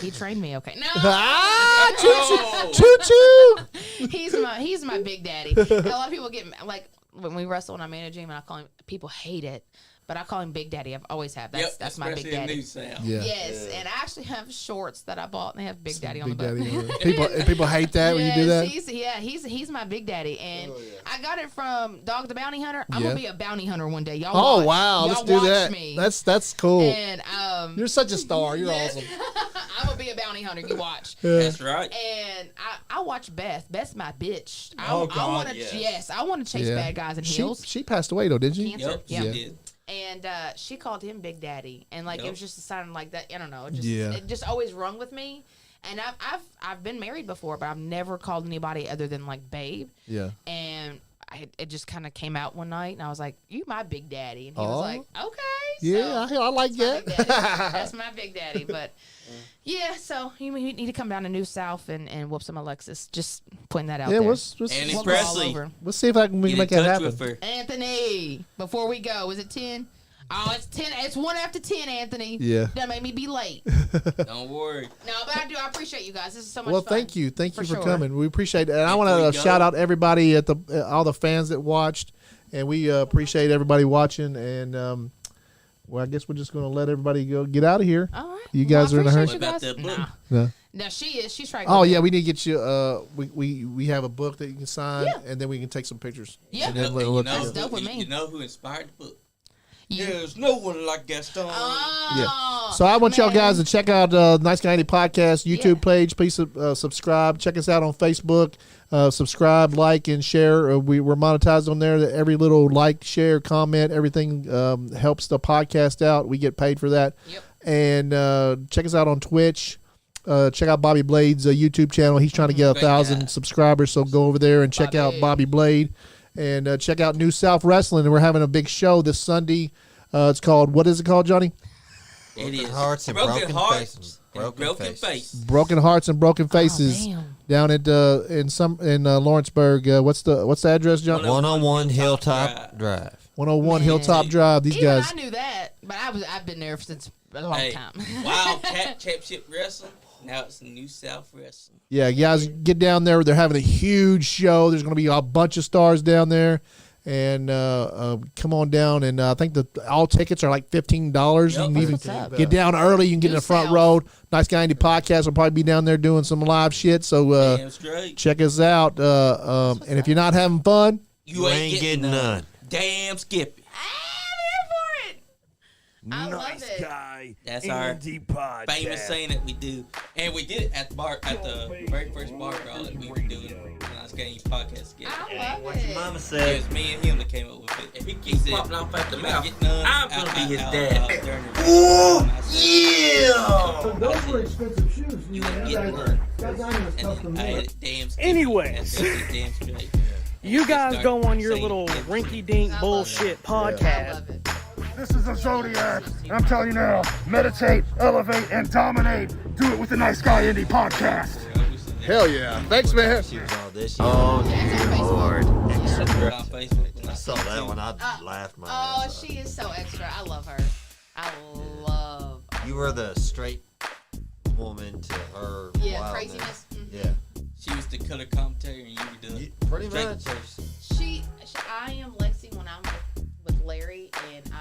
he trained me. Okay, no. Ah, Oh. choo choo. He's my big daddy. A lot of people get like when we wrestle and I manage him and I call him. People hate it, but I call him Big Daddy. I've always have. That's my big especially in daddy. New South. Yeah. Yes, and I actually have shorts that I bought and they have Big Daddy on Big the daddy. back. People hate that when you do that. He's my big daddy, and I got it from Dog the Bounty Hunter. I'm Yeah. gonna be a bounty hunter one day. Y'all. Oh watch. wow. Y'all Let's do watch that. Me. That's cool. And You're such a star. You're awesome. I'm gonna be a bounty hunter. You watch. That's right. And I watch Beth. Beth's my bitch. Oh, God, I want to. yes. Yes, I want to chase Yeah. bad guys in heels. She passed away though, didn't she? Cancer. Yep, Yeah. she did. And she called him Big Daddy, and like it Yep. was just a sign like that. I don't know. It just always rung with me. And I've been married before, but I've never called anybody other than like babe. Yeah. And it just kind of came out one night, and I was like, "You my big daddy," and he was Aw. like, "Okay." Yeah, I like That's my big daddy. that. That's my big daddy. But yeah, so you need to come down to New South and whoop some Alexis. Just putting that out Yeah, there. Andy We'll go all Presley. over. let's see if I can Get in make that touch happen. with her. Anthony, before we go, is it 10? Oh, it's 10. It's 1 after 10, Anthony. Yeah. That made me be late. Don't worry. No, but I appreciate you guys. This is so much Well, fun. thank you for sure. coming. We appreciate it, and I Before want we to go- shout out everybody at all the fans that watched, and we appreciate everybody watching. And well, I guess we're just going to let everybody get out of here. All right. You guys are in a hurry? What about that book? No. No, she is. She's trying. Oh yeah, we need to get you. We have a book that you can sign, Yeah. and then we can take some pictures. Yeah. And then And we'll you look know, That's dope with who, me. you know who inspired the book? You. There's no one like Gaston. Oh, So I want y'all man. guys to check out Nice Guy Andy Podcast YouTube Yeah. page. Please subscribe. Check us out on Facebook. Subscribe, like, and share. We're monetized on there. Every little like, share, comment, everything helps the podcast out. We get paid for that. Yep. And check us out on Twitch. Check out Bobby Blade's YouTube channel. He's trying to get Great 1,000 guy. subscribers, so go over there and check out Bobby. Bobby Blade. And check out New South Wrestling. And we're having a big show this Sunday. It's called, what is it called, Johnny? It is. Hearts and broken broken hearts faces. and broken faces. Broken Hearts and Broken Faces damn. down at in Lawrenceburg. What's the address, John? 101 Hilltop Drive. 101 Man. Hilltop Drive. These Even guys. I knew that, but I've been there since a long Hey, time. Wildcat Championship Wrestling. Now it's New South Wrestling. Yeah, guys, get down there. They're having a huge show. There's going to be a bunch of stars down there. And come on down. And I think all tickets are like $15. You can even What's up? get down early. You can get in the front South. row. Nice Guy Andy Podcast will probably be down there doing some live shit. So Damn straight. check us out. And if you're not having fun, You ain't getting none. Damn Skippy. I'm here for it. I love Nice it. Guy That's our Andy Podcast. Famous saying that we do. And we did it at the very first bar crawl that we were doing the Nice Guy Podcast together. I love What your it. mama It said. was me and him that came up with it. If he keeps popping off at the mouth, I'm gonna be his dad. Ooh, Yeah! Those were expensive shoes. You ain't getting none. And then I had it damn straight. Anyways. Damn straight. You guys Start go on your saying little damn rinky-dink I love bullshit it. I podcast. love it. This is the Zodiac. I'm telling you now, meditate, elevate, and dominate. Do it with the Nice Guy Indie Podcast. hell yeah. Thanks, man. She was all this. That's her Lord. straight. On Facebook when I saw that one. I laughed my Oh, ass off. she is so extra. I love her. I love. You were the straight woman to her Yeah, wildness. craziness. Mhm. Yeah. She was the color commentator and you were the Pretty straight much. person. I am Lexi when I'm with Larry, and